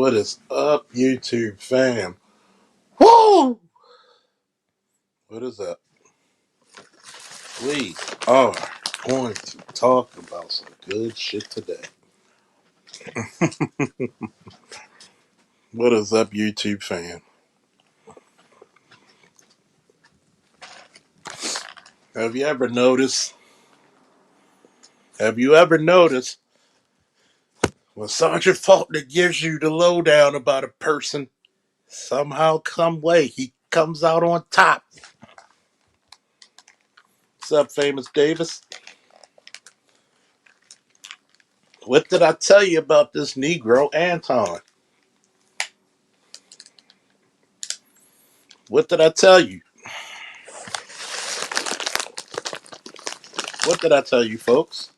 What is up, YouTube fam? Woo! What is up? We are going to talk about some good shit today. What is up, YouTube fam? Have you ever noticed? Have you ever noticed when Sergeant Faulkner gives you the lowdown about a person, somehow, come way, he comes out on top? What's up, famous Davis? What did I tell you about this Negro, Anton? What did I tell you? What did I tell you, folks?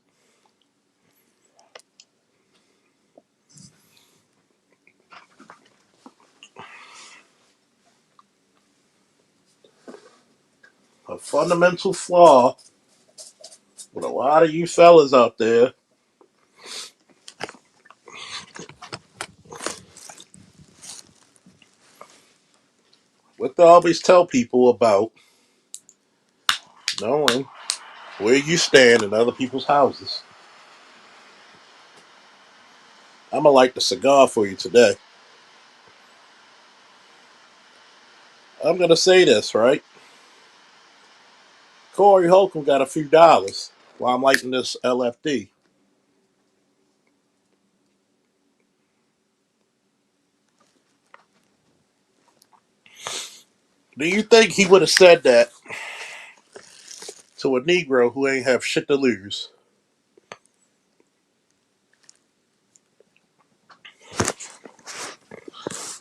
A fundamental flaw with a lot of you fellas out there. What they always tell people about knowing where you stand in other people's houses. I'm gonna light the cigar for you today. I'm gonna say this, right? Corey Holcomb got a few dollars while I'm lighting this LFD. Do you think he would have said that to a Negro who ain't have shit to lose?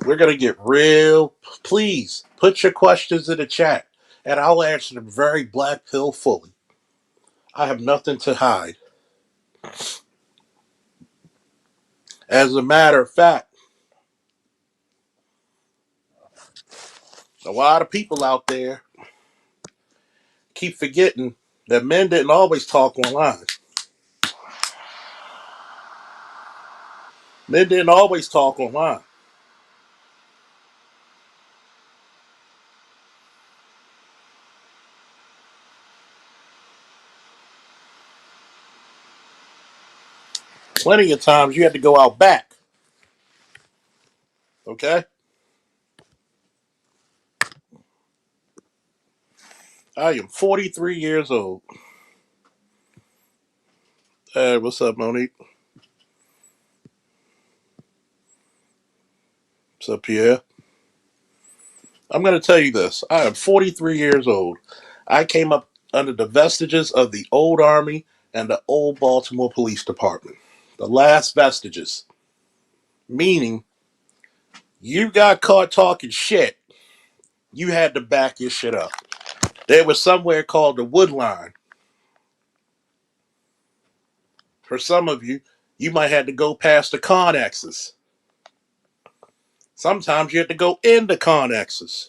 We're gonna get real. Please put your questions in the chat, and I'll answer them very black pill fully. I have nothing to hide. As a matter of fact, a lot of people out there keep forgetting that men didn't always talk online. Men didn't always talk online. Plenty of times you had to go out back. Okay? I am 43 years old. Hey, what's up, Monique? What's up, Pierre? I'm going to tell you this. I am 43 years old. I came up under the vestiges of the old Army and the old Baltimore Police Department. The last vestiges. Meaning, you got caught talking shit, you had to back your shit up. There was somewhere called the wood line. For some of you, you might have to go past the connexes. Sometimes you have to go into connexes.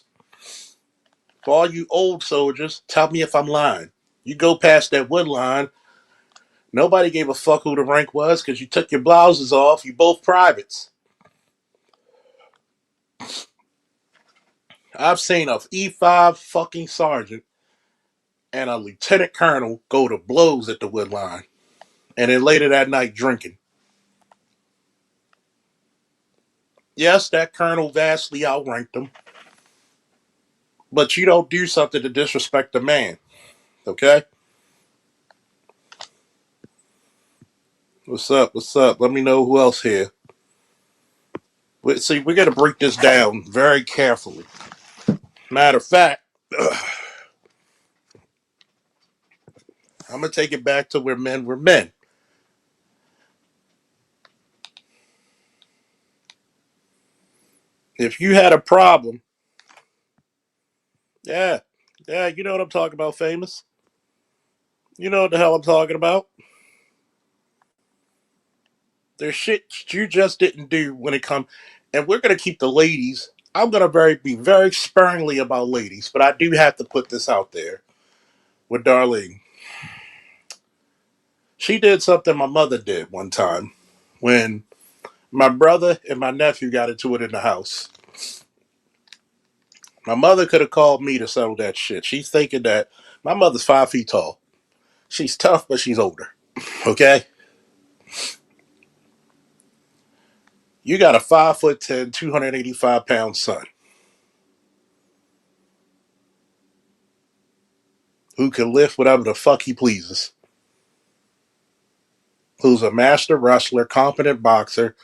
For all you old soldiers, tell me if I'm lying. You go past that wood line, nobody gave a fuck who the rank was because you took your blouses off. You both privates. I've seen a E5 fucking sergeant and a lieutenant colonel go to blows at the wood line. And then later that night drinking. Yes, that colonel vastly outranked them. But you don't do something to disrespect the man. Okay? What's up? What's up? Let me know who else here. See, we got to break this down very carefully. Matter of fact, I'm going to take it back to where men were men. If you had a problem, yeah, you know what I'm talking about, famous. You know what the hell I'm talking about. There's shit you just didn't do when it comes, and we're going to keep the ladies. I'm going to be very sparingly about ladies, but I do have to put this out there with Darlene. She did something my mother did one time when My brother and my nephew got into it in the house. My mother could have called me to settle that shit. She's thinking that my mother's 5 feet tall. She's tough, but she's older. Okay? You got a 5'10", 285-pound son who can lift whatever the fuck he pleases, who's a master wrestler, competent boxer,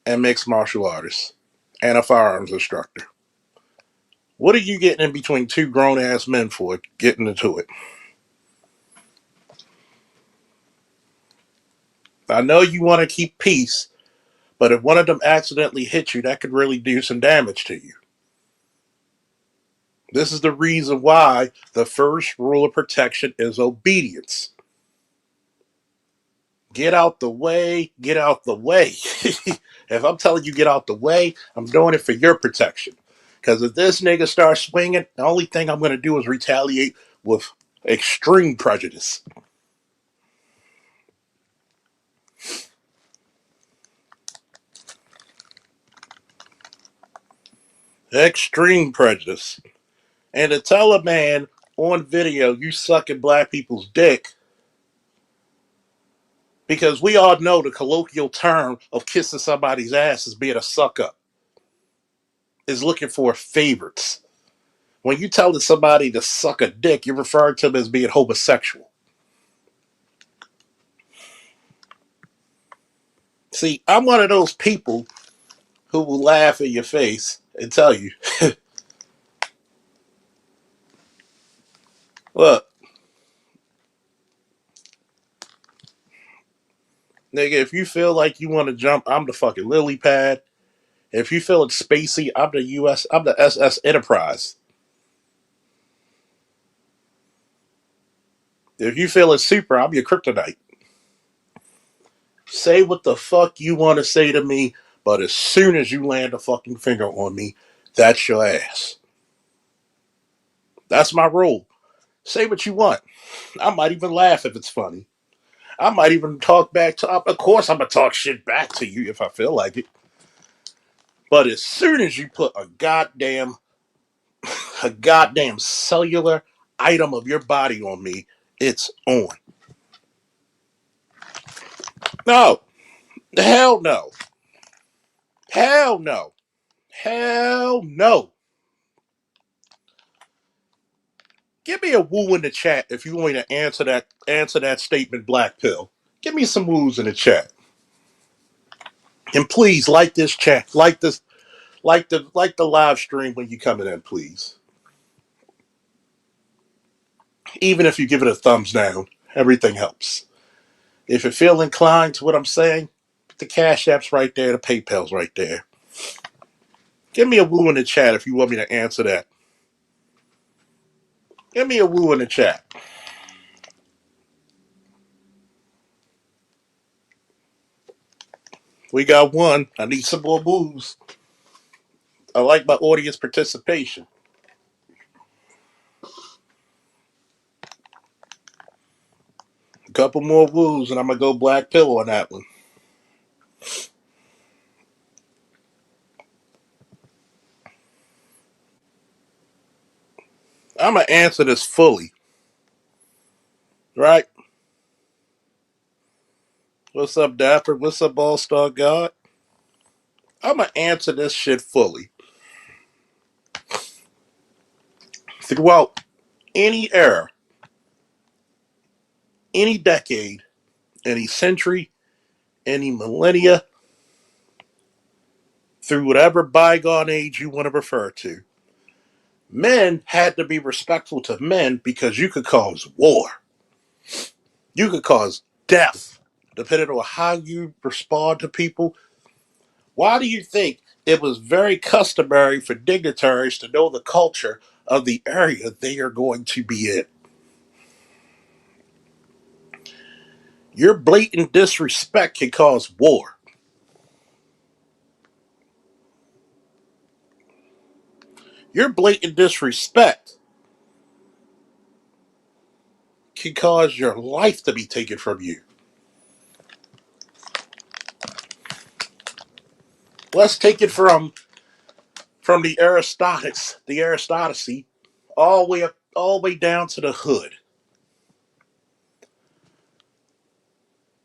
and mixed martial artist, and a firearms instructor. What are you getting in between two grown ass men for getting into it? I know you want to keep peace, but if one of them accidentally hits you, that could really do some damage to you. This is the reason why the first rule of protection is obedience. Get out the way, get out the way. If I'm telling you get out the way, I'm doing it for your protection. Because if this nigga starts swinging, the only thing I'm going to do is retaliate with extreme prejudice. Extreme prejudice. And to tell a man on video you sucking black people's dick, because we all know the colloquial term of kissing somebody's ass is being a suck up, is looking for favorites. When you tell somebody to suck a dick, you're referring to them as being homosexual. See, I'm one of those people who will laugh in your face and tell you, look, nigga, if you feel like you want to jump, I'm the fucking lily pad. If you feel it's spacey, I'm the SS Enterprise. If you feel it's super, I'm your kryptonite. Say what the fuck you want to say to me, but as soon as you land a fucking finger on me, that's your ass. That's my rule. Say what you want. I might even laugh if it's funny. I might even talk back to. Of course, I'm gonna talk shit back to you if I feel like it. But as soon as you put a goddamn cellular item of your body on me, it's on. No, hell no, hell no, hell no. Give me a woo in the chat if you want me to answer that statement, Black Pill. Give me some woos in the chat, and please like this chat, like the live stream when you coming in, please. Even if you give it a thumbs down, everything helps. If you feel inclined to what I'm saying, the Cash App's right there, the PayPal's right there. Give me a woo in the chat if you want me to answer that. Give me a woo in the chat. We got one. I need some more woos. I like my audience participation. A couple more woos, and I'm gonna go Black Pill on that one. I'm gonna answer this fully, right? What's up, Dapper? What's up, All Star God? I'm gonna answer this shit fully. Throughout any era, any decade, any century, any millennia, through whatever bygone age you want to refer to, men had to be respectful to men because you could cause war. You could cause death, depending on how you respond to people. Why do you think it was very customary for dignitaries to know the culture of the area they are going to be in? Your blatant disrespect can cause war. Your blatant disrespect can cause your life to be taken from you. Let's take it from the aristocracy, all the way down to the hood.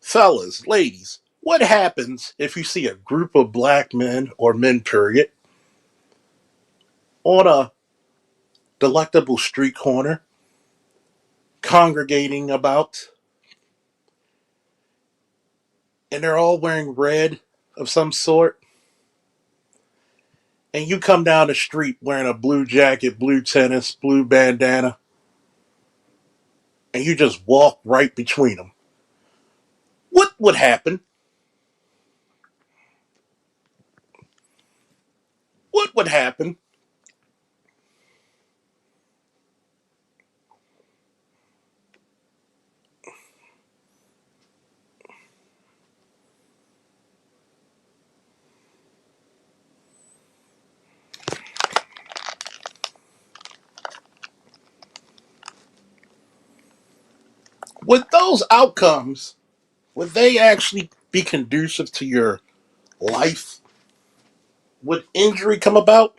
Fellas, ladies, what happens if you see a group of black men or men, period, on a delectable street corner, congregating about, and they're all wearing red of some sort, and you come down the street wearing a blue jacket, blue tennis, blue bandana, and you just walk right between them? What would happen? What would happen? Would those outcomes, would they actually be conducive to your life? Would injury come about?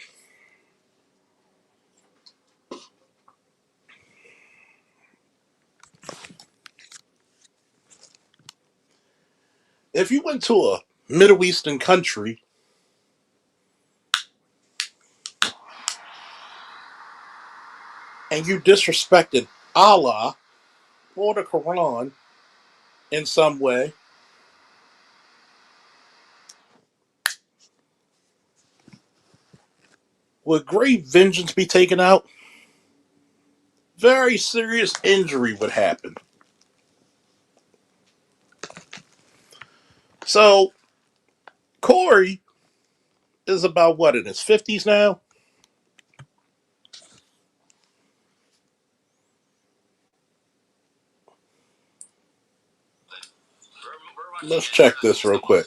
If you went to a Middle Eastern country and you disrespected Allah or the Quran in some way, would grave vengeance be taken out? Very serious injury would happen. So Corey is about what, in his 50s now? Let's check this real quick.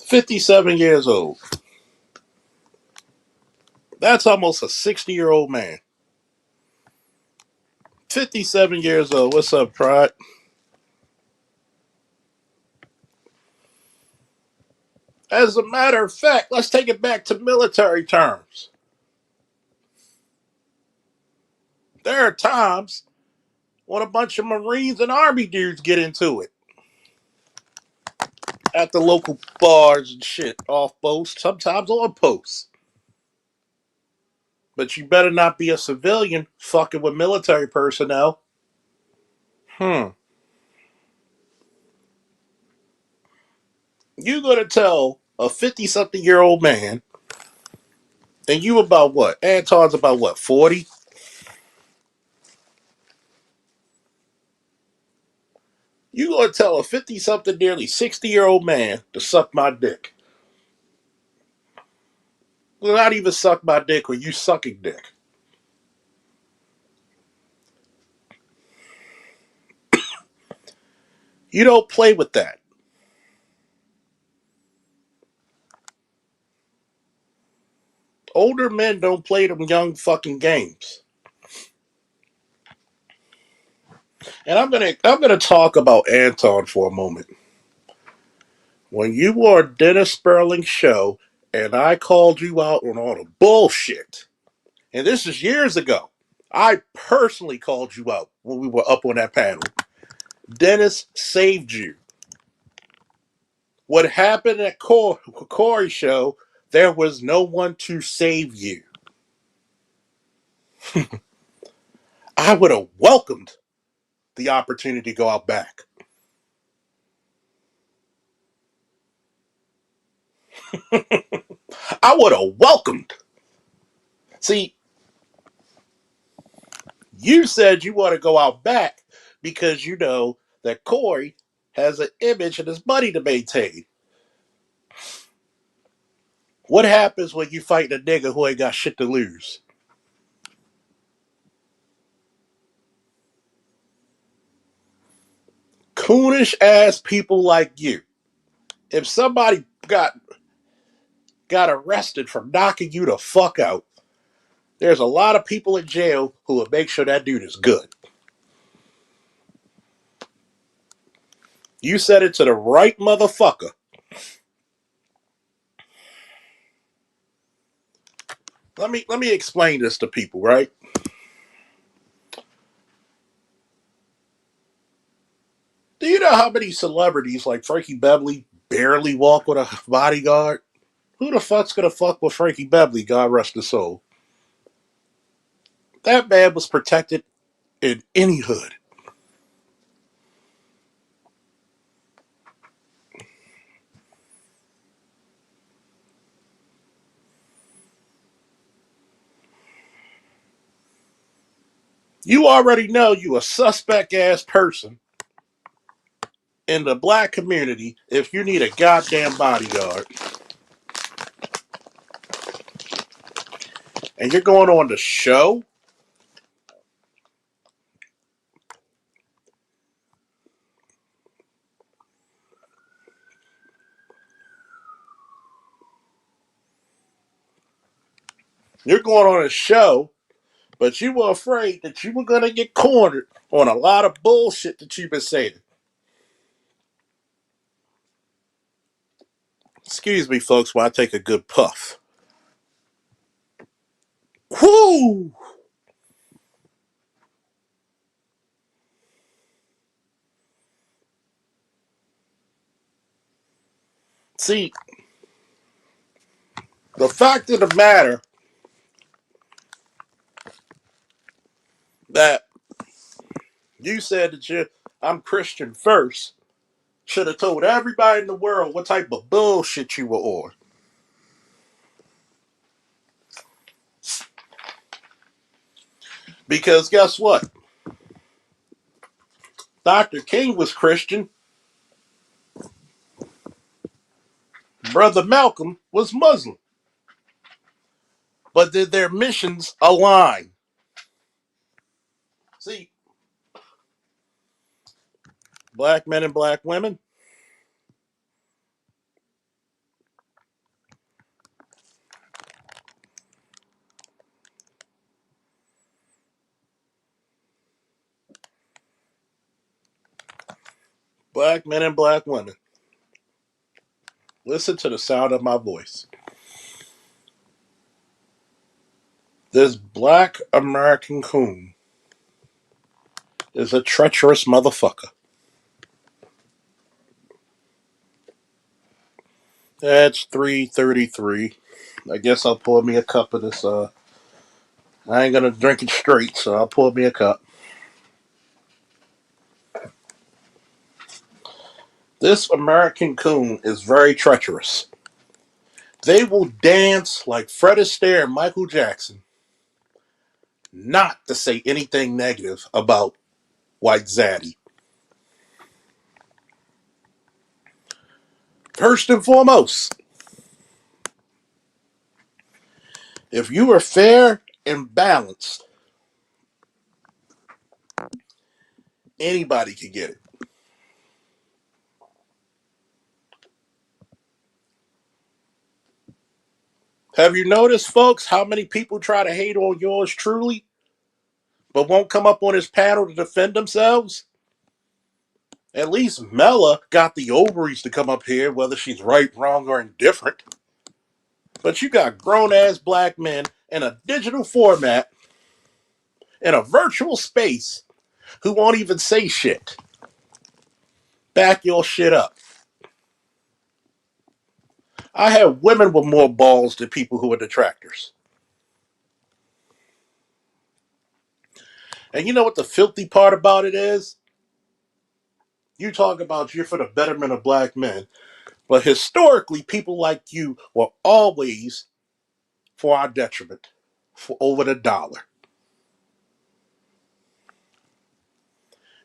57 years old. That's almost a 60-year-old man. 57 years old. What's up, Pride? As a matter of fact, let's take it back to military terms. There are times when a bunch of Marines and Army dudes get into it at the local bars and shit, off post, sometimes on post. But you better not be a civilian fucking with military personnel. Hmm. You gonna tell a 50 something year old man, and you about what? Anton's about what, 40? You gonna tell a 50 something, nearly 60-year-old man to suck my dick? Well, not even suck my dick, or you sucking dick. You don't play with that. Older men don't play them young fucking games. And I'm gonna talk about Anton for a moment. When you were on Dennis Sperling's show and I called you out on all the bullshit, and this is years ago, I personally called you out when we were up on that panel. Dennis saved you. What happened at Corey's show, there was no one to save you. I would have welcomed the opportunity to go out back. I would have welcomed. See, you said you want to go out back because you know that Corey has an image and his money to maintain. What happens when you fight a nigga who ain't got shit to lose? Coonish ass people like you. If somebody got arrested for knocking you the fuck out, There's a lot of people in jail who will make sure that dude is good. You said it to the right motherfucker. Let me explain this to people, right? Do you know how many celebrities like Frankie Beverly barely walk with a bodyguard? Who the fuck's gonna fuck with Frankie Beverly, God rest his soul? That man was protected in any hood. You already know you a suspect ass person in the black community if you need a goddamn bodyguard. And you're going on the show. You're going on a show, but you were afraid that you were going to get cornered on a lot of bullshit that you've been saying. Excuse me, folks, while I take a good puff. Whoo! See, the fact of the matter that you said that I'm Christian first should have told everybody in the world what type of bullshit you were on. Because guess what? Dr. King was Christian. Brother Malcolm was Muslim. But did their missions align? See, black men and black women, black men and black women, listen to the sound of my voice. This black American coon is a treacherous motherfucker. That's 3:33. I guess I'll pour me a cup of this. I ain't gonna drink it straight, so I'll pour me a cup. This American coon is very treacherous. They will dance like Fred Astaire and Michael Jackson, not to say anything negative about White Zaddy. First and foremost, if you are fair and balanced, anybody can get it. Have you noticed, folks, how many people try to hate on yours truly, but won't come up on his panel to defend themselves? At least Mela got the ovaries to come up here, whether she's right, wrong, or indifferent. But you got grown ass black men in a digital format, in a virtual space, who won't even say shit. Back your shit up. I have women with more balls than people who are detractors. And you know what the filthy part about it is? You talk about you're for the betterment of black men, but historically, people like you were always for our detriment, for over the dollar.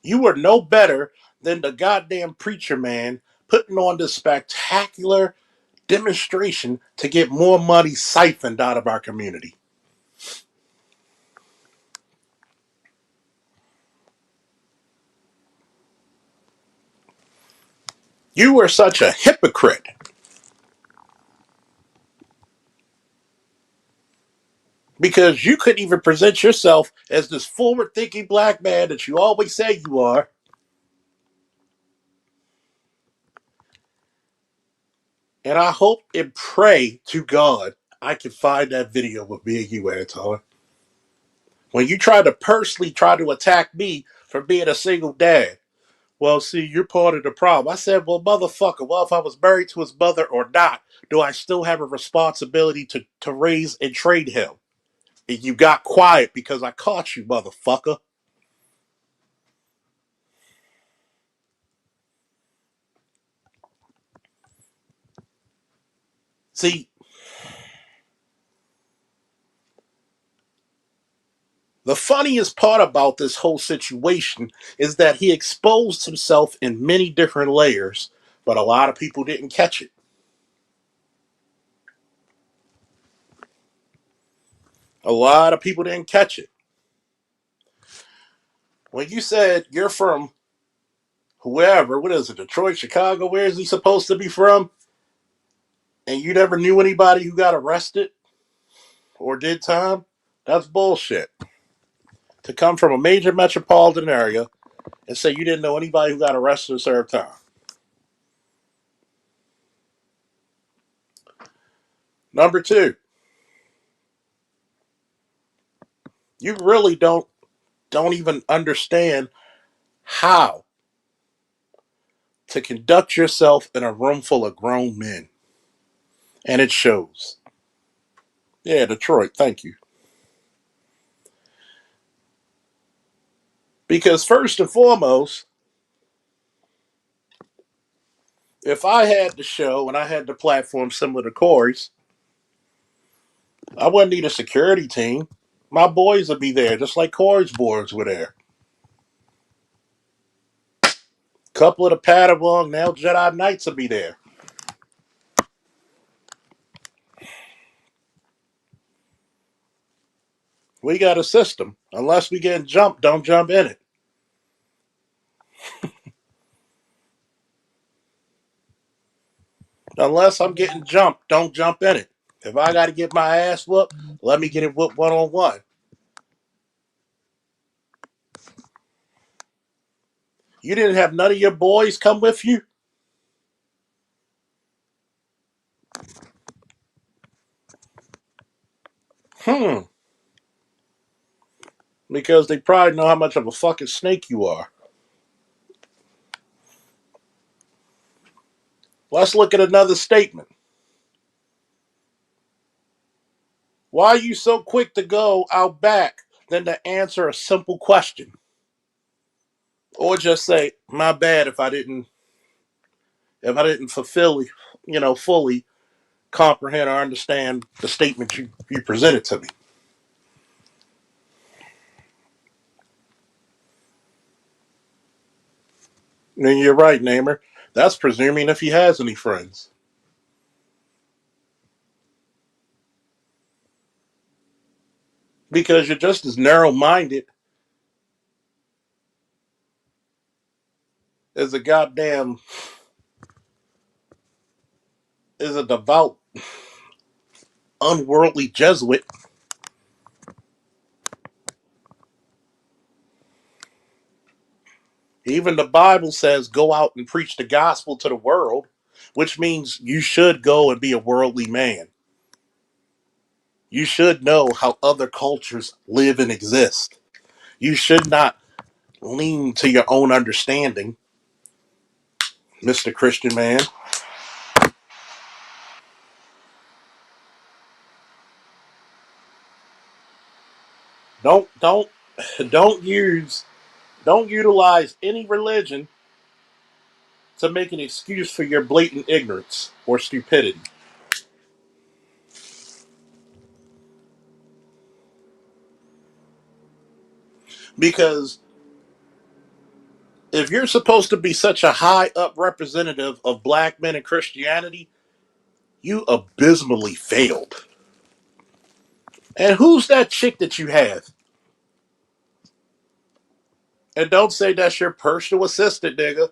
You were no better than the goddamn preacher man putting on this spectacular demonstration to get more money siphoned out of our community. You were such a hypocrite. Because you couldn't even present yourself as this forward-thinking black man that you always say you are. And I hope and pray to God I can find that video with me and you, Anton. When you try to personally try to attack me for being a single dad. Well, see, you're part of the problem. I said, well, motherfucker, well, if I was married to his mother or not, do I still have a responsibility to raise and train him? And you got quiet because I caught you, motherfucker. See, the funniest part about this whole situation is that he exposed himself in many different layers, but a lot of people didn't catch it. A lot of people didn't catch it. When you said you're from whoever, what is it, Detroit, Chicago, where is he supposed to be from? And you never knew anybody who got arrested or did time, that's bullshit. To come from a major metropolitan area and say you didn't know anybody who got arrested or served time. Number two, you really don't even understand how to conduct yourself in a room full of grown men. And it shows. Yeah, Detroit, thank you. Because first and foremost, if I had the show and I had the platform similar to Corey's, I wouldn't need a security team. My boys would be there, just like Corey's boys were there. Couple of the Padawan, now Jedi Knights will be there. We got a system. Unless we get jumped, don't jump in it. Unless I'm getting jumped, don't jump in it. If I got to get my ass whooped, let me get it whooped one on one. You didn't have none of your boys come with you? Hmm. Because they probably know how much of a fucking snake you are. Let's look at another statement. Why are you so quick to go out back than to answer a simple question? Or just say, my bad if I didn't fulfill, fully comprehend or understand the statement you presented to me. And you're right, Namer. That's presuming if he has any friends. Because you're just as narrow minded as a goddamn as a devout, unworldly Jesuit. Even the Bible says go out and preach the gospel to the world, which means you should go and be a worldly man. You should know how other cultures live and exist. You should not lean to your own understanding, Mr. Christian man. Don't don't use don't utilize any religion to make an excuse for your blatant ignorance or stupidity. Because if you're supposed to be such a high up representative of black men and Christianity, you abysmally failed. And who's that chick that you have? And don't say that's your personal assistant, nigga.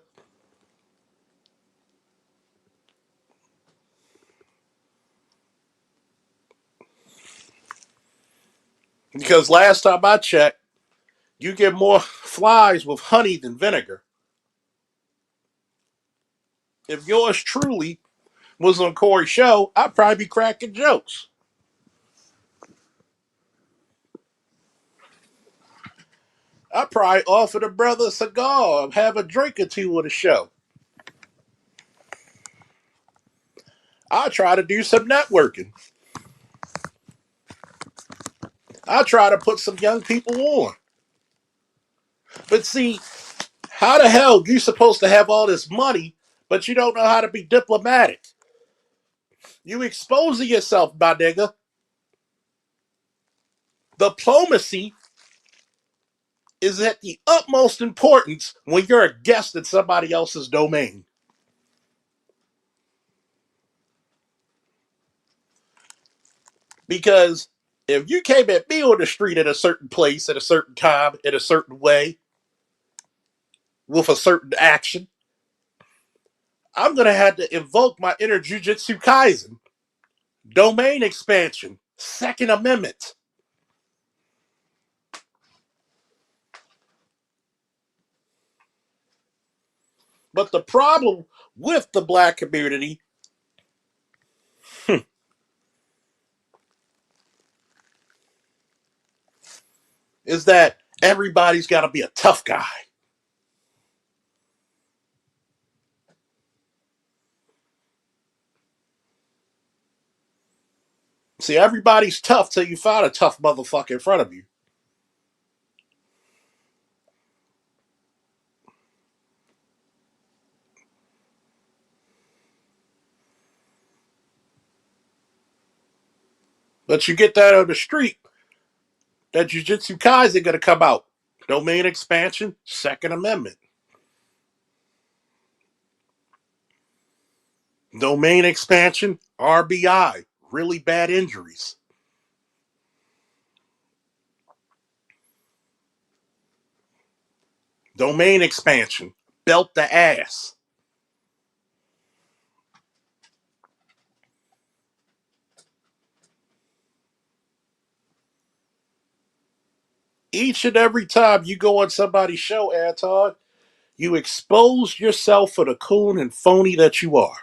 Because last time I checked, you get more flies with honey than vinegar. If yours truly was on Corey's show, I'd probably be cracking jokes. I'd probably offer the brother a cigar or have a drink or two with the show. I'd try to do some networking. I'd try to put some young people on. But see, how the hell you supposed to have all this money, but you don't know how to be diplomatic? You exposing yourself, my nigga. Diplomacy is at the utmost importance when you're a guest in somebody else's domain. Because if you came at me on the street at a certain place, at a certain time, in a certain way, with a certain action, I'm going to have to invoke my inner Jujutsu Kaisen. Domain expansion. Second Amendment. But the problem with the black community is that everybody's got to be a tough guy. See, everybody's tough till you find a tough motherfucker in front of you. But you get that on the street, that Jujutsu Kaisen going to come out. Domain expansion, Second Amendment. Domain expansion, RBI, really bad injuries. Domain expansion, belt the ass. Each and every time you go on somebody's show, Anton, you expose yourself for the coon and phony that you are.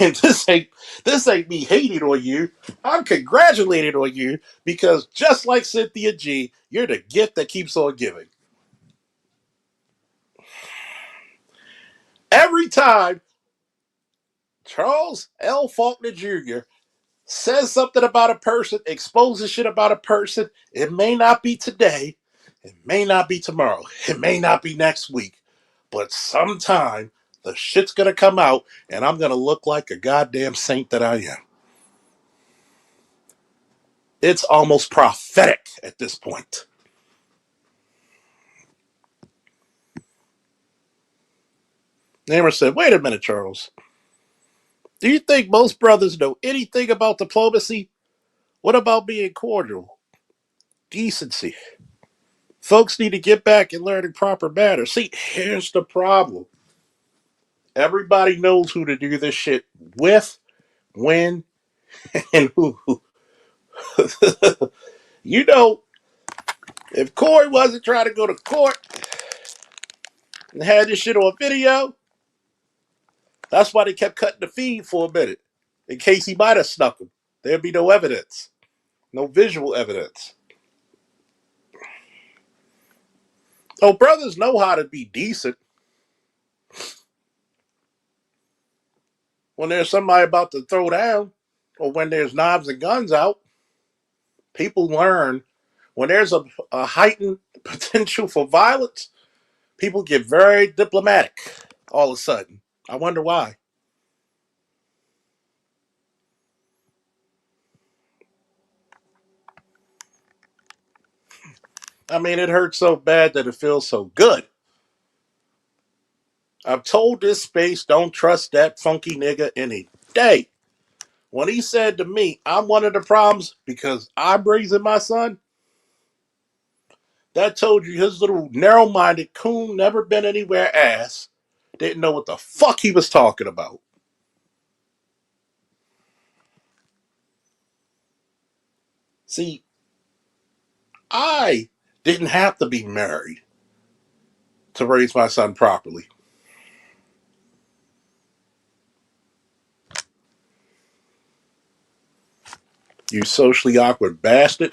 And this ain't me hating on you. I'm congratulating on you because just like Cynthia G, you're the gift that keeps on giving. Every time Charles L. Faulkner Jr. says something about a person, exposes shit about a person, it may not be today, it may not be tomorrow, it may not be next week, but sometime the shit's gonna come out and I'm gonna look like a goddamn saint that I am. It's almost prophetic at this point. Namer said, wait a minute, Charles. Do you think most brothers know anything about diplomacy? What about being cordial? Decency. Folks need to get back and learn in proper manners. See, here's the problem. Everybody knows who to do this shit with, when, and who. You know, if Corey wasn't trying to go to court and had this shit on video, that's why they kept cutting the feed for a minute. In case he might have snuck him. There'd be no evidence. No visual evidence. Oh, brothers know how to be decent. When there's somebody about to throw down, or when there's knives and guns out, people learn. When there's a heightened potential for violence, people get very diplomatic all of a sudden. I wonder why. I mean, it hurts so bad that it feels so good. I've told this space, don't trust that funky nigga any day. When he said to me, I'm one of the problems because I'm raising my son, that told you his little narrow minded coon, never been anywhere ass, didn't know what the fuck he was talking about. See, I didn't have to be married to raise my son properly. You socially awkward bastard.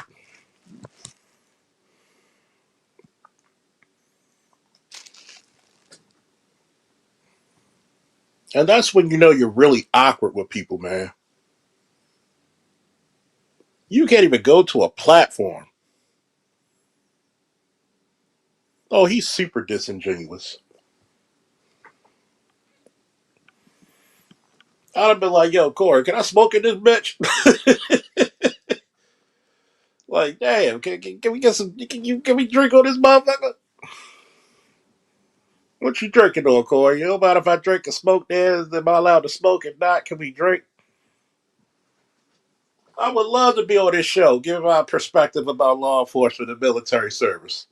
And that's when you know you're really awkward with people, man. You can't even go to a platform. Oh, he's super disingenuous. I'd have been like, yo, Corey, can I smoke in this bitch? Like, damn, can we get some, can we drink on this motherfucker? What you drinking on, Corey? You know about if I drink and smoke there, am I allowed to smoke? If not, can we drink? I would love to be on this show, give my perspective about law enforcement and military service.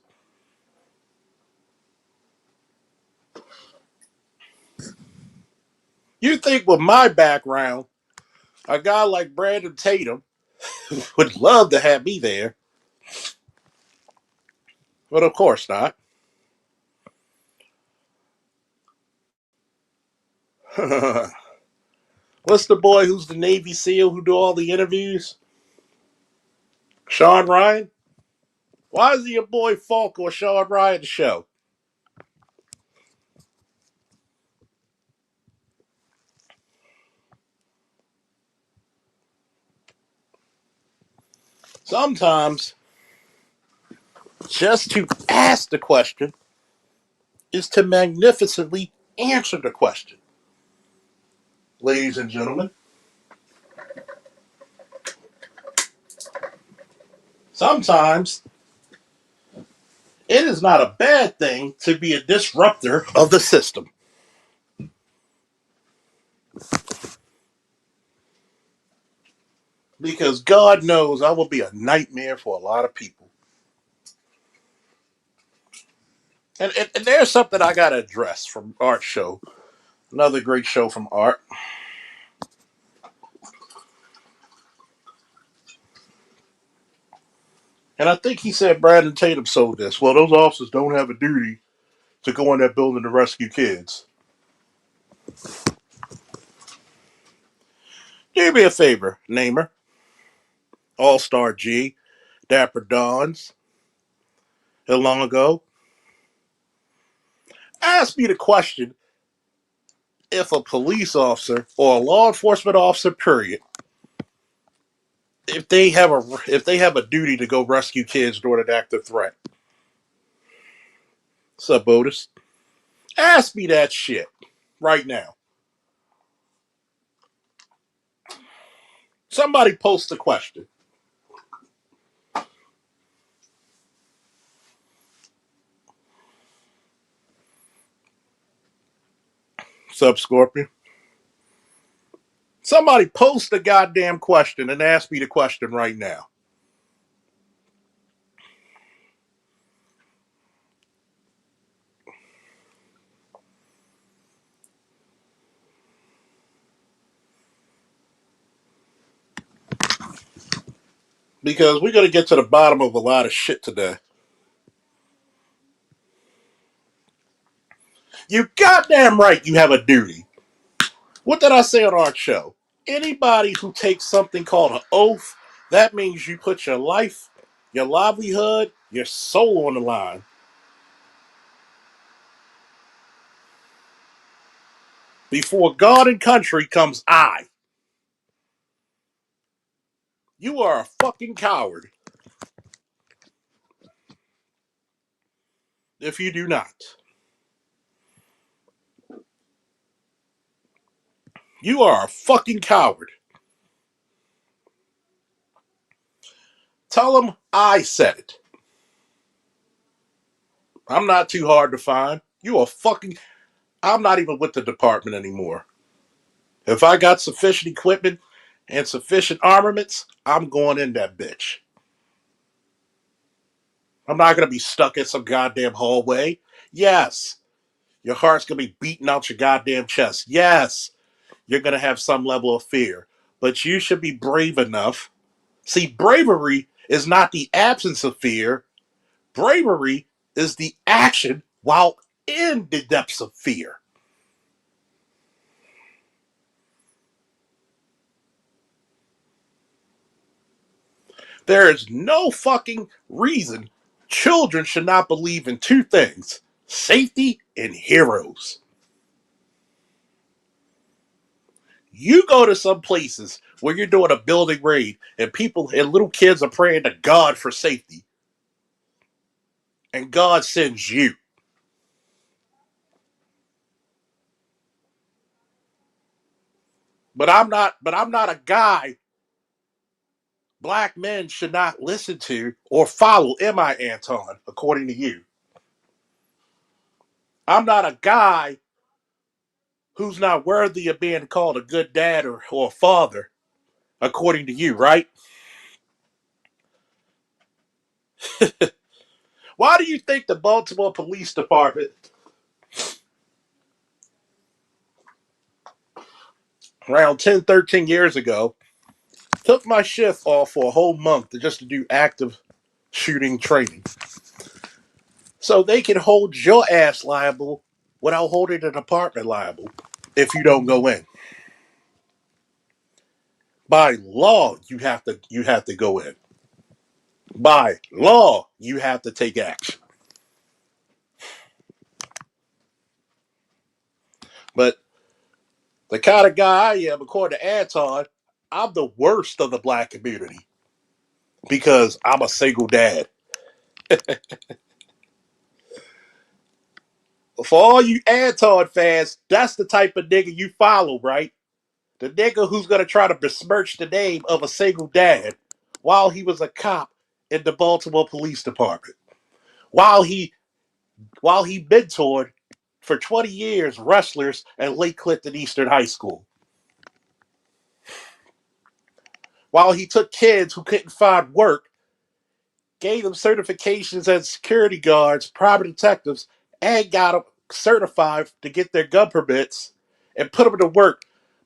You think with my background, a guy like Brandon Tatum would love to have me there, but of course not. What's the boy who's the Navy SEAL who do all the interviews? Sean Ryan? Why is he your boy Falk or Sean Ryan's show? Sometimes just to ask the question is to magnificently answer the question. Ladies and gentlemen, sometimes it is not a bad thing to be a disruptor of the system. Because God knows I will be a nightmare for a lot of people. And there's something I got to address from Art Show. Another great show from Art. And I think he said Brandon Tatum sold this. Well, those officers don't have a duty to go in that building to rescue kids. Do me a favor, Namer, All Star G, Dapper Dons, long ago. Ask me the question if a police officer or a law enforcement officer, period, if they have a duty to go rescue kids during an active threat. What's Otis? Ask me that shit right now. Somebody post a question. Sub Scorpion? Somebody post a goddamn question and ask me the question right now. Because we're going to get to the bottom of a lot of shit today. You goddamn right you have a duty. What did I say on our show? Anybody who takes something called an oath, that means you put your life, your livelihood, your soul on the line. Before God and country comes I. You are a fucking coward if you do not. You are a fucking coward. Tell them I said it. I'm not too hard to find. You are fucking. I'm not even with the department anymore. If I got sufficient equipment and sufficient armaments, I'm going in that bitch. I'm not going to be stuck in some goddamn hallway. Yes, your heart's going to be beating out your goddamn chest. Yes, you're going to have some level of fear. But you should be brave enough. See, bravery is not the absence of fear. Bravery is the action while in the depths of fear. There is no fucking reason children should not believe in two things: safety and heroes. You go to some places where you're doing a building raid and people and little kids are praying to God for safety, and God sends you. But I'm not a guy black men should not listen to or follow, am I, Anton, according to you? I'm not a guy who's not worthy of being called a good dad or a father, according to you, right? Why do you think the Baltimore Police Department, around 10, 13 years ago, took my shift off for a whole month just to do active shooting training? So they can hold your ass liable without holding the department liable if you don't go in. By law, you have to go in. By law, you have to take action. But the kind of guy I am, according to Anton, I'm the worst of the black community because I'm a single dad. For all you Anton fans, that's the type of nigga you follow, right? The nigga who's gonna try to besmirch the name of a single dad while he was a cop in the Baltimore Police Department. While he while he mentored for 20 years wrestlers at Lake Clifton Eastern High School. While he took kids who couldn't find work, gave them certifications as security guards, private detectives, and got them certified to get their gun permits and put them to work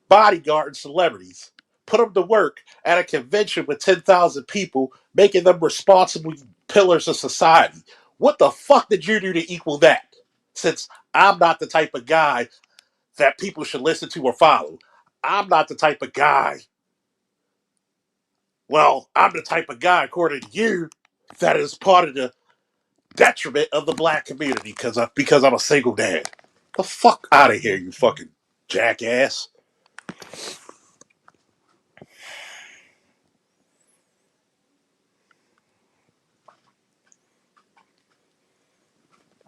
bodyguarding celebrities. Put them to work at a convention with 10,000 people, making them responsible pillars of society. What the fuck did you do to equal that? Since I'm not the type of guy that people should listen to or follow. I'm not the type of guy. Well, I'm the type of guy, according to you, that is part of the detriment of the black community because I'm a single dad. The fuck out of here, you fucking jackass.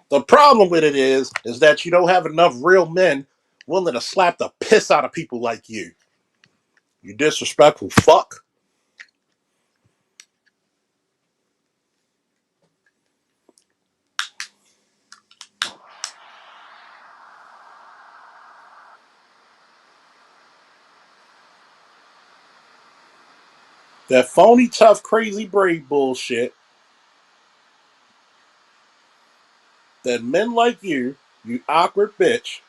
The problem with it is that you don't have enough real men willing to slap the piss out of people like you. You disrespectful fuck. That phony, tough, crazy, brave bullshit that men like you awkward bitch,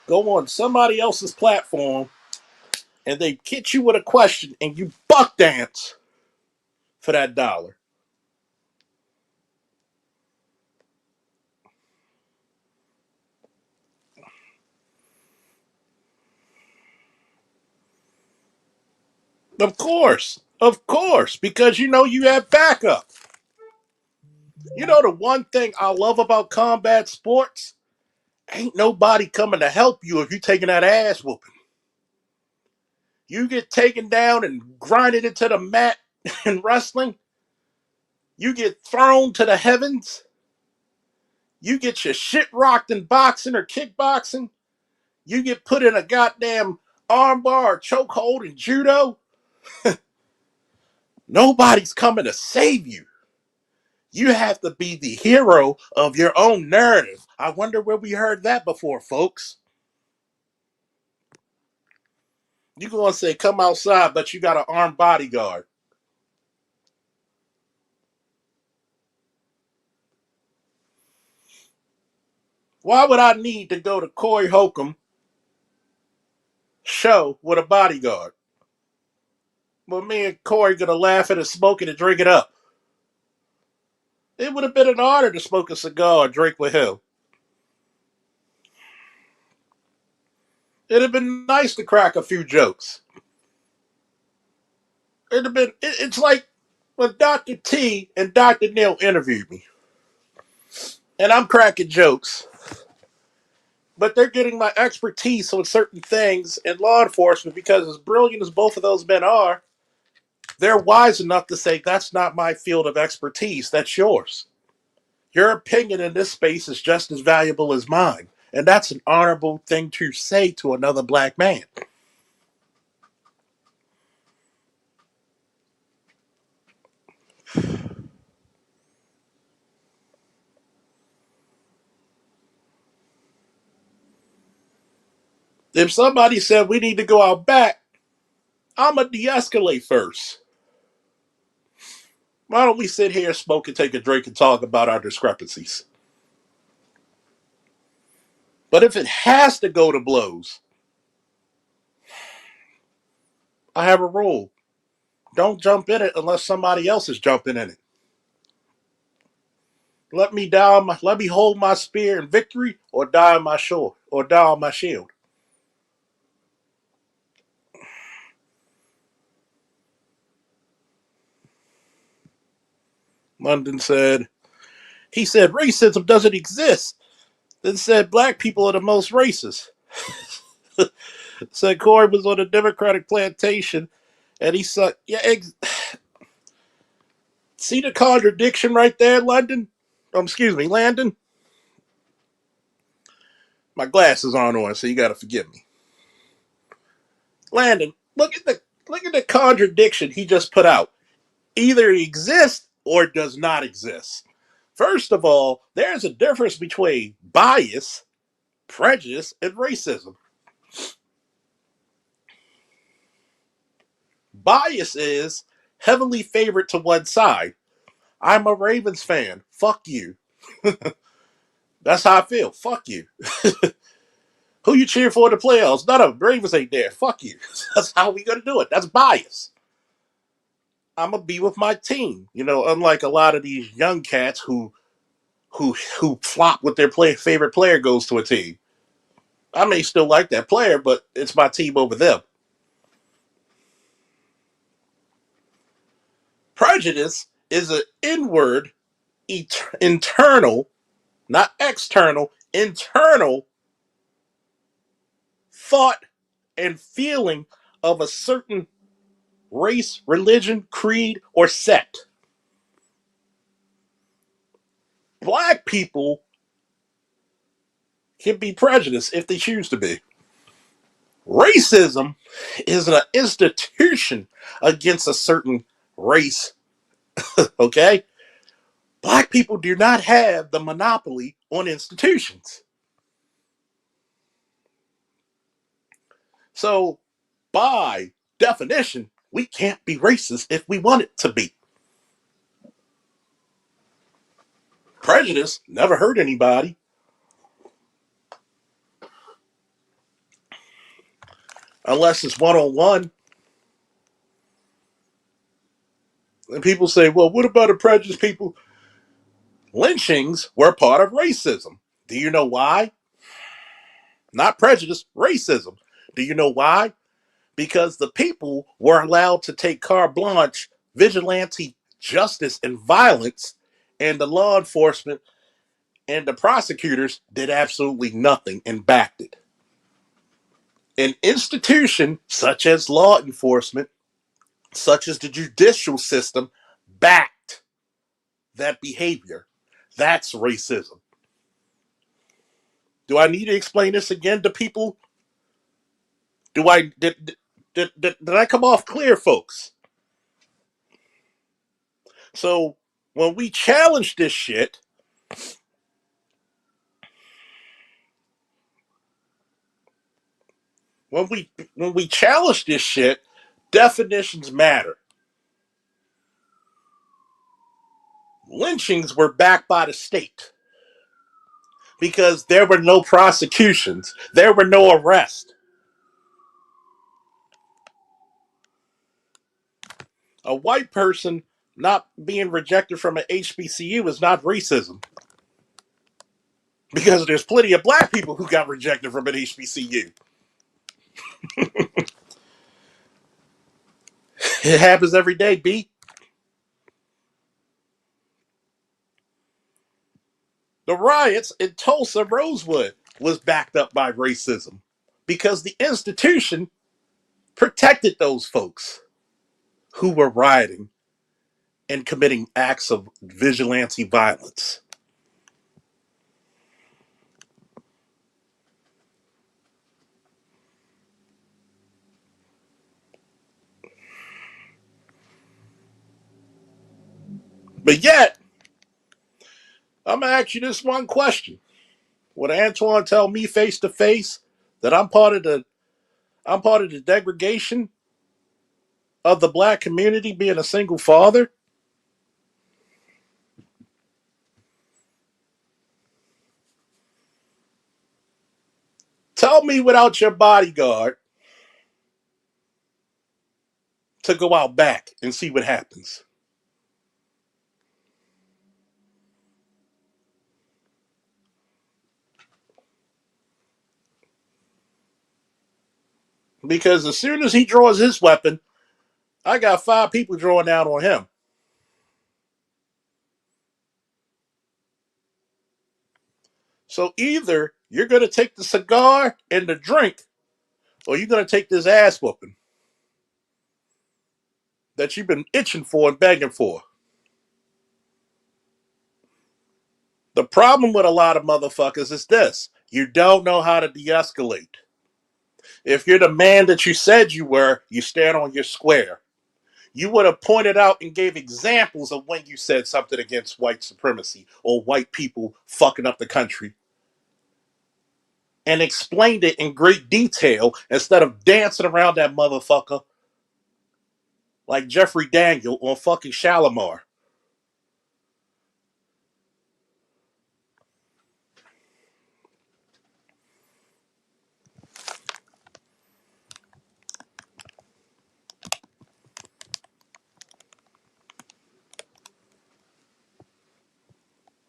go on somebody else's platform and they hit you with a question and you buck dance for that dollar. Of course, because you know you have backup. You know the one thing I love about combat sports? Ain't nobody coming to help you if you taking that ass whooping. You get taken down and grinded into the mat in wrestling. You get thrown to the heavens. You get your shit rocked in boxing or kickboxing. You get put in a goddamn armbar or chokehold in judo. Nobody's coming to save you. You have to be the hero of your own narrative. I wonder where we heard that before, folks. You gonna say come outside, but you got an armed bodyguard. Why would I need to go to Corey Holcomb show with a bodyguard? But me and Corey gonna laugh at it, smoke it, and drink it up. It would have been an honor to smoke a cigar and drink with him. It'd have been nice to crack a few jokes. It'd have been. It's like when Dr. T and Dr. Neil interviewed me, and I'm cracking jokes, but they're getting my expertise on certain things in law enforcement because, as brilliant as both of those men are, they're wise enough to say that's not my field of expertise. That's yours. Your opinion in this space is just as valuable as mine. And that's an honorable thing to say to another black man. If somebody said we need to go out back, I'm going to de escalate first. Why don't we sit here, smoke, and take a drink and talk about our discrepancies? But if it has to go to blows, I have a rule. Don't jump in it unless somebody else is jumping in it. Let me hold my spear in victory or die on my shore or die on my shield. London said, he said racism doesn't exist. Then said black people are the most racist. Said Corey was on a Democratic plantation and he said, yeah, see the contradiction right there, London? Excuse me, Landon? My glasses aren't on, so you gotta forgive me. Landon, look at the contradiction he just put out. Either it exists or it does not exist. First of all, there's a difference between bias, prejudice, and racism. Bias is heavily favored to one side. I'm a Ravens fan. Fuck you. That's how I feel. Fuck you. Who you cheer for in the playoffs? None of them. Ravens ain't there. Fuck you. That's how we gonna do it. That's bias. I'm gonna be with my team. You know, unlike a lot of these young cats who flop with their favorite player goes to a team. I may still like that player, but it's my team over them. Prejudice is an inward, internal, not external, internal thought and feeling of a certain race, religion, creed, or sect. Black people can be prejudiced if they choose to be. Racism is an institution against a certain race, okay? Black people do not have the monopoly on institutions. So, by definition, we can't be racist if we want it to be. Prejudice never hurt anybody unless it's one on one. And people say, well, what about the prejudiced people? Lynchings were part of racism. Do you know why? Not prejudice, racism. Do you know why? Because the people were allowed to take carte blanche vigilante justice and violence, and the law enforcement and the prosecutors did absolutely nothing and backed it. An institution such as law enforcement, such as the judicial system, backed that behavior. That's racism. Do I need to explain this again to people? Do I did I come off clear, folks? So when we challenge this shit, when we challenge this shit, definitions matter. Lynchings were backed by the state because there were no prosecutions, there were no arrests. A white person not being rejected from an HBCU is not racism. Because there's plenty of black people who got rejected from an HBCU. It happens every day, B. The riots in Tulsa, Rosewood was backed up by racism because the institution protected those folks who were rioting and committing acts of vigilante violence. But yet, I'm gonna ask you this one question: would Antoine tell me face to face that I'm part of the degradation of the black community being a single father? Tell me without your bodyguard to go out back and see what happens. Because as soon as he draws his weapon, I got 5 people drawing down on him. So either you're going to take the cigar and the drink, or you're going to take this ass whooping that you've been itching for and begging for. The problem with a lot of motherfuckers is this: you don't know how to de escalate. If you're the man that you said you were, you stand on your square. You would have pointed out and gave examples of when you said something against white supremacy or white people fucking up the country and explained it in great detail instead of dancing around that motherfucker like Jeffrey Daniel on fucking Shalimar.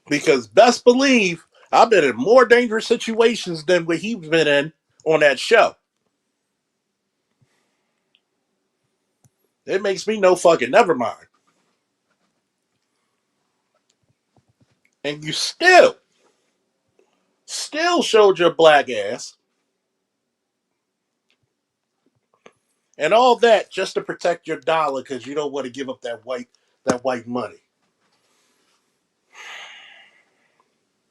Because best believe I've been in more dangerous situations than what he's been in on that show. It makes me no fucking never mind. And you still showed your black ass and all that just to protect your dollar because you don't want to give up that white money.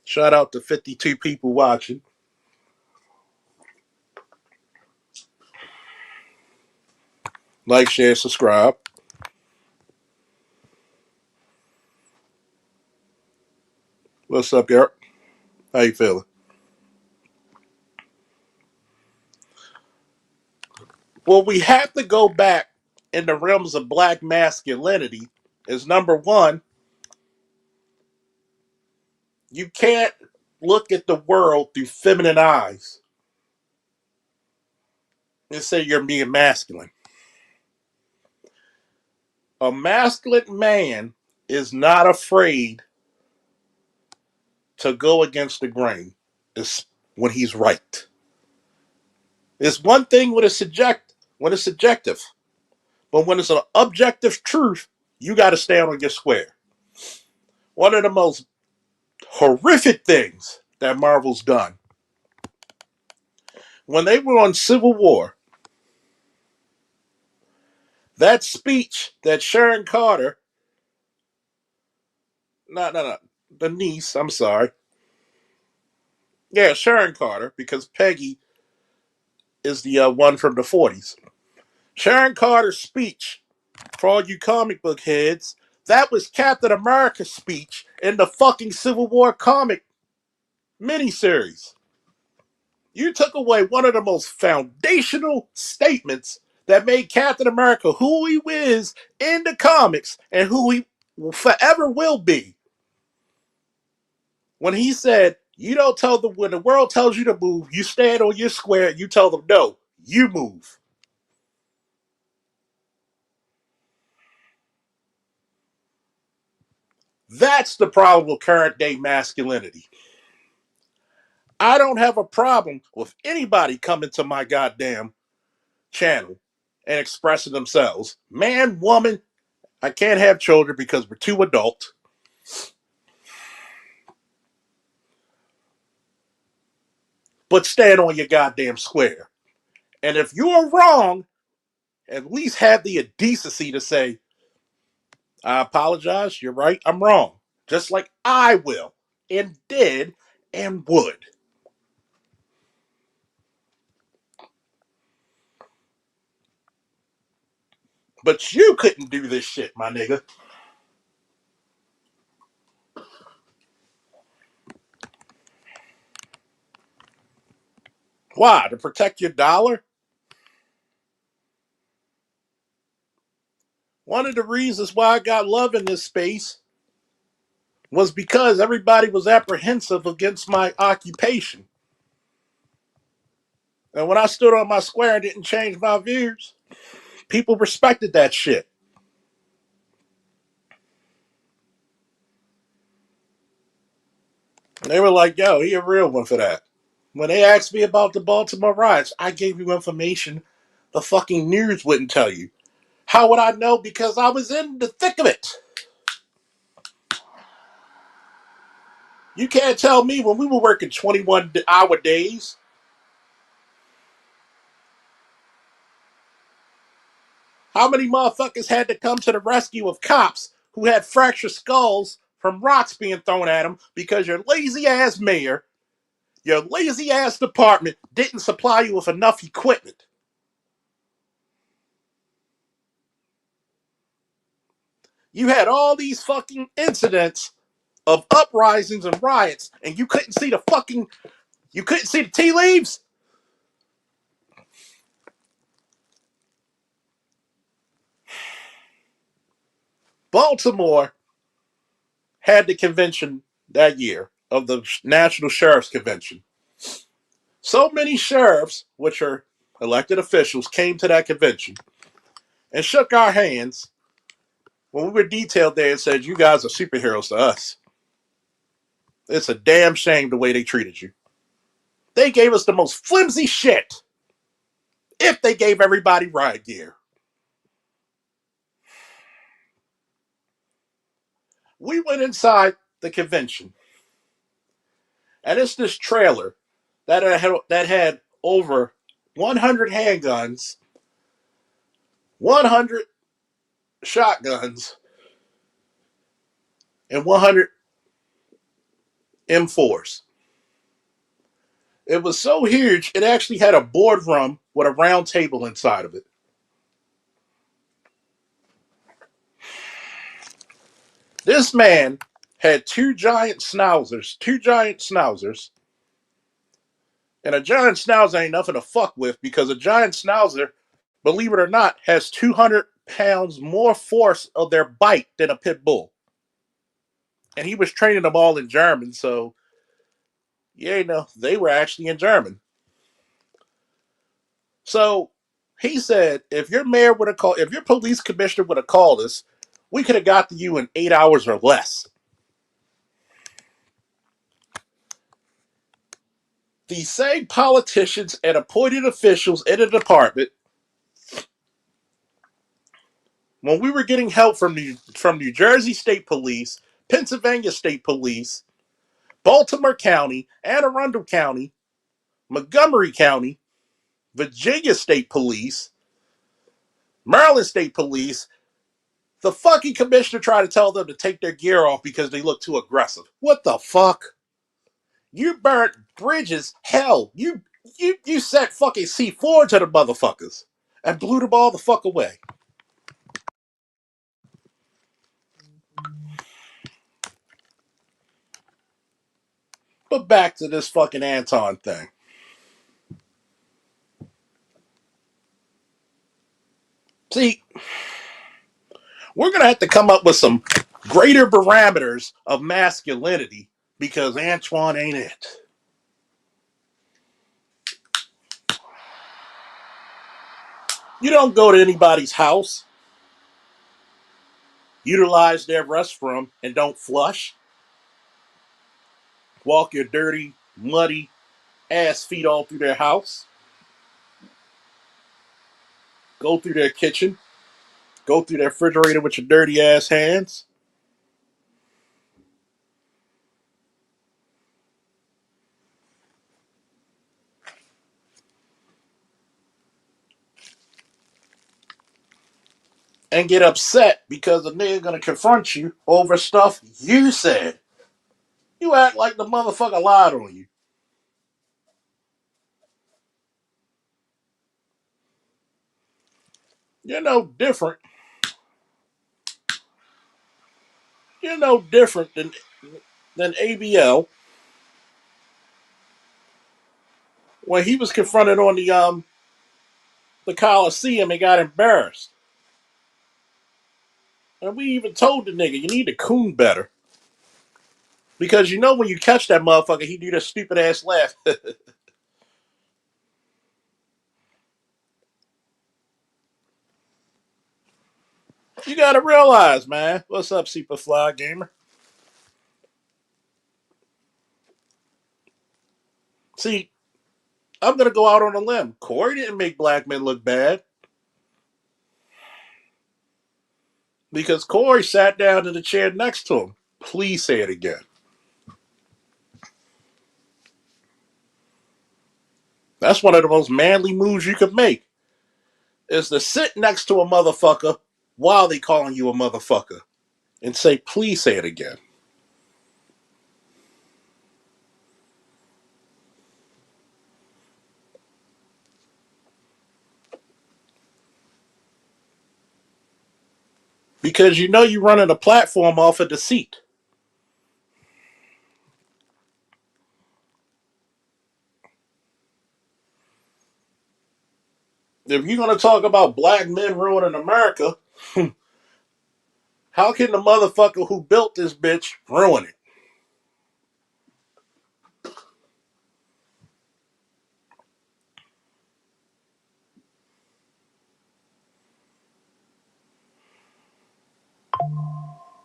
Shout out to 52 people watching. Like, share, subscribe. What's up, Garrett? How you feeling? Well, we have to go back in the realms of black masculinity. Is number one, you can't look at the world through feminine eyes and say you're being masculine. A masculine man is not afraid to go against the grain is when he's right. It's one thing when it's subjective, but when it's an objective truth, you got to stand on your square. One of the most horrific things that Marvel's done when they were on Civil War, that speech that Sharon Carter, no, the niece, I'm sorry, yeah, Sharon Carter, because Peggy is the one from the 40s. Sharon Carter's speech, for all you comic book heads, that was Captain America's speech in the fucking Civil War comic miniseries. You took away one of the most foundational statements that made Captain America who he is in the comics and who he forever will be. When he said, you don't tell them when the world tells you to move, you stand on your square, you tell them no, you move. That's the problem with current day masculinity. I don't have a problem with anybody coming to my goddamn channel and expressing themselves. Man, woman, I can't have children because we're too adult. But stand on your goddamn square. And if you are wrong, at least have the decency to say, I apologize, you're right, I'm wrong. Just like I will, and did, and would. But you couldn't do this shit, my nigga. Why? To protect your dollar? One of the reasons why I got love in this space was because everybody was apprehensive against my occupation. And when I stood on my square and didn't change my views, people respected that shit. And they were like, yo, he a real one for that. When they asked me about the Baltimore riots, I gave you information the fucking news wouldn't tell you. How would I know? Because I was in the thick of it. You can't tell me when we were working 21-hour days. How many motherfuckers had to come to the rescue of cops who had fractured skulls from rocks being thrown at them because your lazy ass mayor, your lazy ass department didn't supply you with enough equipment? You had all these fucking incidents of uprisings and riots, and you couldn't see the tea leaves? Baltimore had the convention that year of the National Sheriff's Convention. So many sheriffs, which are elected officials, came to that convention and shook our hands when we were detailed there and said, you guys are superheroes to us. It's a damn shame the way they treated you. They gave us the most flimsy shit if they gave everybody riot gear. We went inside the convention, and it's this trailer that had over 100 handguns, 100 shotguns, and 100 M4s. It was so huge, it actually had a boardroom with a round table inside of it. This man had two giant schnauzers, and a giant schnauzer ain't nothing to fuck with because a giant schnauzer, believe it or not, has 200 pounds more force of their bite than a pit bull. And he was training them all in German, so yeah, they were actually in German. So he said, if your mayor would have called, if your police commissioner would have called us, we could have got to you in 8 hours or less. These same politicians and appointed officials in the department, when we were getting help from New Jersey State Police, Pennsylvania State Police, Baltimore County, Anne Arundel County, Montgomery County, Virginia State Police, Maryland State Police, the fucking commissioner tried to tell them to take their gear off because they look too aggressive. What the fuck? You burnt bridges. Hell, you set fucking C4 to the motherfuckers and blew them all the fuck away. But back to this fucking Anton thing. See, we're gonna have to come up with some greater parameters of masculinity because Antoine ain't it. You don't go to anybody's house utilize their restroom and don't flush, walk your dirty, muddy ass feet all through their house, go through their kitchen, go through their refrigerator with your dirty ass hands. And get upset because a nigga gonna confront you over stuff you said. You act like the motherfucker lied on you. You're no different. You're no different than ABL when he was confronted on the Coliseum and got embarrassed. And we even told the nigga, you need to coon better. Because you know when you catch that motherfucker, he do that stupid ass laugh. You gotta realize, man. What's up, Superfly Gamer? See, I'm gonna go out on a limb. Corey didn't make black men look bad. Because Corey sat down in the chair next to him. Please say it again. That's one of the most manly moves you could make. Is to sit next to a motherfucker while they calling you a motherfucker. And say, please say it again. Because you know you're running a platform off of deceit. If you're gonna talk about black men ruining America, how can the motherfucker who built this bitch ruin it?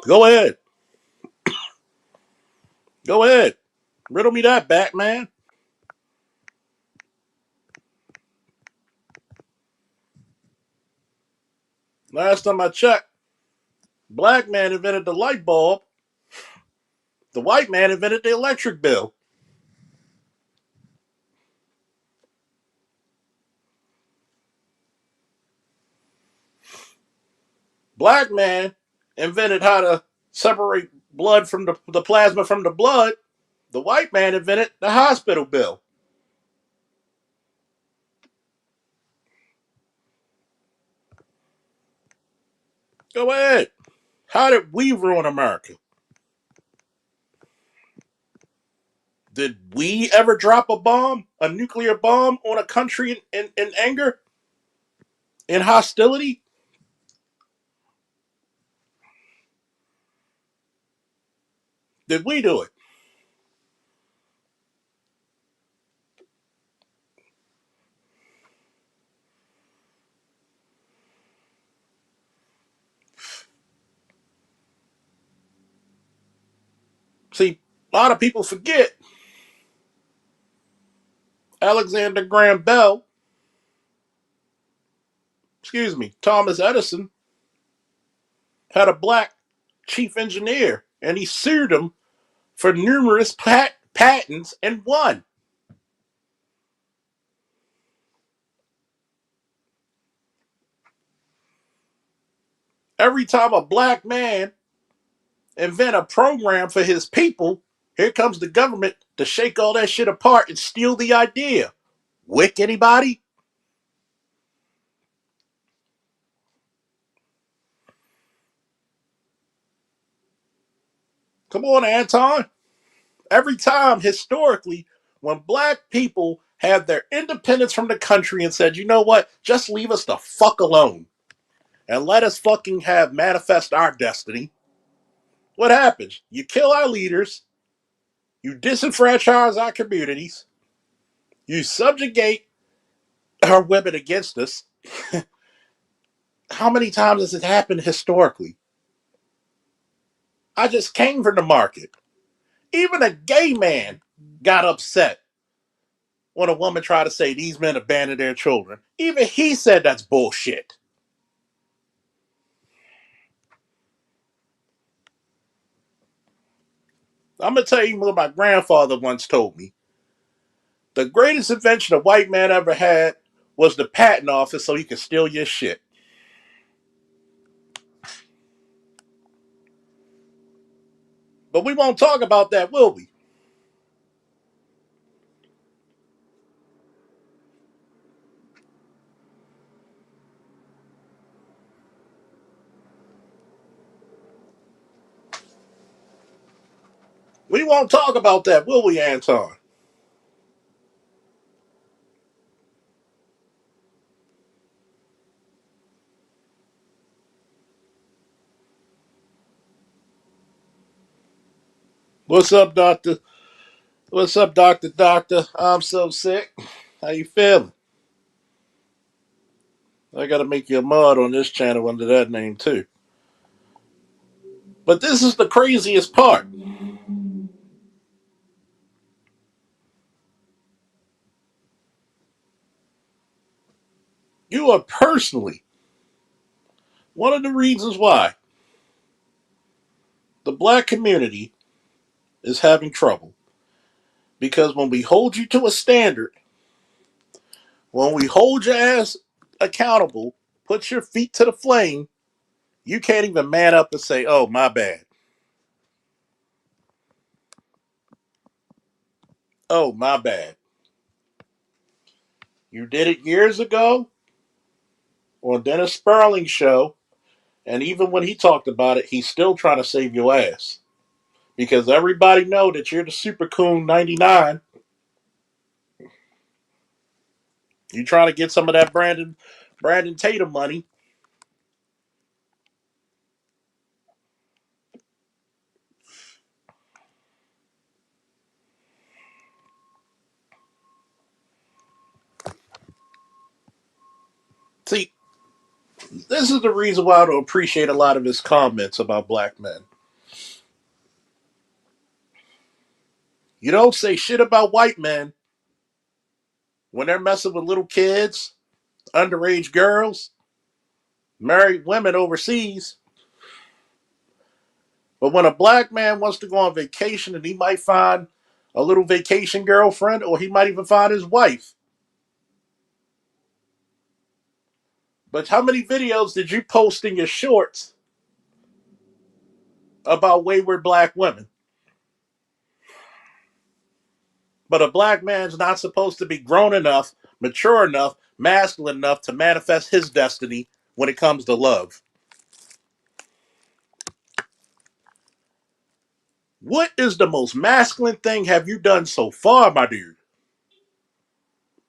Go ahead. Go ahead. Riddle me that, Batman. Last time I checked, black man invented the light bulb. The white man invented the electric bill. Black man invented how to separate blood from the plasma from the blood. The white man invented the hospital bill. Go ahead. How did we ruin America? Did we ever drop a bomb, a nuclear bomb, on a country in anger, in hostility? Did we do it? See, a lot of people forget Alexander Graham Bell, excuse me, Thomas Edison had a black chief engineer and he sued him for numerous patents and won. Every time a black man invent a program for his people, here comes the government to shake all that shit apart and steal the idea. Wick anybody? Come on, Anton. Every time, historically, when black people had their independence from the country and said, you know what, just leave us the fuck alone and let us fucking have manifest our destiny, what happens? You kill our leaders, you disenfranchise our communities, you subjugate our women against us. How many times has it happened historically? I just came from the market. Even a gay man got upset when a woman tried to say these men abandoned their children. Even he said that's bullshit. I'm going to tell you what my grandfather once told me. The greatest invention a white man ever had was the patent office so he could steal your shit. But we won't talk about that, will we? We won't talk about that, will we, Anton? What's up, doctor? What's up, doctor? Doctor, I'm so sick. How you feeling? I got to make you a mod on this channel under that name too. But this is the craziest part. You are personally one of the reasons why the black community is having trouble. Because when we hold you to a standard, when we hold your ass accountable, put your feet to the flame, you can't even man up and say, oh, my bad. Oh, my bad. You did it years ago on Dennis Sperling's show, and even when he talked about it, he's still trying to save your ass. Because everybody know that you're the super coon 99. You trying to get some of that Brandon Tatum money. See, this is the reason why I don't appreciate a lot of his comments about black men. You don't say shit about white men when they're messing with little kids, underage girls, married women overseas. But when a black man wants to go on vacation and he might find a little vacation girlfriend or he might even find his wife. But how many videos did you post in your shorts about wayward black women? But a black man's not supposed to be grown enough, mature enough, masculine enough to manifest his destiny when it comes to love. What is the most masculine thing have you done so far, my dude?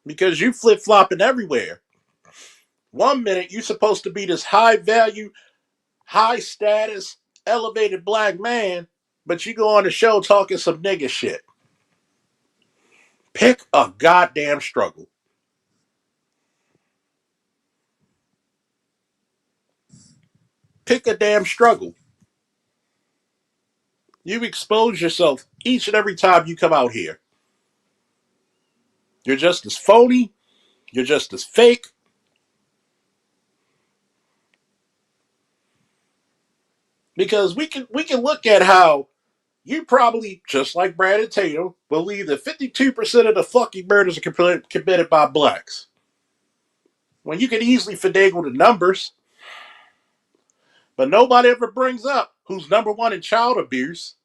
Because you flip flopping everywhere. One minute you're supposed to be this high value, high status, elevated black man, but you go on the show talking some nigga shit. Pick a goddamn struggle. Pick a damn struggle. You expose yourself each and every time you come out here. You're just as phony. You're just as fake. Because we can look at how you probably, just like Brad and Tatum, believe that 52% of the fucking murders are committed by blacks. When you can easily finagle the numbers, but nobody ever brings up who's number one in child abuse,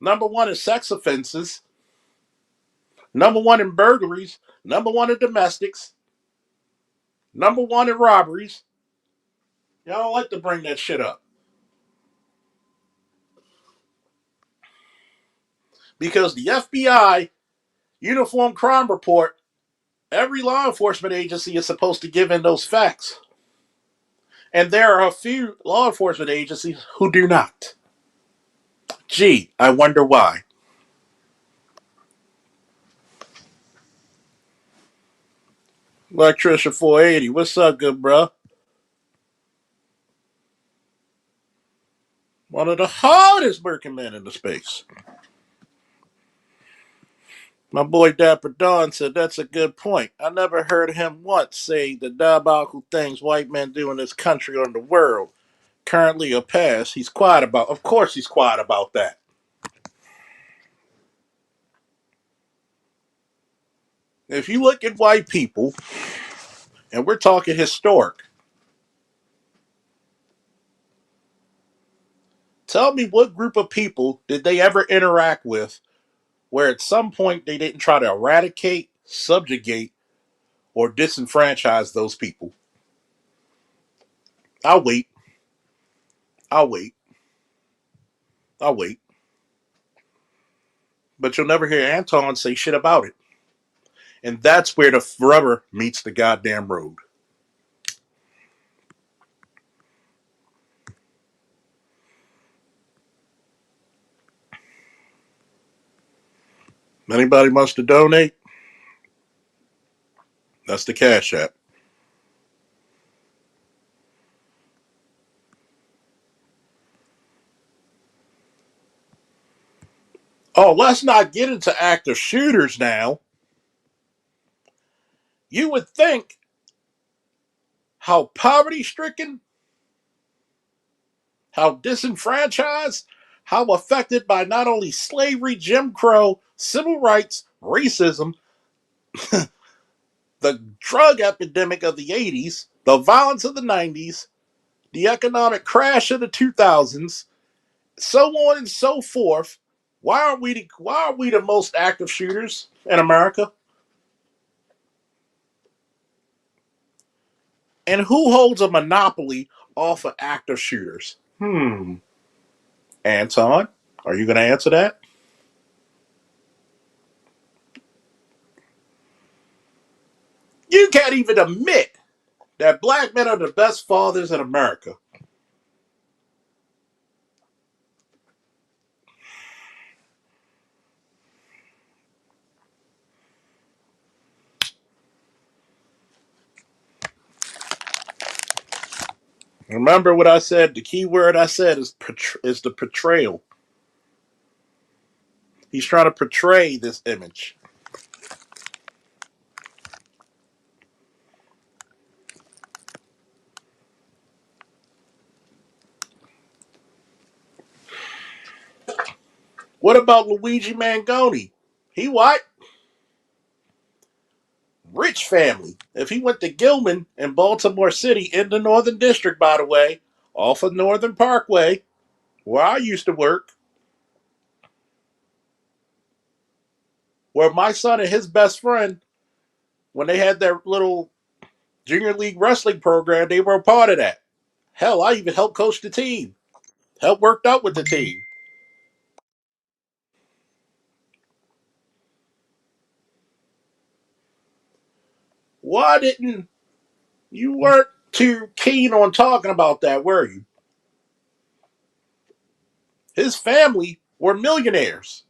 number one in sex offenses, number one in burglaries, number one in domestics, number one in robberies. Y'all don't like to bring that shit up. Because the FBI Uniform Crime Report, every law enforcement agency is supposed to give in those facts. And there are a few law enforcement agencies who do not. Gee, I wonder why. Electrician 480, what's up, good bro? One of the hardest working men in the space. My boy Dapper Don said that's a good point. I never heard him once say the diabolical things white men do in this country or in the world, currently or past. He's quiet about. Of course, he's quiet about that. If you look at white people, and we're talking historic, tell me what group of people did they ever interact with where at some point they didn't try to eradicate, subjugate, or disenfranchise those people? I'll wait. I'll wait. I'll wait. But you'll never hear Anton say shit about it. And that's where the rubber meets the goddamn road. Anybody wants to donate? That's the Cash App. Oh, let's not get into active shooters now. You would think how poverty stricken, how disenfranchised, how affected by not only slavery, Jim Crow, civil rights, racism, the drug epidemic of the 80s, the violence of the 90s, the economic crash of the 2000s, so on and so forth. Why are we the most active shooters in America? And who holds a monopoly off of active shooters? Anton, are you going to answer that? You can't even admit that black men are the best fathers in America. Remember what I said? The key word I said is the portrayal. He's trying to portray this image. What about Luigi Mangoni? He what? Rich family. If he went to Gilman in Baltimore City in the Northern District, by the way, off of Northern Parkway, where I used to work, where my son and his best friend, when they had their little junior league wrestling program, they were a part of that. Hell, I even helped coach the team, helped worked out with the team. Why didn't you weren't too keen on talking about that, were you? His family were millionaires.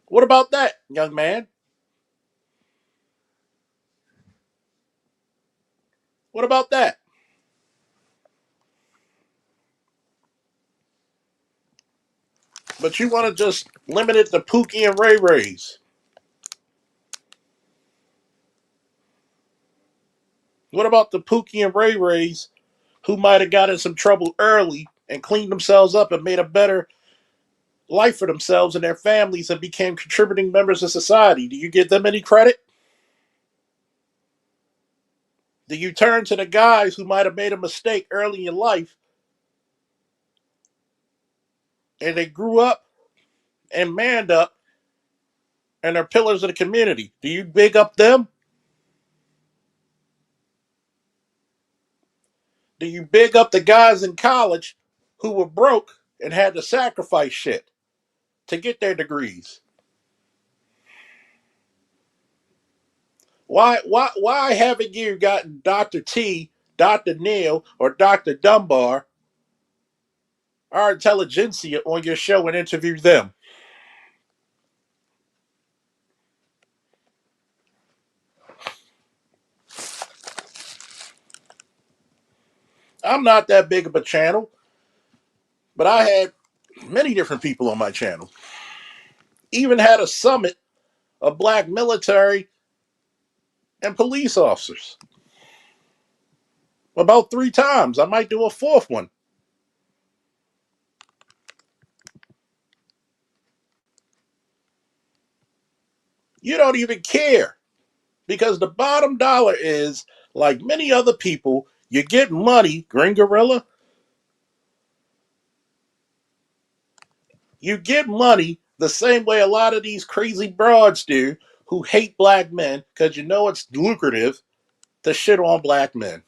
What about that, young man? What about that? But you want to just limit it to Pookie and Ray Rays. What about the Pookie and Ray Rays who might have got in some trouble early and cleaned themselves up and made a better life for themselves and their families and became contributing members of society? Do you give them any credit? Do you turn to the guys who might have made a mistake early in life and they grew up and manned up and are pillars of the community? Do you big up them? Do you big up the guys in college who were broke and had to sacrifice shit to get their degrees? Why haven't you gotten Dr. T, Dr. Neil, or Dr. Dunbar, our intelligentsia, on your show and interview them? I'm not that big of a channel. But I had many different people on my channel. Even had a summit of black military and police officers. About 3 times. I might do a fourth one. You don't even care. Because the bottom dollar is, like many other people, you get money, Green Gorilla, you get money the same way a lot of these crazy broads do who hate black men because you know it's lucrative to shit on black men.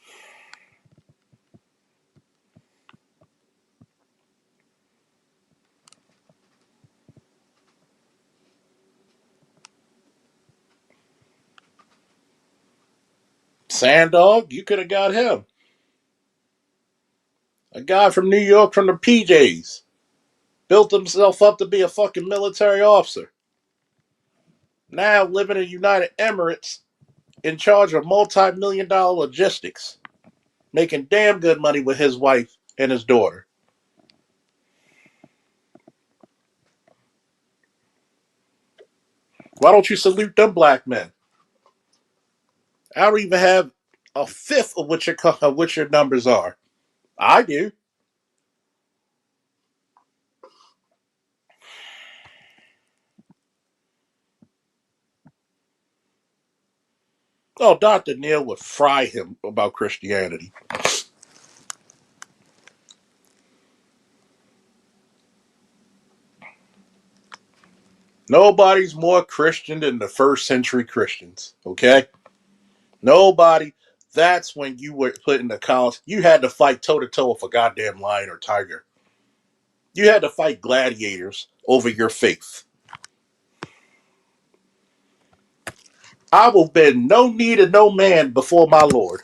Sandog, you could have got him. A guy from New York from the PJs. Built himself up to be a fucking military officer. Now living in United Emirates in charge of multi-million-dollar logistics. Making damn good money with his wife and his daughter. Why don't you salute them black men? I don't even have a fifth of what your numbers are. I do. Oh, Dr. Neil would fry him about Christianity. Nobody's more Christian than the first century Christians, okay? Nobody. That's when you were put in the college. You had to fight toe to toe with a goddamn lion or tiger. You had to fight gladiators over your faith. I will bend no knee to no man before my Lord.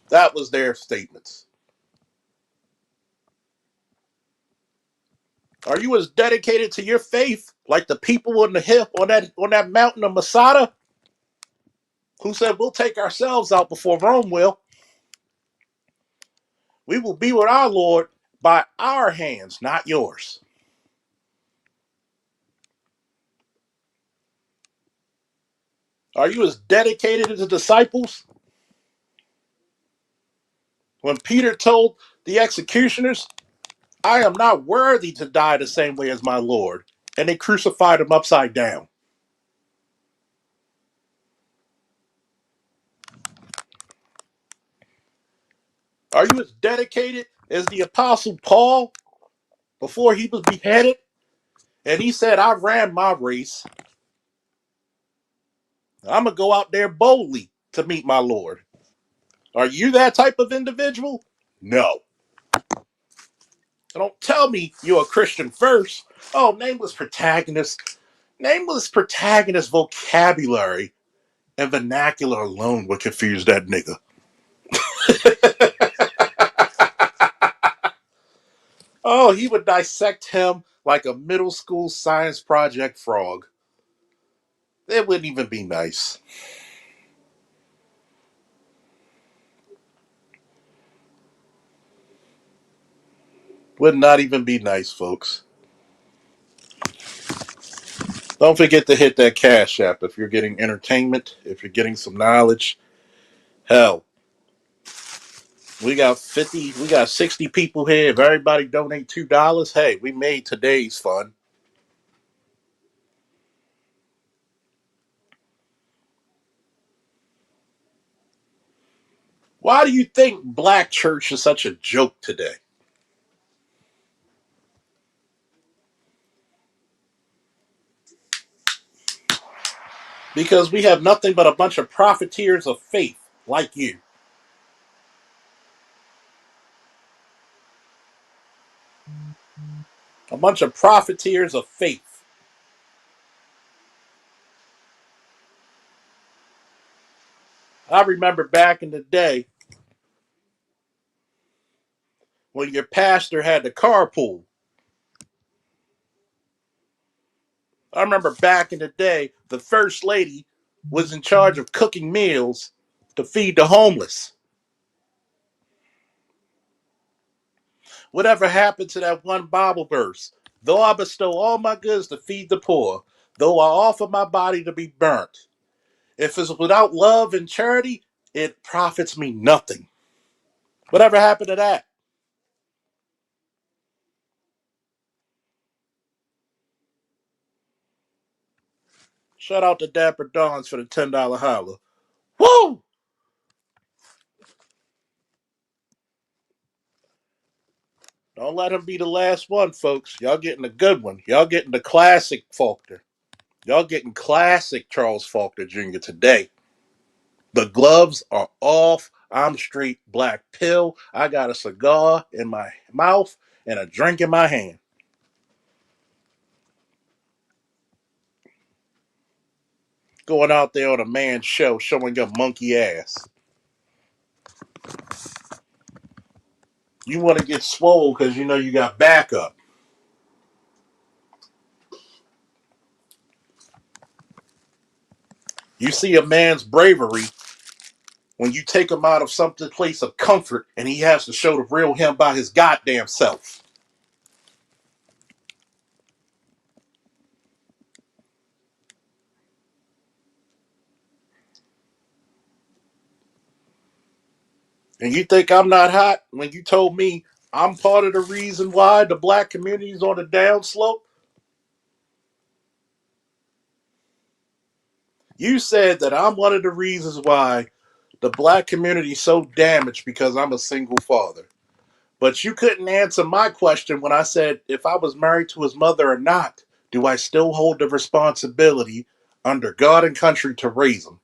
That was their statements. Are you as dedicated to your faith like the people on the hill on that mountain of Masada who said we'll take ourselves out before Rome will? We will be with our Lord by our hands, not yours. Are you as dedicated as the disciples? When Peter told the executioners, I am not worthy to die the same way as my Lord, and they crucified him upside down. Are you as dedicated as the Apostle Paul before he was beheaded? And he said, I ran my race. I'm going to go out there boldly to meet my Lord. Are you that type of individual? No. Don't tell me you're a Christian first. Oh, nameless protagonist vocabulary and vernacular alone would confuse that nigga. Oh, he would dissect him like a middle school science project frog. It wouldn't even be nice. Would not even be nice, folks. Don't forget to hit that cash app if you're getting entertainment, if you're getting some knowledge. Hell, we got 60 people here. If everybody donate $2, hey, we made today's fun. Why do you think black church is such a joke today? Because we have nothing but a bunch of profiteers of faith like you. A bunch of profiteers of faith. I remember back in the day when your pastor had the carpool. I remember back in the day, the first lady was in charge of cooking meals to feed the homeless. Whatever happened to that one Bible verse? Though I bestow all my goods to feed the poor, though I offer my body to be burnt, if it's without love and charity, it profits me nothing. Whatever happened to that? Shout out to Dapper Dons for the $10 holler. Woo! Don't let him be the last one, folks. Y'all getting a good one. Y'all getting the classic Faulkner. Y'all getting classic Charles Faulkner Jr. today. The gloves are off. I'm straight black pill. I got a cigar in my mouth and a drink in my hand. Going out there on a man's show showing your monkey ass. You want to get swole because you know you got backup. You see a man's bravery when you take him out of some place of comfort and he has to show the real him by his goddamn self. And you think I'm not hot when you told me I'm part of the reason why the black community is on the downslope? You said that I'm one of the reasons why the black community is so damaged because I'm a single father. But you couldn't answer my question when I said if I was married to his mother or not, do I still hold the responsibility under God and country to raise him?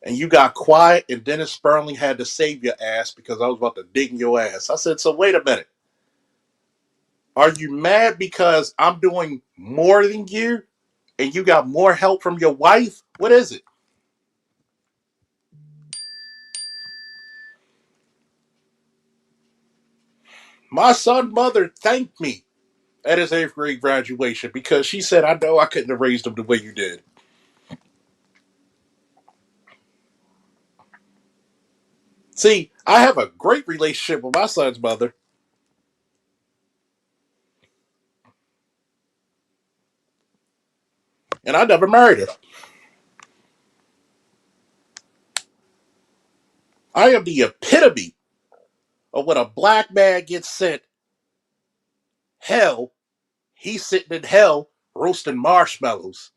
And you got quiet, and Dennis Sperling had to save your ass because I was about to dig in your ass. I said, so wait a minute. Are you mad because I'm doing more than you and you got more help from your wife? What is it? My son's mother thanked me at his 8th grade graduation because she said, I know I couldn't have raised him the way you did. See, I have a great relationship with my son's mother, and I never married her. I am the epitome of when a black man gets sent hell, he's sitting in hell roasting marshmallows,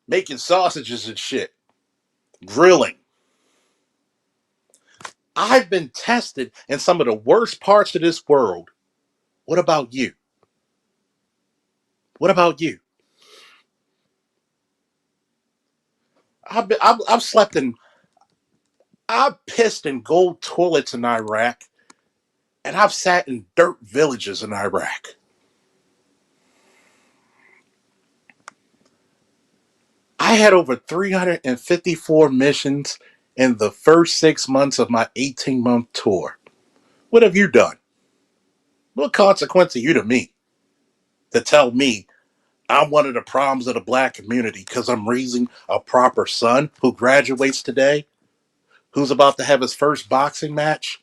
making sausages and shit, grilling. I've been tested in some of the worst parts of this world. What about you? What about you? I've slept in, I've pissed in gold toilets in Iraq, and I've sat in dirt villages in Iraq. I had over 354 missions in the first 6 months of my 18-month tour. What have you done? What consequence are you to me to tell me I'm one of the problems of the black community because I'm raising a proper son who graduates today, who's about to have his first boxing match,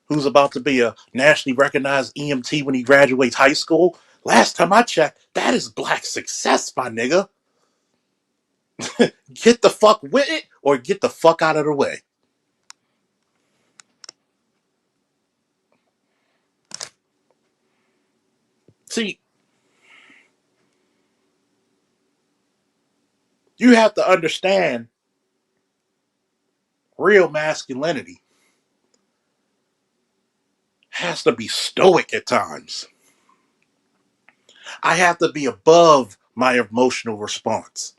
who's about to be a nationally recognized EMT when he graduates high school? Last time I checked, that is black success, my nigga. Get the fuck with it or get the fuck out of the way. See, you have to understand real masculinity has to be stoic at times. I have to be above my emotional response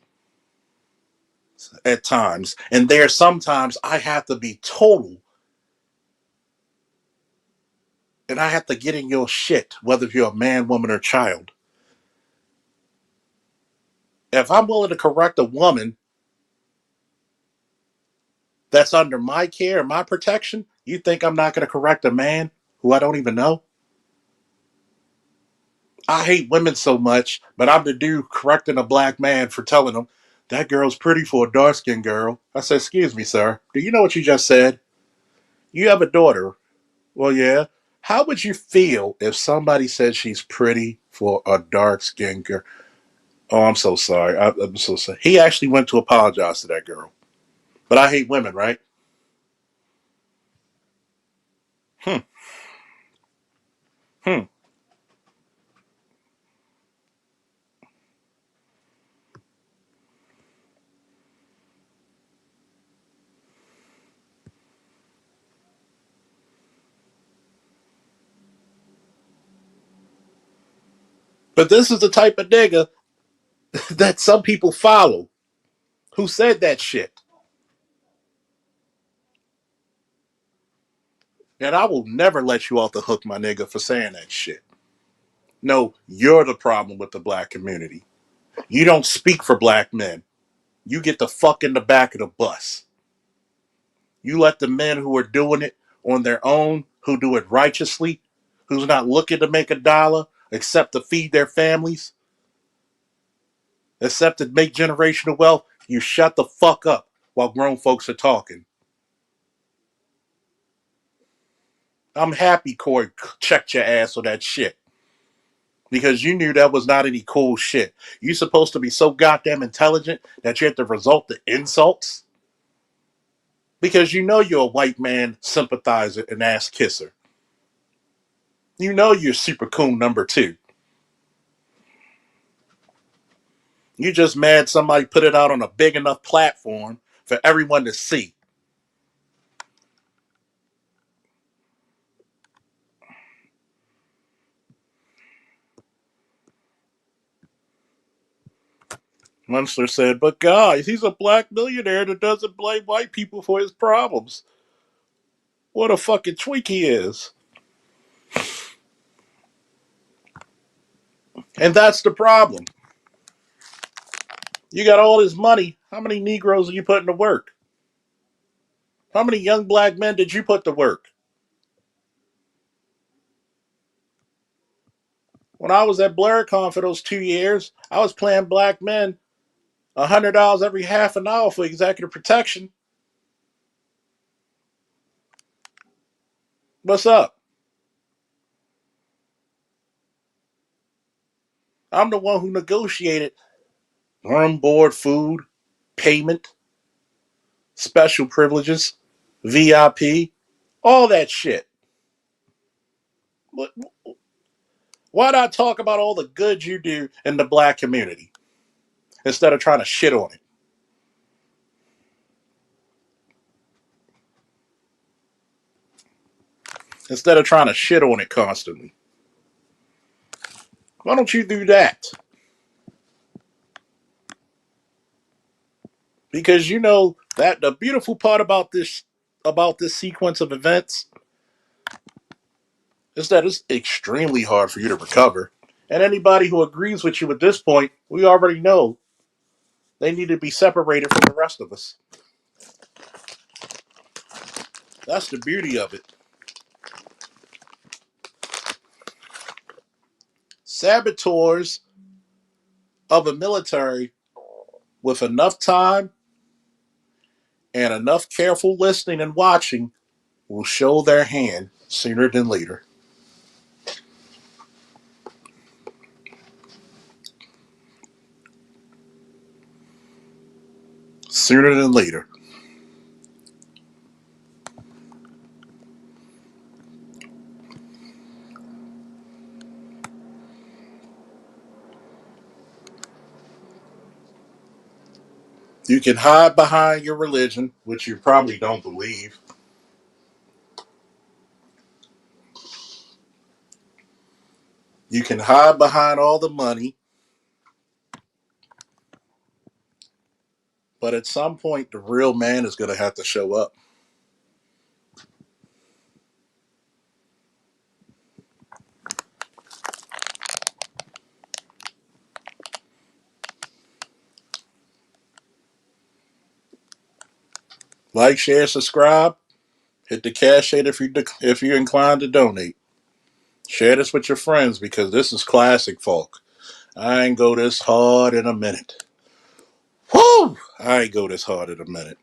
at times. And there sometimes I have to be total and I have to get in your shit, whether you're a man, woman, or child. If I'm willing to correct a woman that's under my care and my protection, you think I'm not going to correct a man who I don't even know? I hate women so much, but I'm the dude correcting a black man for telling him that girl's pretty for a dark skinned girl. I said, excuse me, sir. Do you know what you just said? You have a daughter. Well, yeah. How would you feel if somebody said she's pretty for a dark skinned girl? Oh, I'm so sorry. I'm so sorry. He actually went to apologize to that girl. But I hate women, right? Hmm. Hmm. But this is the type of nigga that some people follow who said that shit. And I will never let you off the hook, my nigga, for saying that shit. No, you're the problem with the black community. You don't speak for black men. You get the fuck in the back of the bus. You let the men who are doing it on their own, who do it righteously, who's not looking to make a dollar, except to feed their families, except to make generational wealth, you shut the fuck up while grown folks are talking. I'm happy Corey checked your ass on that shit because you knew that was not any cool shit. You supposed to be so goddamn intelligent that you have to resort to insults because you know you're a white man sympathizer and ass kisser. You know you're super coon number two. You just mad somebody put it out on a big enough platform for everyone to see. Munster said, but guys, he's a black millionaire that doesn't blame white people for his problems. What a fucking tweak he is. And that's the problem. You got all this money. How many Negroes are you putting to work? How many young black men did you put to work? When I was at BlurCon for those 2 years, I was paying black men $100 every half an hour for executive protection. What's up? I'm the one who negotiated room, board, food, payment, special privileges, VIP, all that shit. Why not talk about all the good you do in the black community instead of trying to shit on it? Instead of trying to shit on it constantly. Why don't you do that? Because you know that the beautiful part about this sequence of events is that it's extremely hard for you to recover. And anybody who agrees with you at this point, we already know they need to be separated from the rest of us. That's the beauty of it. Saboteurs of a military with enough time and enough careful listening and watching will show their hand sooner than later. Sooner than later. You can hide behind your religion, which you probably don't believe. You can hide behind all the money, but at some point, the real man is going to have to show up. Like, share, subscribe. Hit the cash aid if you're inclined to donate. Share this with your friends because this is classic folk. I ain't go this hard in a minute. Whoo! I ain't go this hard in a minute.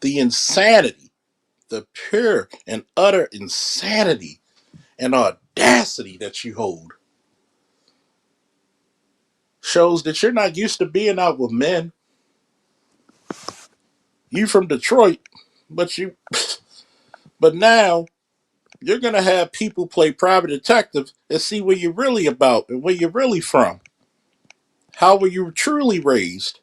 The insanity, the pure and utter insanity and audacity that you hold shows that you're not used to being out with men. You from Detroit, but you but now you're gonna have people play private detective and see where you're really about and where you're really from. How were you truly raised?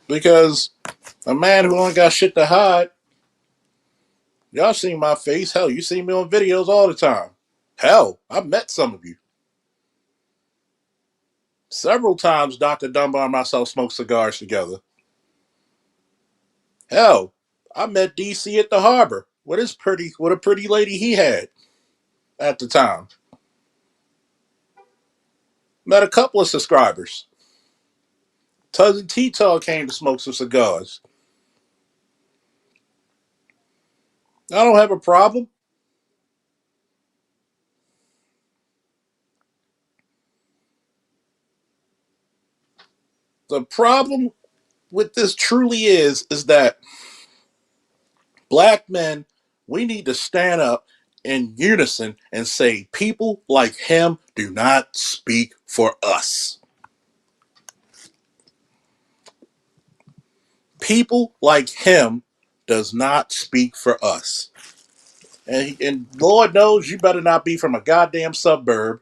Because a man who only got shit to hide, y'all seen my face. Hell, you see me on videos all the time. Hell, I've met some of you. Several times Dr. Dunbar and myself smoked cigars together. Hell, I met DC at the harbor with a pretty lady he had at the time. Met a couple of subscribers. Cousin T-Tall came to smoke some cigars. I don't have a problem. The problem with this truly is that black men, we need to stand up in unison and say, people like him do not speak for us. People like him does not speak for us. And Lord knows you better not be from a goddamn suburb.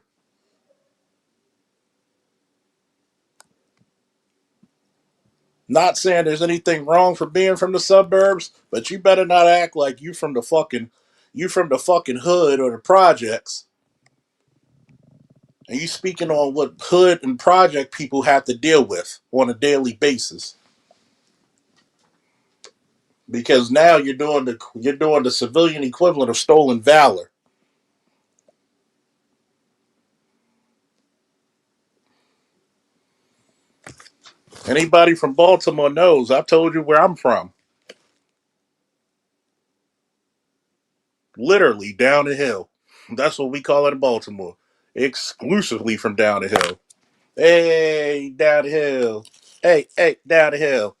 Not saying there's anything wrong for being from the suburbs, but you better not act like you from the fucking hood or the projects. And you speaking on what hood and project people have to deal with on a daily basis. Because now you're doing the civilian equivalent of stolen valor. Anybody from Baltimore knows I've told you where I'm from. Literally down the hill. That's what we call it in Baltimore. Exclusively from down the hill. Hey, down the hill. Hey, hey, down the hill.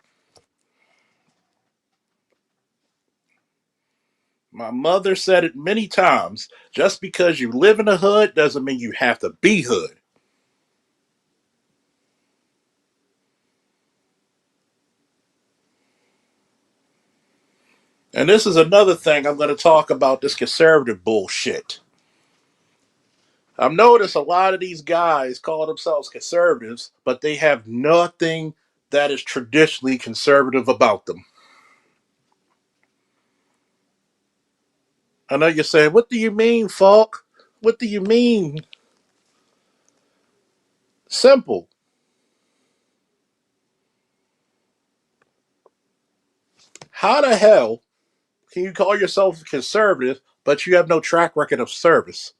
My mother said it many times. Just because you live in the hood doesn't mean you have to be hood. And this is another thing I'm going to talk about this conservative bullshit. I've noticed a lot of these guys call themselves conservatives, but they have nothing that is traditionally conservative about them. I know you're saying, what do you mean, Falk? What do you mean? Simple. How the hell can you call yourself conservative, but you have no track record of service?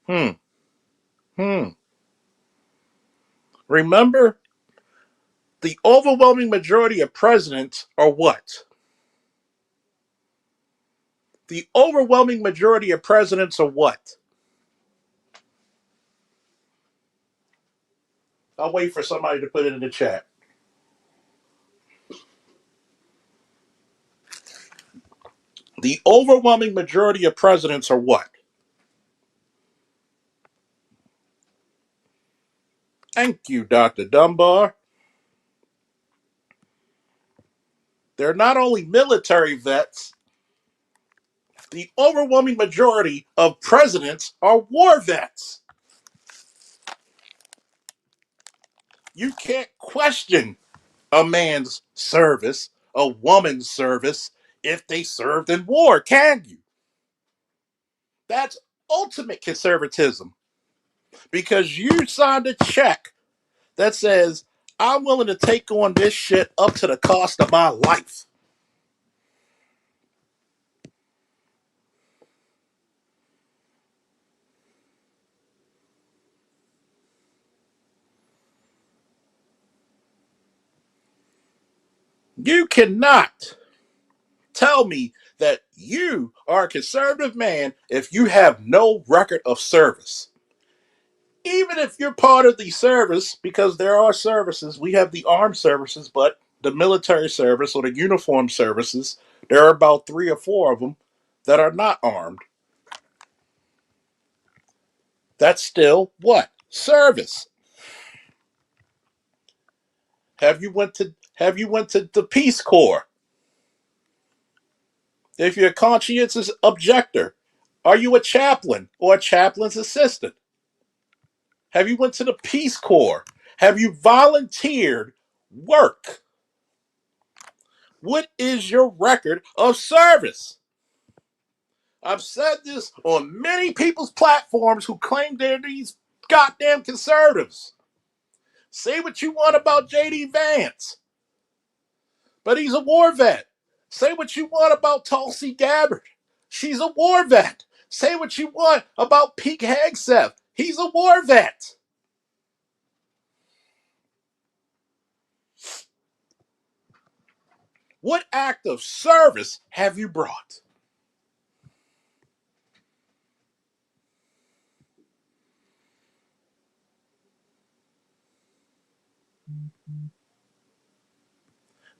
Hmm. Hmm. Remember, the overwhelming majority of presidents are what? The overwhelming majority of presidents are what? I'll wait for somebody to put it in the chat. The overwhelming majority of presidents are what? Thank you, Dr. Dunbar. They're not only military vets, the overwhelming majority of presidents are war vets. You can't question a man's service, a woman's service, if they served in war, can you? That's ultimate conservatism because you signed a check that says, I'm willing to take on this shit up to the cost of my life. You cannot tell me that you are a conservative man if you have no record of service. Even if you're part of the service, because there are services, we have the armed services, but the military service or the uniform services, there are about 3 or 4 of them that are not armed. That's still what? Service. Have you went to the Peace Corps? If you're a conscientious objector, are you a chaplain or a chaplain's assistant? Have you went to the Peace Corps? Have you volunteered work? What is your record of service? I've said this on many people's platforms who claim they're these goddamn conservatives. Say what you want about J.D. Vance, but he's a war vet. Say what you want about Tulsi Gabbard. She's a war vet. Say what you want about Pete Hegseth. He's a war vet. What act of service have you brought?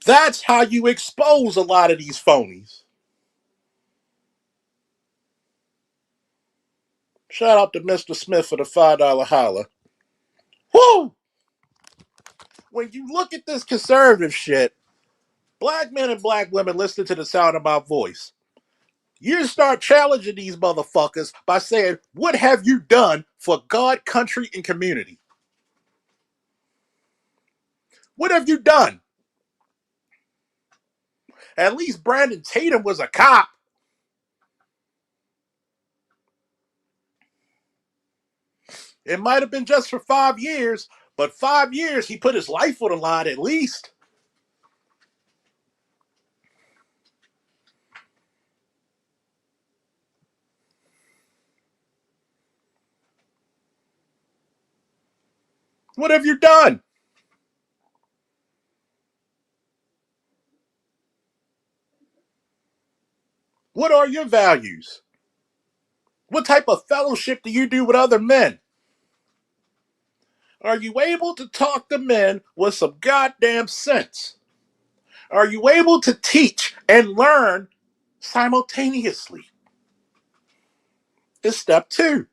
That's how you expose a lot of these phonies. Shout out to Mr. Smith for the $5 holla. Woo! When you look at this conservative shit, black men and black women listen to the sound of my voice. You start challenging these motherfuckers by saying, what have you done for God, country, and community? What have you done? At least Brandon Tatum was a cop. It might have been just for 5 years, but 5 years he put his life on the line at least. What have you done? What are your values? What type of fellowship do you do with other men? Are you able to talk to men with some goddamn sense? Are you able to teach and learn simultaneously? Is step two.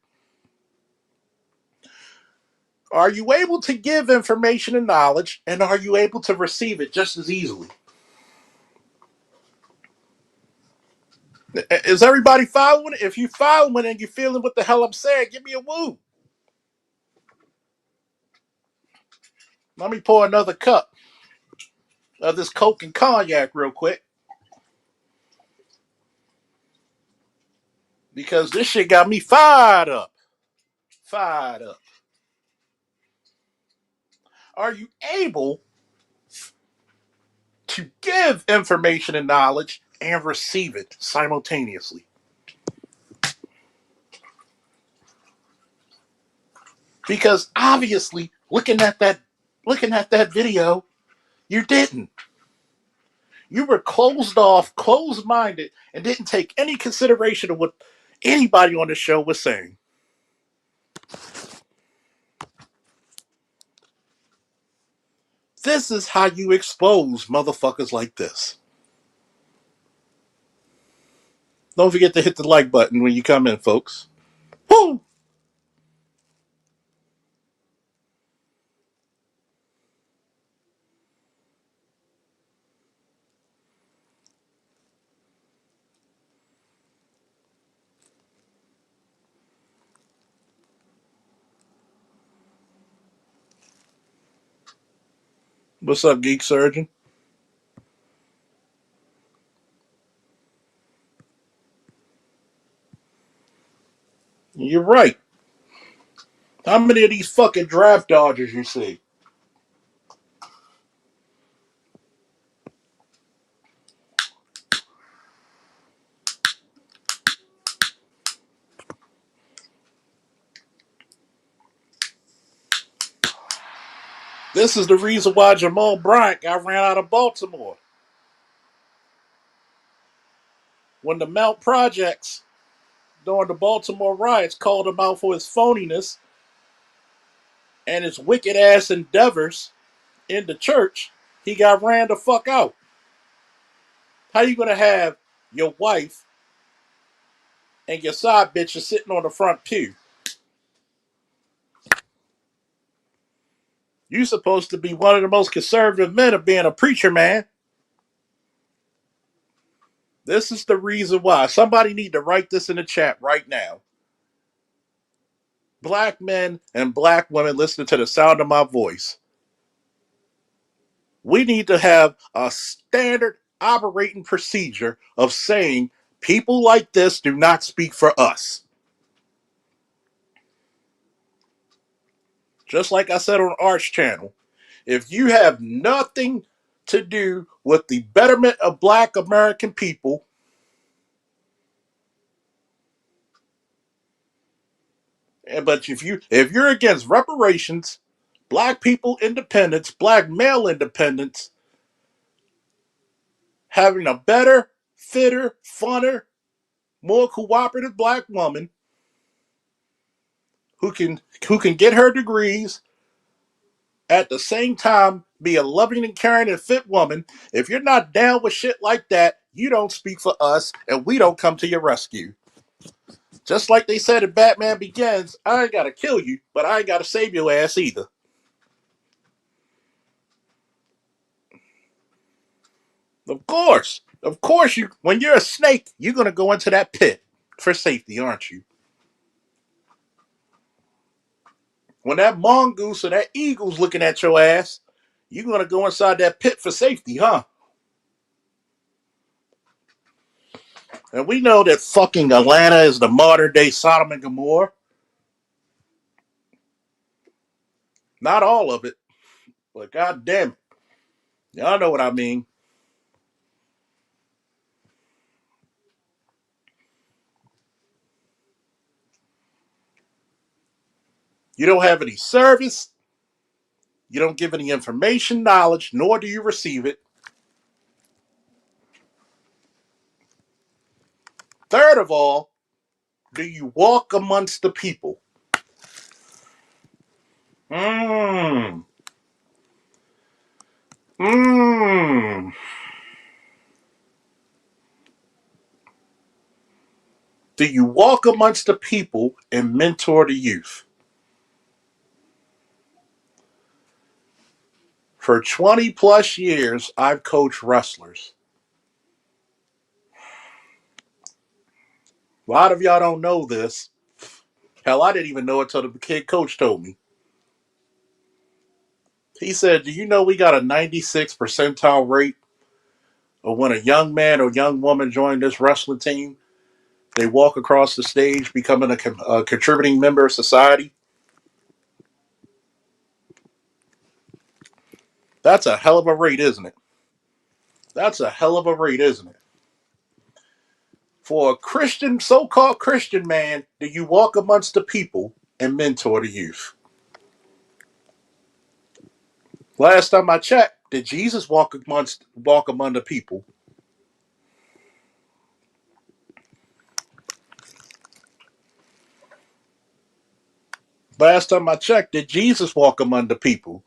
Are you able to give information and knowledge, and are you able to receive it just as easily? Is everybody following it? If you following it and you're feeling what the hell I'm saying, give me a woo. Let me pour another cup of this Coke and cognac real quick. Because this shit got me fired up. Fired up. Are you able to give information and knowledge and receive it simultaneously? Because obviously, looking at that video, you didn't. You were closed off, closed minded, and didn't take any consideration of what anybody on the show was saying. This is how you expose motherfuckers like this. Don't forget to hit the like button when you come in, folks. Woo! What's up, Geek Surgeon? You're right. How many of these fucking draft dodgers you see? This is the reason why Jamal Bryant got ran out of Baltimore. when the Mount Projects during the Baltimore riots called him out for his phoniness and his wicked ass endeavors in the church, he got ran the fuck out. How you gonna have your wife and your side bitches sitting on the front pew? You supposed to be one of the most conservative men of being a preacher, man. This is the reason why. Somebody need to write this in the chat right now. Black men and black women listening to the sound of my voice. We need to have a standard operating procedure of saying people like this do not speak for us. Just like I said on Arch Channel, if you have nothing to do with the betterment of black American people, but if you're against reparations, black people independence, black male independence, having a better, fitter, funner, more cooperative black woman who can get her degrees at the same time be a loving and caring and fit woman. If you're not down with shit like that, you don't speak for us and we don't come to your rescue. Just like they said in Batman Begins, I ain't gotta kill you, but I ain't gotta save your ass either. Of course, you. When you're a snake, you're gonna go into that pit for safety, aren't you? When that mongoose or that eagle's looking at your ass, you're gonna go inside that pit for safety, huh? And we know that fucking Atlanta is the modern day Sodom and Gomorrah. Not all of it, but god damn it. Y'all know what I mean. You don't have any service, you don't give any information, knowledge, nor do you receive it. Third of all, do you walk amongst the people? Mmm. Mmm. Do you walk amongst the people and mentor the youth? For 20 plus years, I've coached wrestlers. A lot of y'all don't know this. Hell, I didn't even know it until the kid coach told me. He said, do you know we got a 96 percentile rate of when a young man or young woman join this wrestling team, they walk across the stage becoming a contributing member of society? That's a hell of a rate, isn't it? That's a hell of a rate, isn't it? For a Christian, so-called Christian man, do you walk amongst the people and mentor the youth? Last time I checked, did Jesus walk among the people? Last time I checked, did Jesus walk among the people?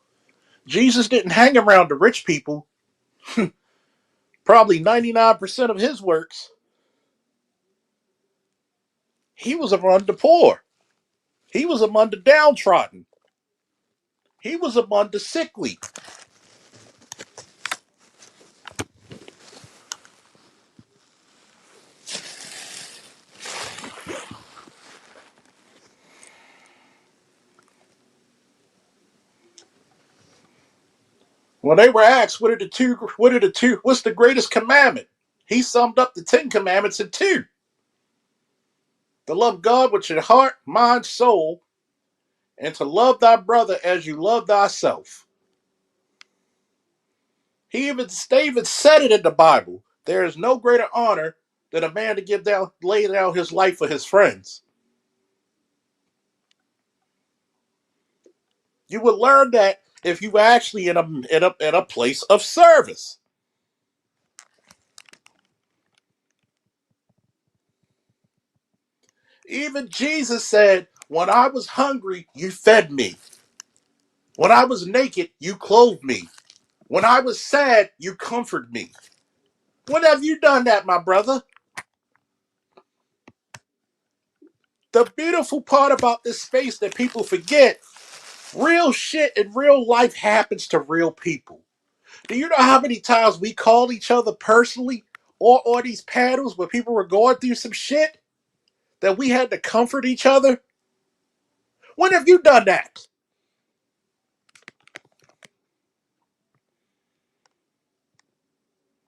Jesus didn't hang around the rich people. Probably 99% of his works, he was among the poor. He was among the downtrodden. He was among the sickly. When they were asked, what's the greatest commandment? He summed up the 10 commandments in two. To love God with your heart, mind, soul, and to love thy brother as you love thyself. They even said it in the Bible. There is no greater honor than a man to lay down his life for his friends. You would learn that if you were actually in a place of service. Even Jesus said, when I was hungry, you fed me. When I was naked, you clothed me. When I was sad, you comforted me. When have you done that, my brother? The beautiful part about this space that people forget, real shit in real life happens to real people. Do you know how many times we called each other personally or on these panels where people were going through some shit that we had to comfort each other? When have you done that?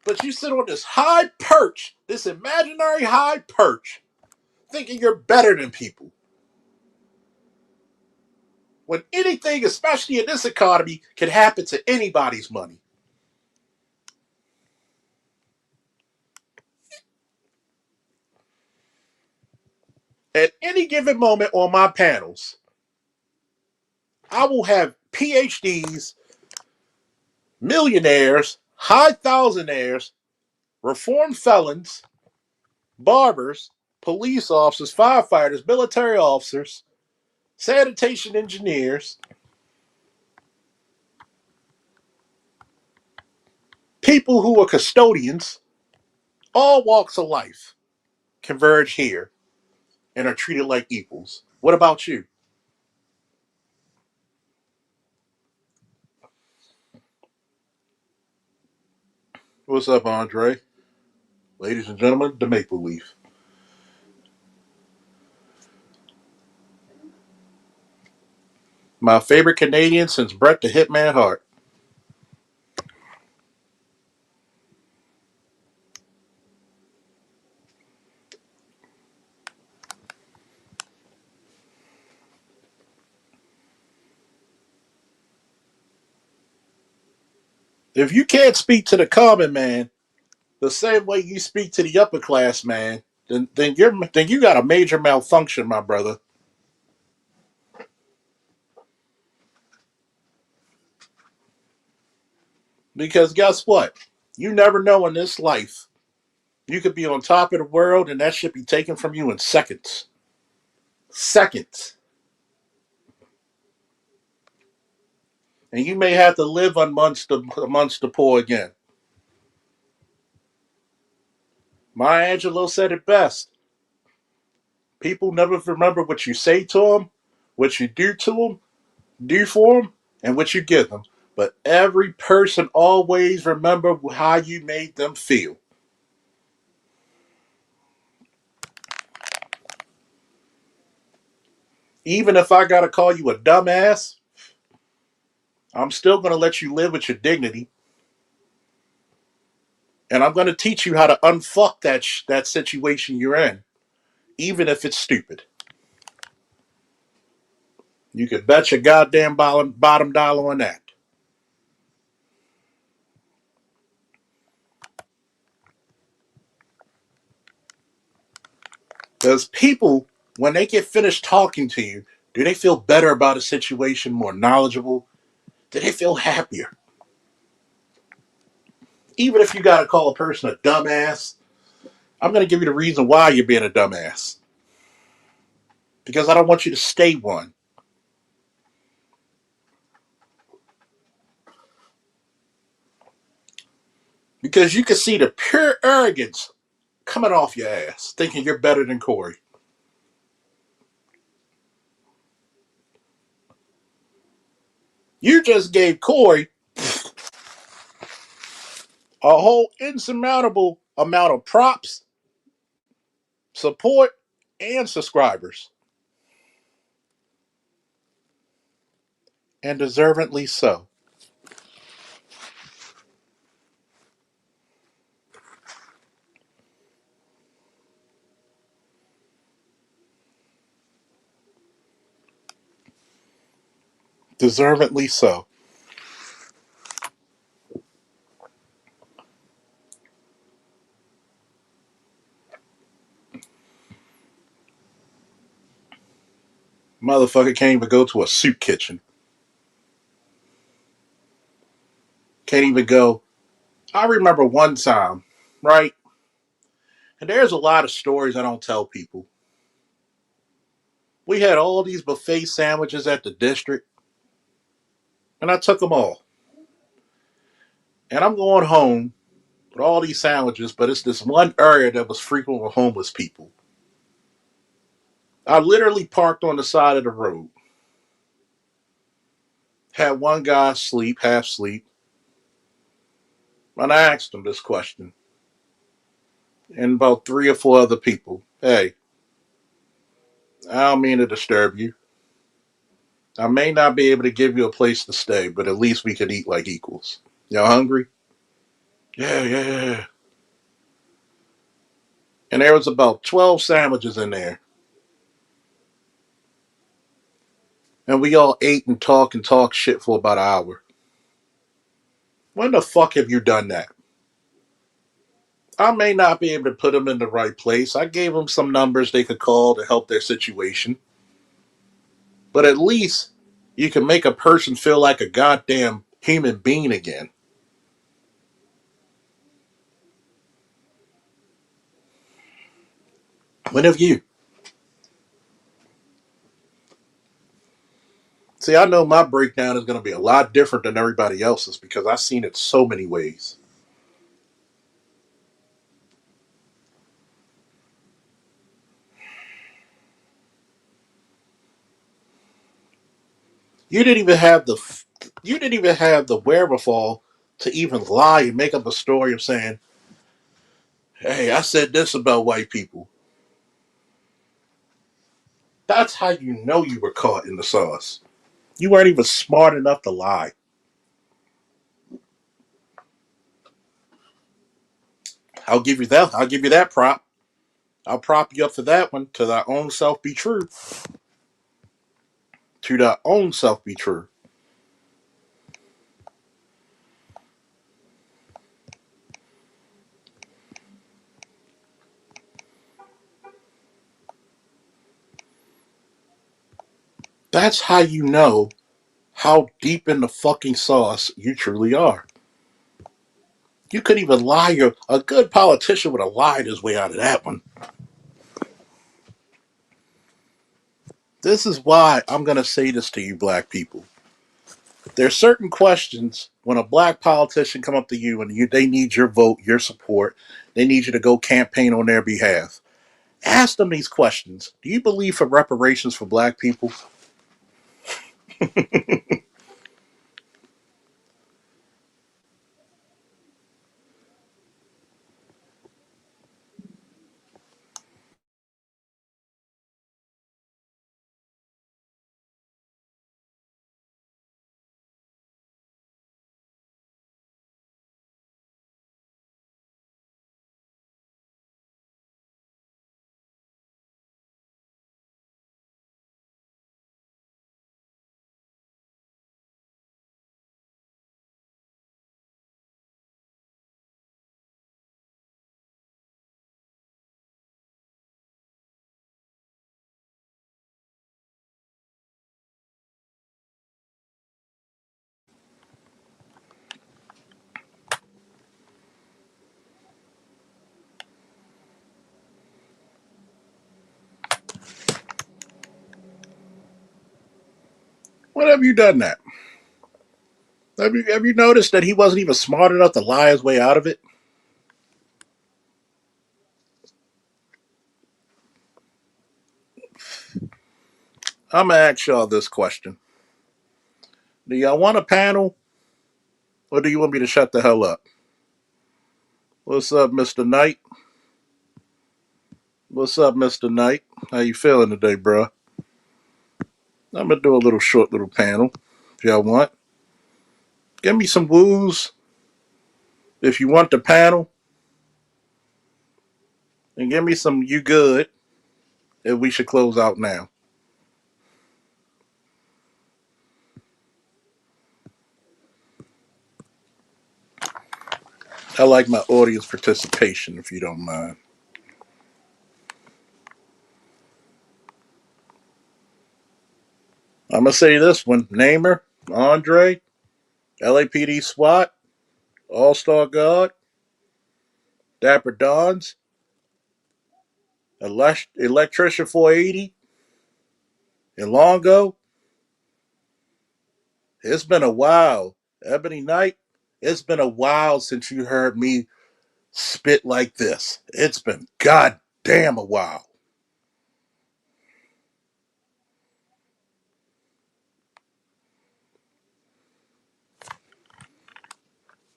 But you sit on this high perch, this imaginary high perch, thinking you're better than people. When anything, especially in this economy, can happen to anybody's money. At any given moment on my panels, I will have PhDs, millionaires, high thousandaires, reformed felons, barbers, police officers, firefighters, military officers, sanitation engineers, people who are custodians, all walks of life converge here and are treated like equals. What about you? What's up, Andre? Ladies and gentlemen, the Maple Leaf. My favorite Canadian since Bret the Hitman Hart. If you can't speak to the common man the same way you speak to the upper class man, then you got a major malfunction, my brother. Because guess what? You never know in this life. You could be on top of the world and that should be taken from you in seconds. Seconds. And you may have to live amongst the poor again. Maya Angelou said it best. People never remember what you say to them, what you do to them, do for them, and what you give them. But every person always remember how you made them feel. Even if I gotta call you a dumbass, I'm still gonna let you live with your dignity, and I'm gonna teach you how to unfuck that situation you're in, even if it's stupid. You can bet your goddamn bottom dollar on that. Because people, when they get finished talking to you, do they feel better about a situation, more knowledgeable? Do they feel happier? Even if you got to call a person a dumbass, I'm going to give you the reason why you're being a dumbass. Because I don't want you to stay one. Because you can see the pure arrogance coming off your ass, thinking you're better than Corey. You just gave Corey a whole insurmountable amount of props, support, and subscribers. And deservedly so. Deservedly so. Motherfucker can't even go to a soup kitchen. Can't even go. I remember one time, right? And there's a lot of stories I don't tell people. We had all these buffet sandwiches at the district, and I took them all. And I'm going home with all these sandwiches, but it's this one area that was frequent with homeless people. I literally parked on the side of the road, had one guy sleep, half sleep, and I asked him this question, and about three or four other people. Hey, I don't mean to disturb you. I may not be able to give you a place to stay, but at least we could eat like equals. Y'all hungry? Yeah, yeah, yeah. And there was about 12 sandwiches in there. And we all ate and talk shit for about an hour. When the fuck have you done that? I may not be able to put them in the right place. I gave them some numbers they could call to help their situation. But at least you can make a person feel like a goddamn human being again. When have you? See, I know my breakdown is going to be a lot different than everybody else's because I've seen it so many ways. You didn't even have the you didn't even have the wherewithal to even lie and make up a story of saying, "Hey, I said this about white people." That's how you know you were caught in the sauce. You weren't even smart enough to lie. I'll give you that. I'll give you that prop. I'll prop you up for that one. To thy own self be true. To thy own self be true. That's how you know how deep in the fucking sauce you truly are. You could even lie. A good politician would have lied his way out of that one. This is why I'm going to say this to you, black people. There's certain questions when a black politician come up to you and they need your vote, your support. They need you to go campaign on their behalf. Ask them these questions. Do you believe for reparations for black people? When have you done that? Have you noticed that he wasn't even smart enough to lie his way out of it? I'm gonna ask y'all this question: do y'all want a panel, or do you want me to shut the hell up? What's up, Mr. Knight? What's up, Mr. Knight? How you feeling today, bro? I'm gonna do a little short little panel. If y'all want, give me some woos. If you want the panel, and give me some you good. If we should close out now. I like my audience participation, if you don't mind. I'm gonna say this one: Namer, Andre, LAPD SWAT, All Star God, Dapper Dons, Electrician 480, And Longo, it's been a while. Ebony Knight, it's been a while since you heard me spit like this. It's been goddamn a while.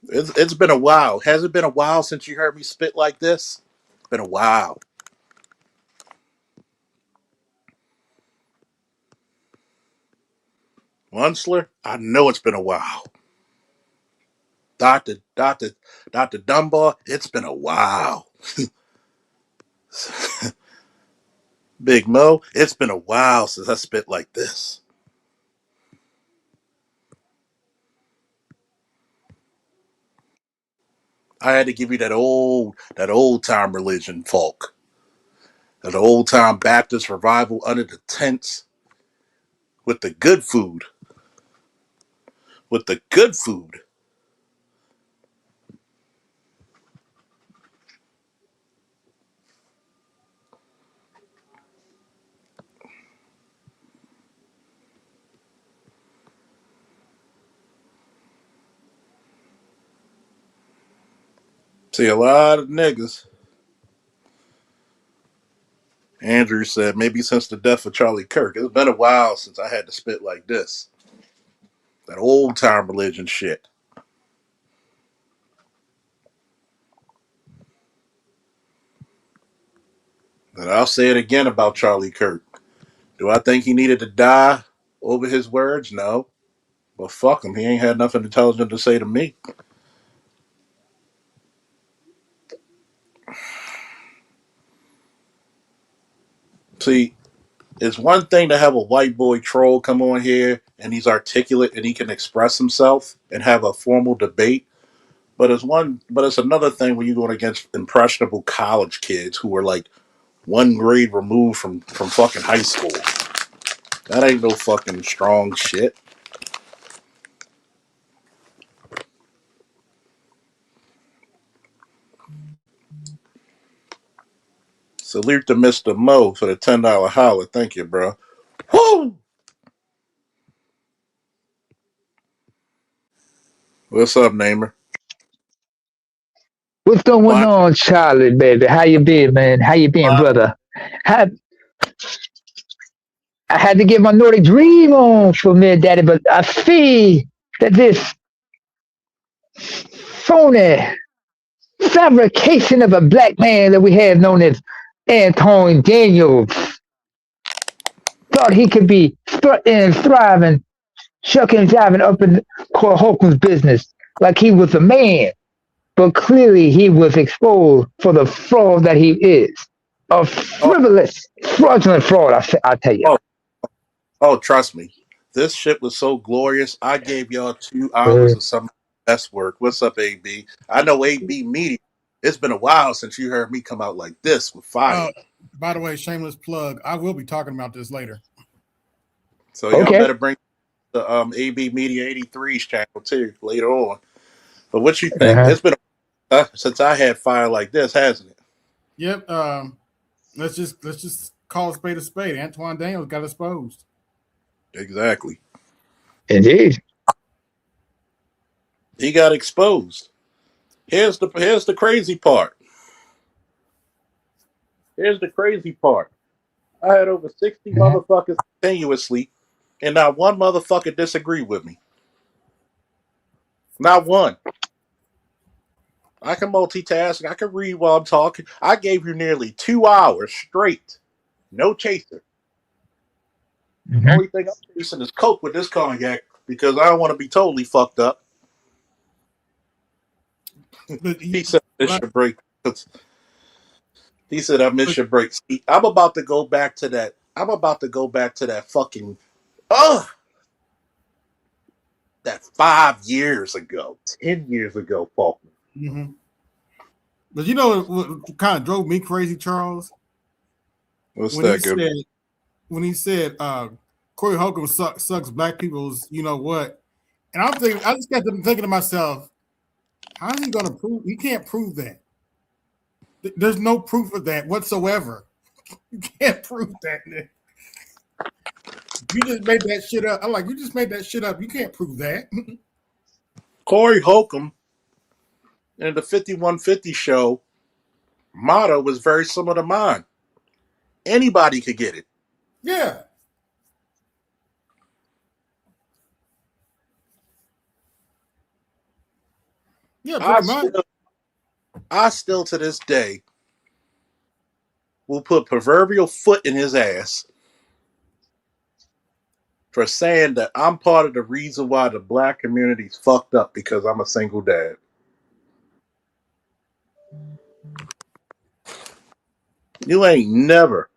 It's been a while. Has it been a while since you heard me spit like this? It's been a while. Munsler, I know it's been a while. Doctor, Doctor, Doctor Dunbar, it's been a while. Big Mo, it's been a while since I spit like this. I had to give you that old time religion, folk. That old time Baptist revival under the tents with the good food. With the good food. See, a lot of niggas. Andrew said, maybe since the death of Charlie Kirk. It's been a while since I had to spit like this. That old time religion shit. And I'll say it again about Charlie Kirk. Do I think he needed to die over his words? No. But fuck him. He ain't had nothing intelligent to say to me. See, it's one thing to have a white boy troll come on here and he's articulate and he can express himself and have a formal debate. But it's another thing when you're going against impressionable college kids who are like one grade removed from fucking high school. That ain't no fucking strong shit. Salute to Mr. Mo for the $10 holler. Thank you, bro. Woo! What's up, Namer? What's going Why? on, Charlie, baby? How you been, man? How you been, brother? Had, I had to get my Nordic dream on for me, daddy, but I see that this phony fabrication of a black man that we have known as Anton Daniels thought he could be strutting and thriving, shucking and jiving up in Holcomb's business like he was a man. But clearly he was exposed for the fraud that he is. A Oh, frivolous, fraudulent fraud, I tell you. oh, oh, trust me. This shit was so glorious. I gave y'all 2 hours Uh, of some best work. What's up, AB? I know AB Media. It's been a while since you heard me come out like this with fire. Uh, by the way, shameless plug. I will be talking about this later. So y'all okay. better bring the AB Media 83's channel too later on. But what you think? Uh-huh. It's been since I had fire like this, hasn't it? Yep. Let's just call a spade. Antoine Daniels got exposed. Exactly. Indeed. He got exposed. Here's the crazy part. Here's the crazy part. I had over 60 Uh-huh. motherfuckers continuously, and not one motherfucker disagreed with me. Not one. I can multitask. I can read while I'm talking. I gave you nearly 2 hours straight. No chaser. Uh-huh. Only thing I'm chasing is coke with this cognac because I don't want to be totally fucked up. But He said, I miss but, your break. He said, I miss but your break. See, I'm about to go back to that. I'm about to go back to that fucking, ugh, that 5 years ago, 10 years ago, Faulkner. mm-hmm. But you know what kind of drove me crazy, Charles? What's When he that, good? said when he said Corey Holcomb sucks black people's, you know what? And I'm thinking, I just got to thinking to myself, how is he going to prove? He can't prove that. There's no proof of that whatsoever. You can't prove that. You just made that shit up. I'm like, you just made that shit up. You can't prove that. Corey Holcomb in the 5150 show motto was very similar to mine. Anybody could get it. Yeah. Yeah, I pretty much. still, I still to this day will put proverbial foot in his ass for saying that I'm part of the reason why the black community's fucked up because I'm a single dad. You ain't never,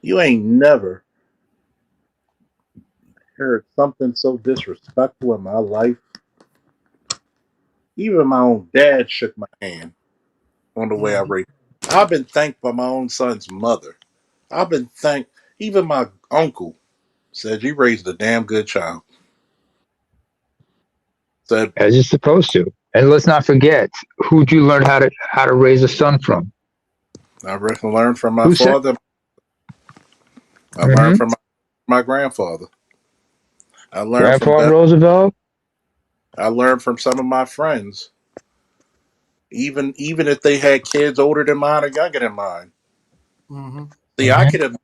you ain't never heard something so disrespectful in my life. Even my own dad shook my hand on the way I Mm-hmm. raised. I've been thanked by my own son's mother. I've been thanked. Even my uncle said you raised a damn good child. Said as you're supposed to. And let's not forget, who'd you learn how to raise a son from? I learned from my Who said? father. I learned Mm-hmm. from my grandfather. I learned from Grandpa Beth. Roosevelt. I learned from some of my friends. Even if they had kids older than mine or younger than mine. Mm-hmm. See, I Mm-hmm. could admit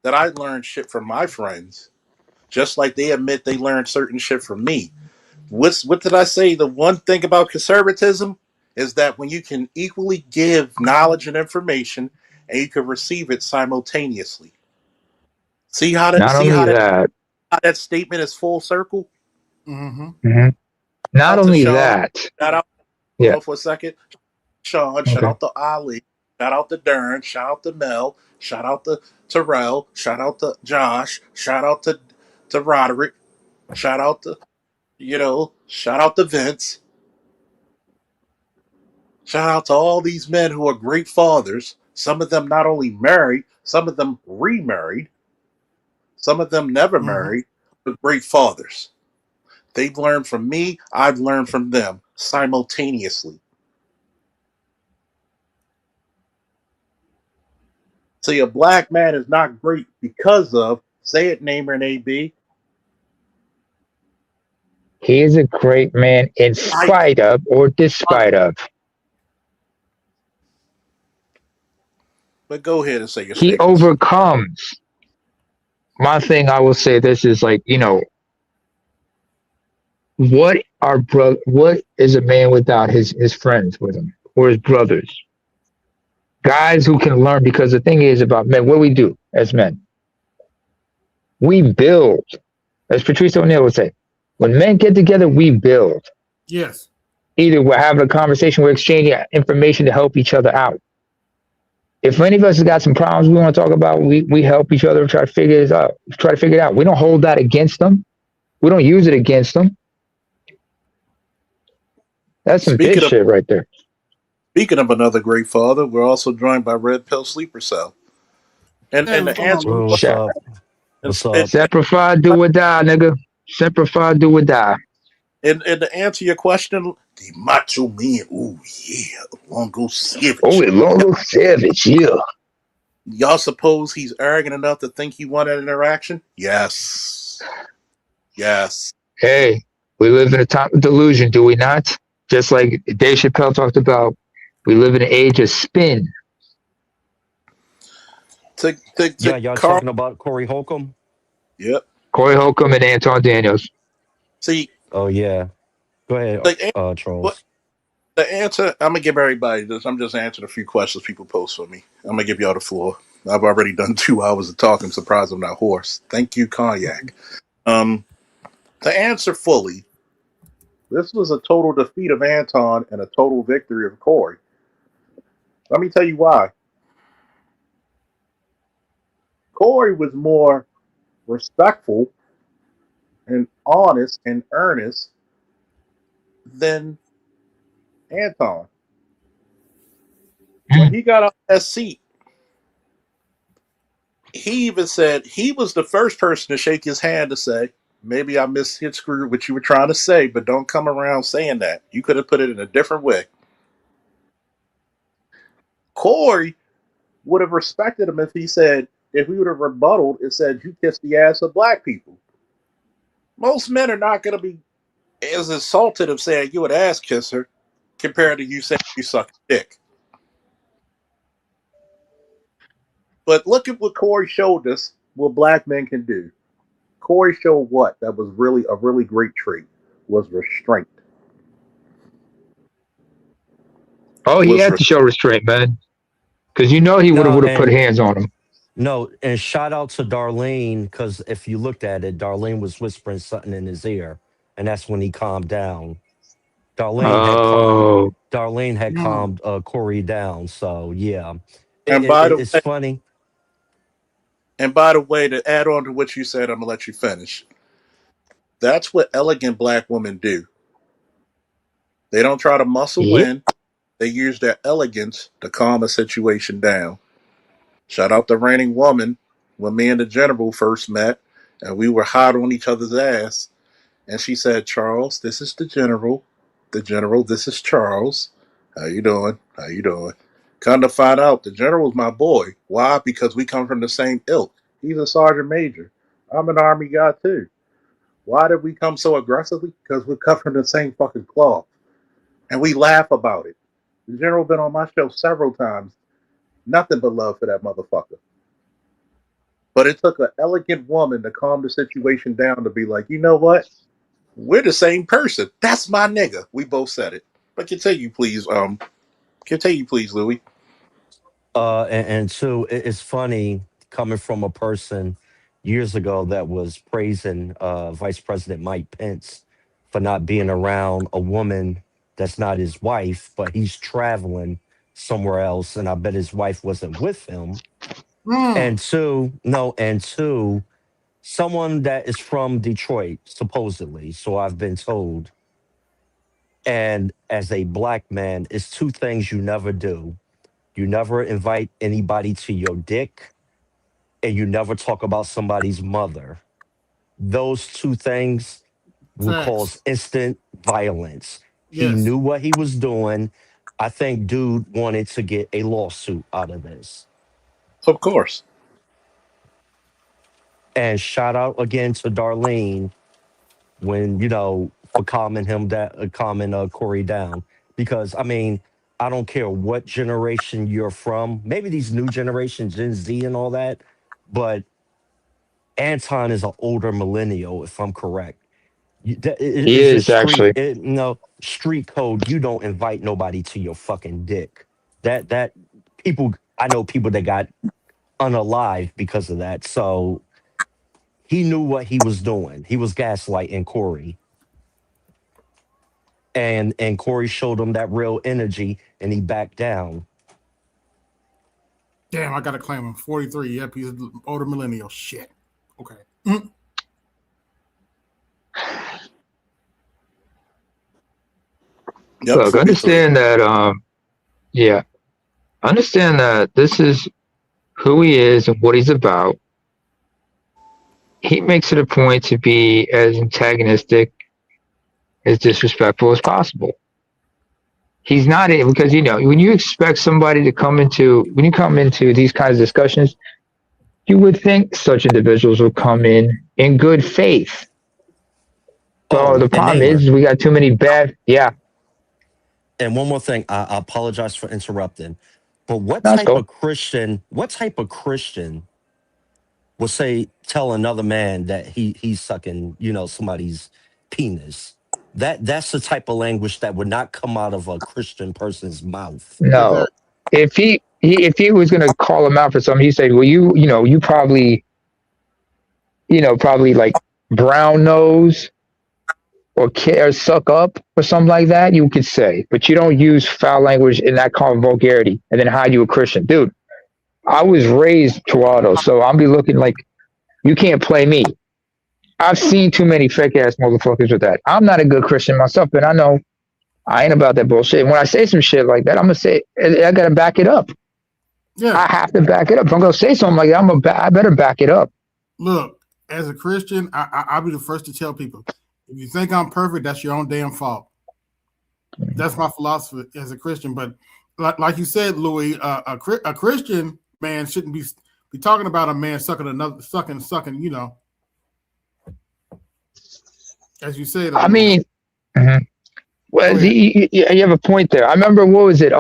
that I learned shit from my friends, just like they admit they learned certain shit from me. What did I say? The one thing about conservatism is that when you can equally give knowledge and information, and you can receive it simultaneously. See how that Not see only that. how that statement is full circle. Mm-hmm. Mm-hmm. Not Out to only Sean. that. Shout out. Hold Yeah. on for a second. Sean. Shout Okay. out to Ali. Shout out to Darren. Shout out to Mel. Shout out to Terrell. Shout out to Josh. Shout out to Roderick. Shout out to Shout out to Vince. Shout out to all these men who are great fathers. Some of them not only married, some of them remarried, some of them never Mm-hmm. married, but great fathers. They've learned from me, I've learned from them simultaneously. See, a black man is not great because of, say it, Namer and AB. He is a great man in I, spite of or despite of. but go ahead and say your He statements. overcomes. My thing, I will say this is like, what is a man without his friends with him or his brothers? Guys who can learn, because the thing is about men, what do we do as men? We build. As Patrice O'Neill would say, when men get together, we build. Yes. Either we're having a conversation, we're exchanging information to help each other out. If any of us has got some problems we want to talk about, we help each other try to figure it out. Try to figure it out. We don't hold that against them. We don't use it against them. That's some big Speaking of shit right there. speaking of another great father, we're also joined by Red Pill Sleeper Cell. Hey, And what's to going on, answer brother? Well, what's Shit. up? and, What's up? Simplify, do or die, nigga. Simplify, do or die. and to answer your question, the Macho Man, oh yeah, Longo Oh, Savage. it Longo Savage, yeah. Y'all suppose he's arrogant enough to think he won an interaction? Yes. Yes. Hey, we live in a time of delusion, do we not? Just like Dave Chappelle talked about, we live in an age of spin. To Yeah, y'all Carl, talking about Corey Holcomb? yep. Corey Holcomb and Anton Daniels. See, Oh yeah. Go ahead, the, what Charles. the answer, I'm gonna give everybody this. I'm just answering a few questions people post for me. I'm gonna give y'all the floor. I've already done 2 hours of talking. I'm surprised I'm not hoarse. Thank you, Cognac. Um, to answer fully, this was a total defeat of Anton and a total victory of Corey. Let me tell you why. Corey was more respectful and honest and earnest than Anton. When he got off that seat, he even said he was the first person to shake his hand to say, Maybe I hit screwed what you were trying to say, but don't come around saying that. You could have put it in a different way. Corey would have respected him if he said, if we would have rebutted and said, you kiss the ass of black people. Most men are not going to be as insulted of saying you an ass kisser compared to you saying you suck a dick. But look at what Corey showed us what black men can do. Corey showed what that was really a really great trait was restraint. Oh, he Was had re- to show restraint, man, because you know he No, would have put and hands on him. no, and shout out to Darlene because if you looked at it, Darlene was whispering something in his ear, and that's when he calmed down. Darlene had calmed. Oh, Darlene had Mm. calmed Corey down. So yeah, and by the it's way, funny. to add on to what you said, I'm gonna let you finish. That's what elegant black women do. They don't try to muscle yeah. in. They use their elegance to calm a situation down. Shout out the reigning woman when me and the general first met, and we were hot on each other's ass. And she said, "Charles, this is the general. The general, this is Charles. How you doing? How you doing?" Come to find out, the general's my boy. Why? Because we come from the same ilk. He's a sergeant major. I'm an army guy too. Why did we come so aggressively? Because we come from the same fucking cloth, and we laugh about it. The general been on my show several times. Nothing but love for that motherfucker. But it took an elegant woman to calm the situation down to be like, you know what? We're the same person. That's my nigga. We both said it. But continue, please. Continue, please, Louis. And two, it's funny coming from a person years ago that was praising Vice President Mike Pence for not being around a woman that's not his wife, but he's traveling somewhere else, and I bet his wife wasn't with him. And Mm. two, no, and two, someone that is from Detroit, supposedly, so I've been told. And as a black man, it's two things you never do. You never invite anybody to your dick, and you never talk about somebody's mother. Those two things will Facts. cause instant violence. He Yes. knew what he was doing. I think dude wanted to get a lawsuit out of this. Of course. And shout out again to Darlene when for calming him that calming Corey down, because I mean I don't care what generation you're from, maybe these new generations, Gen Z and all that, but Anton is an older millennial if I'm correct. He It's just is street actually. street code. You don't invite nobody to your fucking dick. That people, I know people that got unalive because of that. So he knew what he was doing. He was gaslighting Corey, and Corey showed him that real energy, and he backed down. Damn, I gotta claim him. 43. Yep, he's an older millennial. Shit. Okay. Mm. Yep, Look, 43. understand that. Yeah, understand that this is who he is and what he's about. He makes it a point to be as antagonistic, as disrespectful as possible. He's not it because when you expect somebody to come into when you come into these kinds of discussions, you would think such individuals would come in good faith. Well, Oh, the and problem neighbor. is we got too many bad. Yeah, And one more thing, I apologize for interrupting, but that's cool. what type of Christian will say tell another man that he's sucking, somebody's penis? That's the type of language that would not come out of a Christian person's mouth. No, Exactly. if he was gonna call him out for something, he said, "Well, you probably probably like brown nose or suck up or something like that." You could say, but you don't use foul language in that kind of vulgarity and then hide you a Christian, dude. I was raised Toronto, so I'll be looking like you can't play me. I've seen too many fake ass motherfuckers with that. I'm not a good Christian myself, but I know I ain't about that bullshit. When I say some shit like that, I'm gonna say I gotta back it up. Yeah. I have to back it up. If I'm gonna say something like that, I better back it up. Look, as a Christian, I'll be the first to tell people: if you think I'm perfect, that's your own damn fault. That's my philosophy as a Christian. But like you said, Louis, a Christian man shouldn't be talking about a man sucking another sucking. You know, as you said, I Louis. mean, mhm. Well, you have a point there. I remember what was it?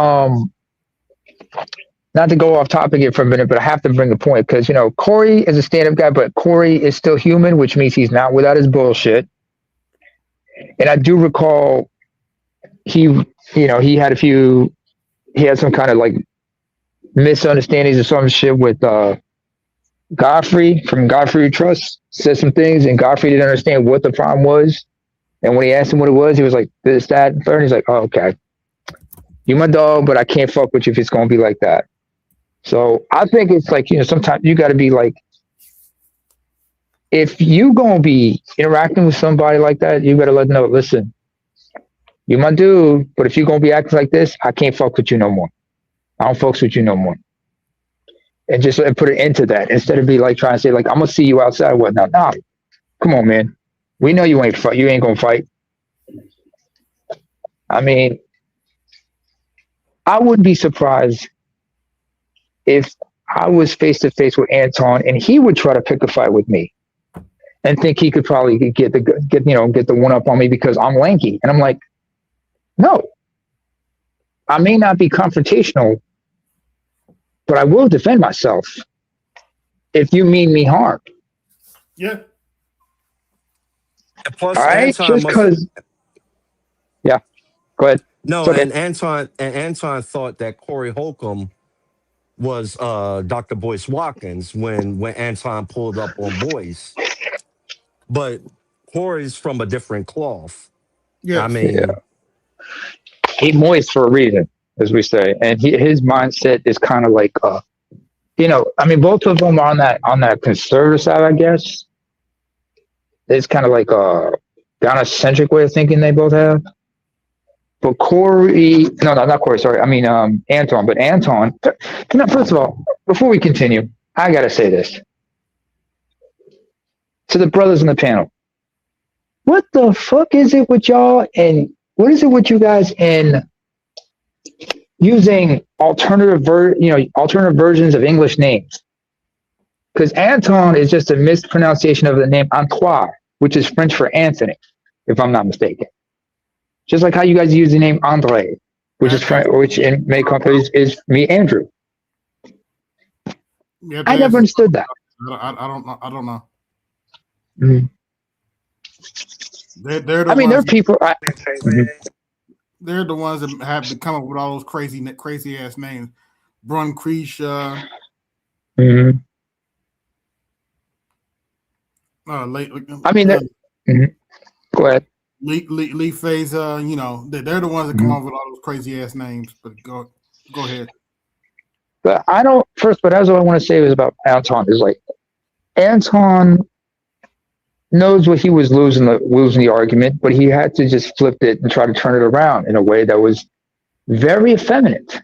Not to go off topic here for a minute, but I have to bring a point because Corey is a stand-up guy, but Corey is still human, which means he's not without his bullshit. And I do recall he had some kind of like misunderstandings or some shit with Godfrey from Godfrey Trust. Said some things, and Godfrey didn't understand what the problem was. And when he asked him what it was, he was like, this, that, and third. And he's like, oh, okay. You my dog, but I can't fuck with you if it's going to be like that. So I think it's like, sometimes you got to be like, if you going to be interacting with somebody like that, you got to let them know, listen, you my dude, but if you're going to be acting like this, I can't fuck with you no more. I don't fuck with you no more. And just put an end to that instead of be like trying to say like, I'm going to see you outside or whatnot. Nah, come on, man. We know you ain't going to fight. I mean, I wouldn't be surprised if I was face to face with Anton and he would try to pick a fight with me and think he could probably get the one up on me because I'm lanky. And I'm like, no, I may not be confrontational, but I will defend myself if you mean me harm. Yeah. And plus, All right, Anton just must. because. Yeah, go ahead. No, It's okay. and Anton thought that Corey Holcomb was Dr. Boyce Watkins when Anton pulled up on Boyce, but Corey's from a different cloth. I Yes. Yeah, mean, he moist for a reason, as we say, and his mindset is kind of like, I mean, both of them are on that conservative side, I guess. It's kind of like a Ghana-centric way of thinking they both have. But Corey, no, not Corey. Sorry, I mean Anton. But Anton, first of all, before we continue, I gotta say this to the brothers in the panel. What the fuck is it with y'all, and what is it with you guys in using alternative versions of English names? Because Anton is just a mispronunciation of the name Antoine, which is French for Anthony, if I'm not mistaken. Just like how you guys use the name Andre, which is French, which in many countries is me, Andrew. Yeah, I never understood that. I don't know. I don't know. Mhm. They're the I mean, there are ones. people. They're the ones that have to come up with all those crazy ass names. Brun Creesha. Mhm. I mean, mhm. Go ahead. Lee Feza. They're the ones that come Mhm. up with all those crazy ass names. But go ahead. But I don't. First, but that's what I want to say was about Anton is like Anton knows what he was losing the argument, but he had to just flip it and try to turn it around in a way that was very effeminate.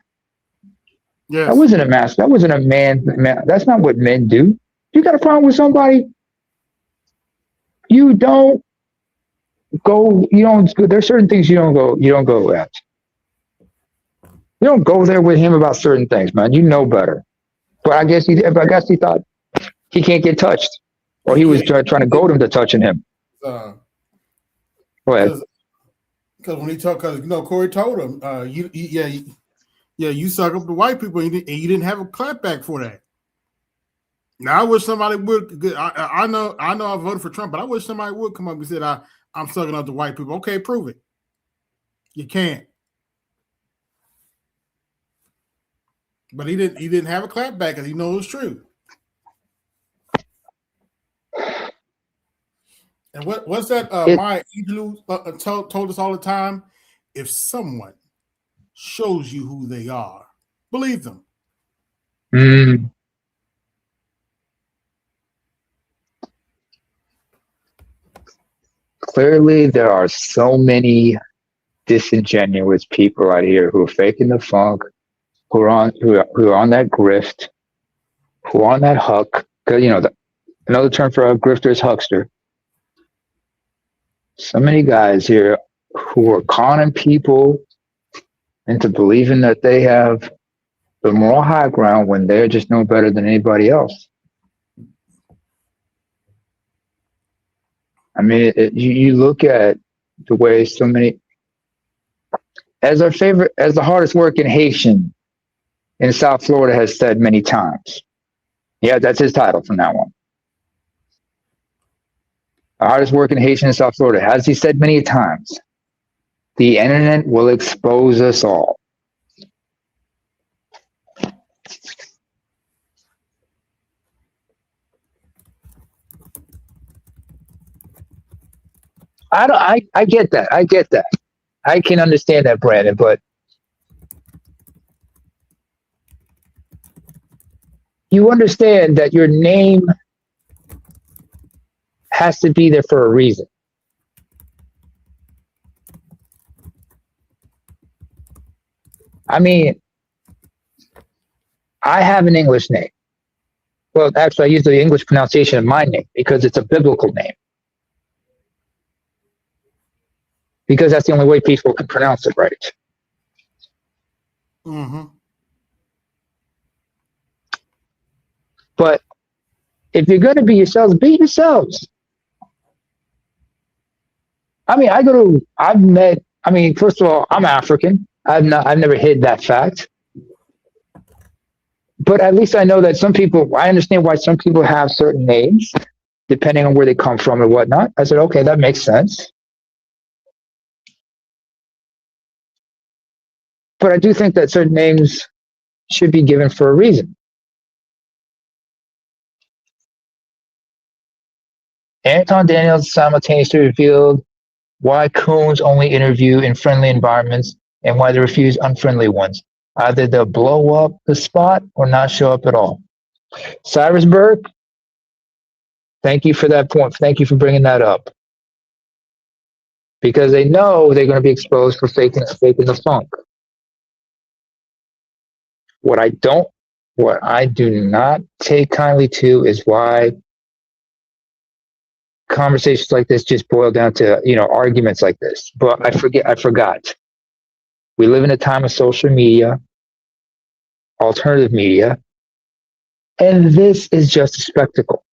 Yes. That wasn't a mask. That wasn't a man. That's not what men do. You got a problem with somebody, you don't go. You don't. There's certain things you don't go. You don't go at. You don't go there with him about certain things, man. You know better. But I guess he thought he can't get touched, or he was trying to goad him to touching him. Go ahead. Because when he talked, Corey told him, you suck up the white people, and you didn't have a clapback for that. Now I wish somebody would. I know I voted for Trump, but I wish somebody would come up and said I'm sucking up the white people. Okay, prove it. You can't. But he didn't have a clapback because he knows it's true. And what's that? Maya Angelou told us all the time. If someone shows you who they are, believe them. Mm. Clearly, there are so many disingenuous people out here who are faking the funk, who are on that grift, who are on that huck. Because Another term for a grifter is huckster. So many guys here who are conning people into believing that they have the moral high ground when they're just no better than anybody else. I mean, you look at the way so many, as the hardest working Haitian in South Florida has said many times. Yeah, that's his title from now on. The hardest working Haitian in South Florida, as he said many times, the internet will expose us all. I get that. I get that. I can understand that, Brandon, but you understand that your name has to be there for a reason. I mean, I have an English name. Well, actually, I use the English pronunciation of my name because it's a biblical name. Because that's the only way people can pronounce it right. Mm-hmm. But if you're going to be yourselves, be yourselves. I mean, first of all, I'm African. I've never hid that fact. But at least I know that I understand why some people have certain names, depending on where they come from and whatnot. I said, okay, that makes sense. But I do think that certain names should be given for a reason. Anton Daniels simultaneously revealed why coons only interview in friendly environments and why they refuse unfriendly ones. Either they'll blow up the spot or not show up at all. Cyrus Burke, thank you for that point. Thank you for bringing that up. Because they know they're going to be exposed for faking the funk. What I do not take kindly to is why conversations like this just boil down to, arguments like this. But I forgot. We live in a time of social media, alternative media, and this is just a spectacle.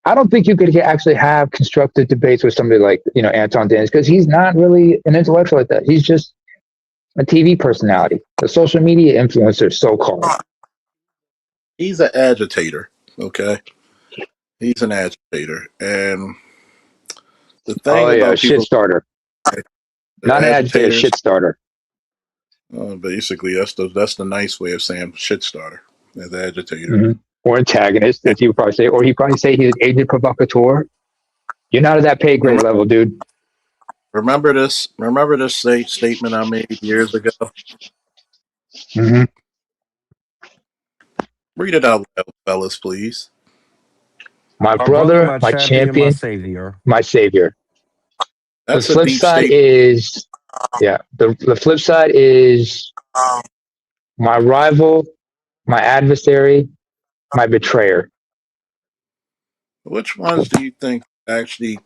I don't think you could actually have constructive debates with somebody like, Anton Daniels, because he's not really an intellectual like that. He's just a TV personality, a social media influencer, so called. He's an agitator. Okay, he's an agitator, and the Oh thing yeah, about shit people, starter. they're Not an agitator, agitators. shit starter. Basically, that's the nice way of saying shit starter. As agitator. Mm-hmm. Or antagonist, as he would probably say, or he'd probably say he's an agent provocateur. You're not at that pay grade level, dude. Remember this. Remember this statement I made years ago. Mm-hmm. Read it out loud, fellas, please. My My brother, brother, my my champion, my champion, savior. my savior. The That's a flip deep side statement. is, yeah, the flip side is my rival, my adversary, my betrayer. Which ones do you think actually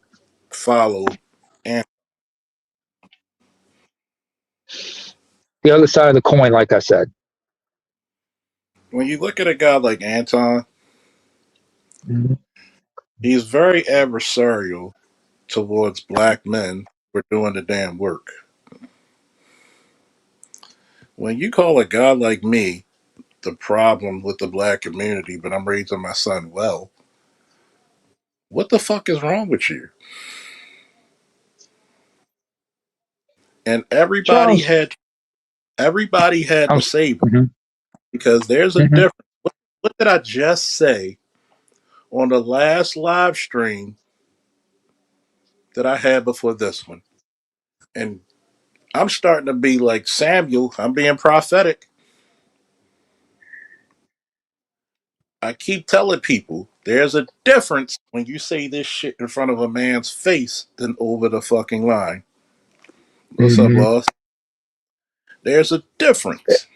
followed? And The other side of the coin, like I said. when you look at a guy like Anton, Mm-hmm. he's very adversarial towards black men for doing the damn work. When you call a guy like me the problem with the black community, but I'm raising my son well, what the fuck is wrong with you? And Charles, everybody had to say mm-hmm. because there's a Mm-hmm. difference. What did I just say on the last live stream that I had before this one? And I'm starting to be like Samuel. I'm being prophetic. I keep telling people there's a difference when you say this shit in front of a man's face than over the fucking line. What's up, Mm-hmm. boss? There's a difference.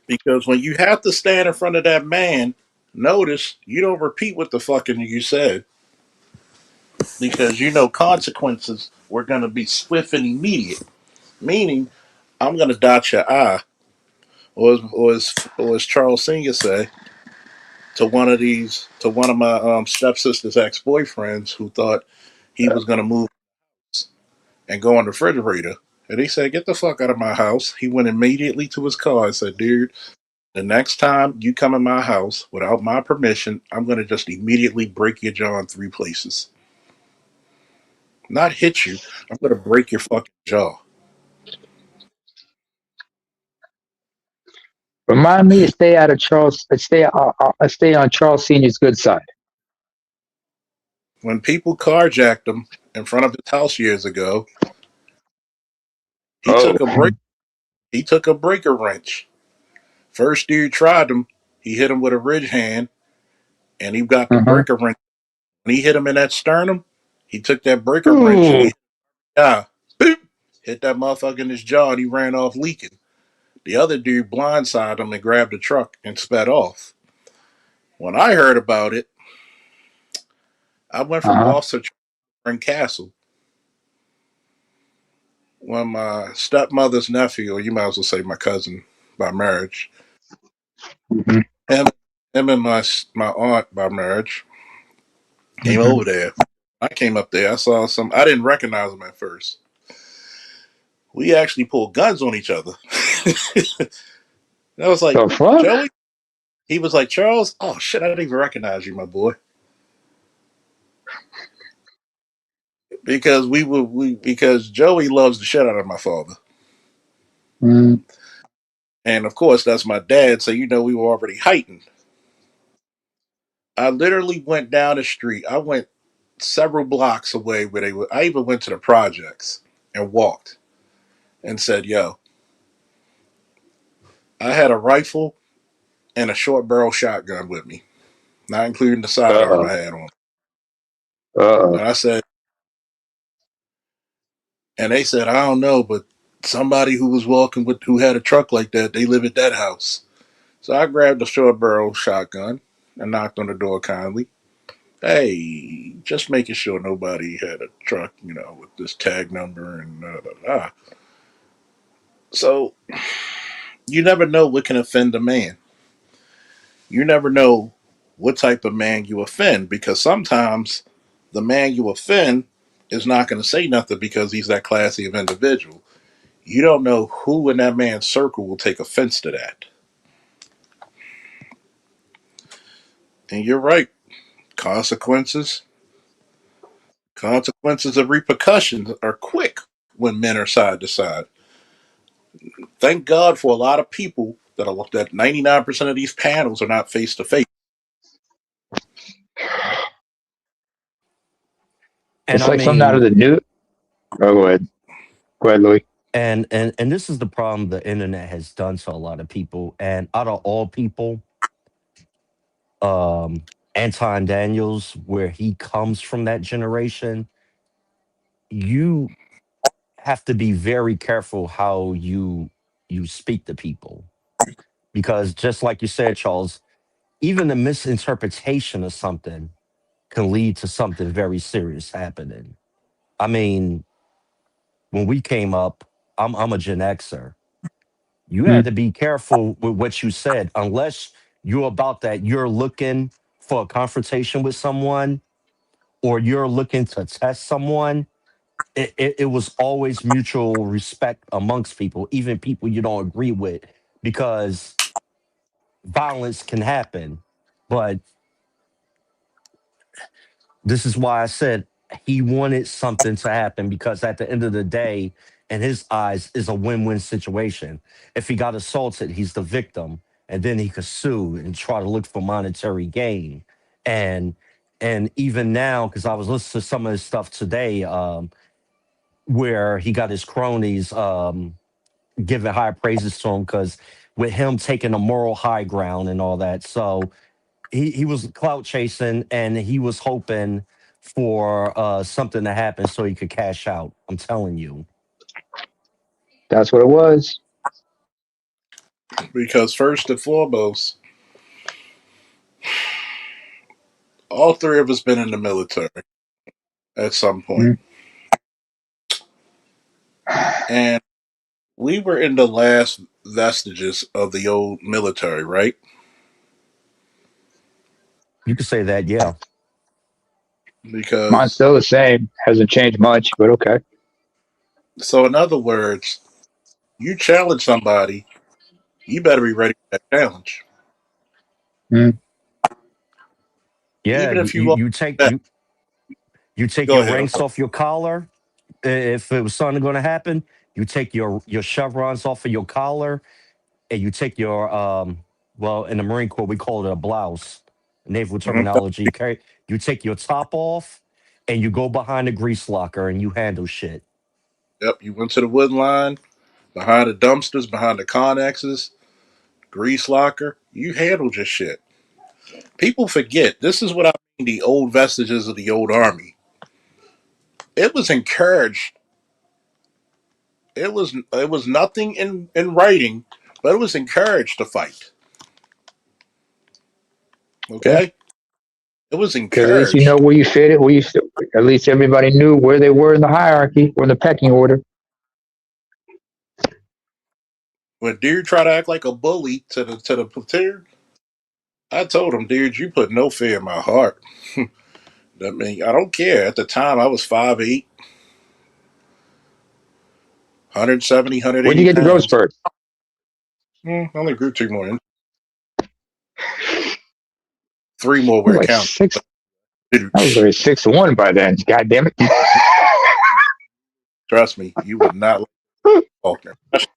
Because when you have to stand in front of that man, notice you don't repeat what the fucking you said because you know consequences were going to be swift and immediate. Meaning, I'm going to dot your I, or as Charles Senior say, to one of my stepsister's ex boyfriends who thought he was going to move and go on the refrigerator. And he said, "Get the fuck out of my house." He went immediately to his car and said, "Dude, the next time you come in my house without my permission, I'm going to just immediately break your jaw in three places. Not hit you. I'm going to break your fucking jaw." Remind me to stay out of Charles. Stay on Charles Senior's good side. When people carjacked him in front of his house years ago, he Oh. took a break. He took a breaker wrench. First dude tried him. He hit him with a ridge hand, and he got the Uh-huh. breaker wrench. When he hit him in that sternum, he took that breaker wrench and Ooh. he yeah, boop, hit that motherfucker in his jaw, and he ran off leaking. The other dude blindsided him and grabbed the truck and sped off. When I heard about it, I went from Uh-huh. Officer in Castle when my stepmother's nephew, or you might as well say my cousin by marriage, Hmm. him, him and my aunt by marriage came Hmm. over there. I came up there. I saw some. I didn't recognize them at first. We actually pulled guns on each other. And I was like, The fuck? "Joey." He was like, "Charles." Oh shit! I didn't even recognize you, my boy, because because Joey loves the shit out of my father, Mm. and of course that's my dad. So we were already heightened. I literally went down the street. I went several blocks away where they were. I even went to the projects and walked and said, "Yo, I had a rifle and a short barrel shotgun with me, not including the sidearm Uh-oh. I had on." Uh-oh. And I said, and they said, "I don't know, but somebody who was walking with who had a truck like that, they live at that house." So I grabbed the short barrel shotgun and knocked on the door kindly. "Hey, just making sure nobody had a truck, with this tag number and da da da." So you never know what can offend a man. You never know what type of man you offend because sometimes the man you offend is not going to say nothing because he's that classy of individual. You don't know who in that man's circle will take offense to that. And you're right. Consequences, consequences of repercussions are quick when men are side to side. Thank God for a lot of people that 99% of these panels are not face to face. And It's I like something out of mean, the new. Oh, go ahead. Go ahead, Louis. and this is the problem the internet has done to a lot of people. And out of all people, um, Anton Daniels, where he comes from that generation, you have to be very careful how you speak to people because just like you said, Charles, even the misinterpretation of something can lead to something very serious happening. I mean, when we came up, I'm a Gen Xer. You had Mm. to be careful with what you said, unless you're about that. You're looking for a confrontation with someone, or you're looking to test someone. It was always mutual respect amongst people, even people you don't agree with, because violence can happen. But this is why I said he wanted something to happen because at the end of the day, in his eyes, is a win-win situation. If he got assaulted, he's the victim, and then he could sue and try to look for monetary gain. And and even now, because I was listening to some of his stuff today, where he got his cronies giving high praises to him because with him taking a moral high ground and all that. So he was clout chasing and he was hoping for something to happen so he could cash out. I'm telling you. That's what it was. Because first and foremost, all three of us been in the military at some point, Mm. and we were in the last vestiges of the old military, right? You could say that, yeah. Mine's Because still the same. Hasn't changed much, but okay. so in other words, you challenge somebody, you better be ready for that challenge, Mm. Yeah, even you, if you, you lost. you take That. you take Go your ahead. I'm ranks sorry. off your collar. If it was something going to happen, you take your chevrons off of your collar, and you take your well, in the Marine Corps we call it a blouse. Naval Mhm. terminology. You take your top off, and you go behind the grease locker and you handle shit. Yep, you went to the wood line behind the dumpsters, behind the Connexes, grease locker. You handled your shit. People forget this is what I mean. The old vestiges of the old army. It was encouraged. It was nothing in writing, but it was encouraged to fight. Yeah, Okay, it was because at least you know encouraged. where you fit it. Where you st- at least everybody knew where they were in the hierarchy or in the pecking order. When dude tried to act like a bully to the platoon, I told him, dude, you put no fear in my heart. I mean, I don't care. At the time, I was 5'8", 170, Where'd you 180 get the growth pounds. spurt? I only grew 2 more inches. 3 more I was where it like counted. six. I was like 6'1" by then. God damn it! Trust me, you would not like Faulkner.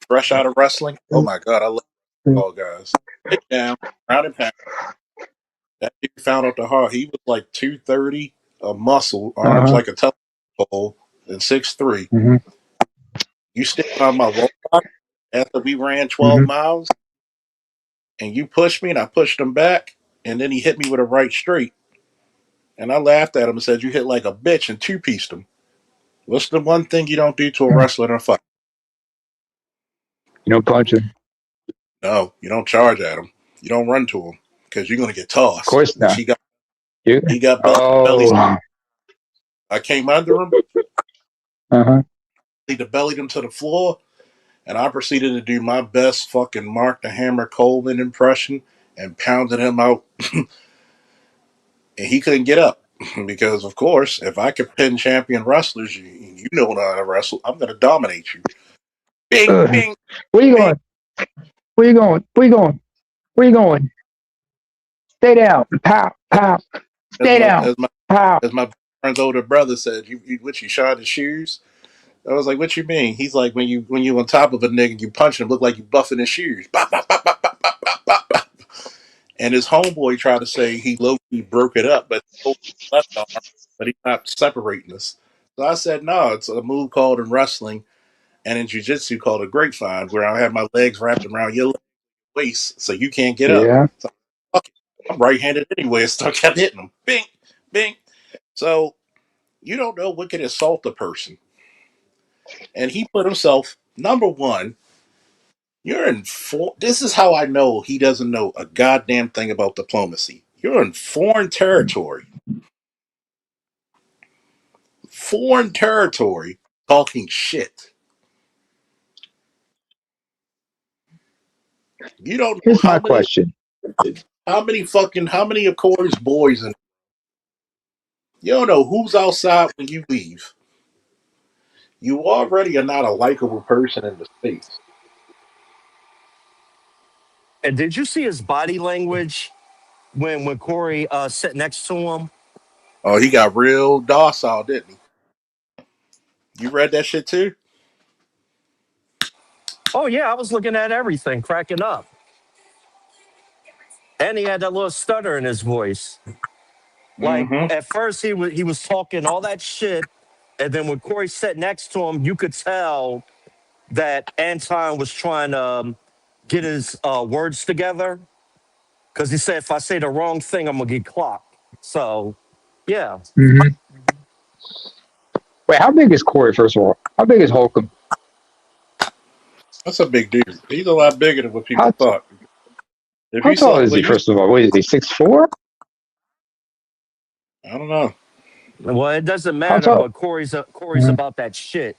Fresh out of wrestling. Oh my god, I love all guys. Take down, round and pound. That dude found out the hard. He was like 230, a muscle, Uh arms huh. like a telephone pole, and 6'3". Hmm. You stick on my wall after we ran 12 Hmm. miles, and you pushed me, and I pushed him back, and then he hit me with a right straight. And I laughed at him and said, "You hit like a bitch and two-pieced him. What's the one thing you don't do to a wrestler in a fight? You know, punching. No, you don't charge at him. You don't run to him because you're gonna get Of tossed." course Which not. he got. You. He got belly. Oh. I came under him, Uh huh. he bellied him to the floor, and I proceeded to do my best fucking Mark the Hammer Coleman impression and pounded him out, and he couldn't get up. Because of course, if I could pin champion wrestlers, you know how to wrestle. I'm gonna dominate you. Bing, bing, Where you bing. going? Where you going? Where you going? Where you going? Stay down. Pow. Pow. As Stay my down. as my Pow. as my friend's older brother said, you shine his shoes. I was like, what you mean? He's like, when you on top of a nigga, you punch him, look like you buffing his shoes. Bop, bop, bop, bop, bop, bop, bop, bop, bop. And his homeboy tried to say he low key broke it up, but left arm, but he's not separating us. So I said, no, it's a move called in wrestling and in jiu-jitsu called a grapevine, where I have my legs wrapped around your waist so you can't get up. Yeah. So fuck it. I'm right-handed anyway, so I kept hitting him. Bing, bing. So you don't know what can assault a person. And he put himself, number one, you're in this is how I know he doesn't know a goddamn thing about diplomacy. You're in foreign territory. Foreign territory talking shit. You don't know Here's my question. how many of Corey's boys, and you don't know who's outside when you leave. You already are not a likable person in the States. And did you see his body language when Corey sat next to him? Oh, he got real docile, didn't he? You read that shit too? Oh yeah, I was looking at everything, cracking up. And he had that little stutter in his voice. Like Mm-hmm. at first he was talking all that shit, and then when Corey sat next to him, you could tell that Anton was trying to get his words together because he said, "If I say the wrong thing, I'm gonna get clocked." So, yeah, Hmm. Wait, how big is Corey? First of all, how big is Holcomb? That's a big dude. He's a lot bigger than what people How thought. If how you tall saw, is well, he? you, First of all, what is he? 6'4"? I don't know. Well, it doesn't How matter, tall? but Corey's Mm-hmm. about that shit.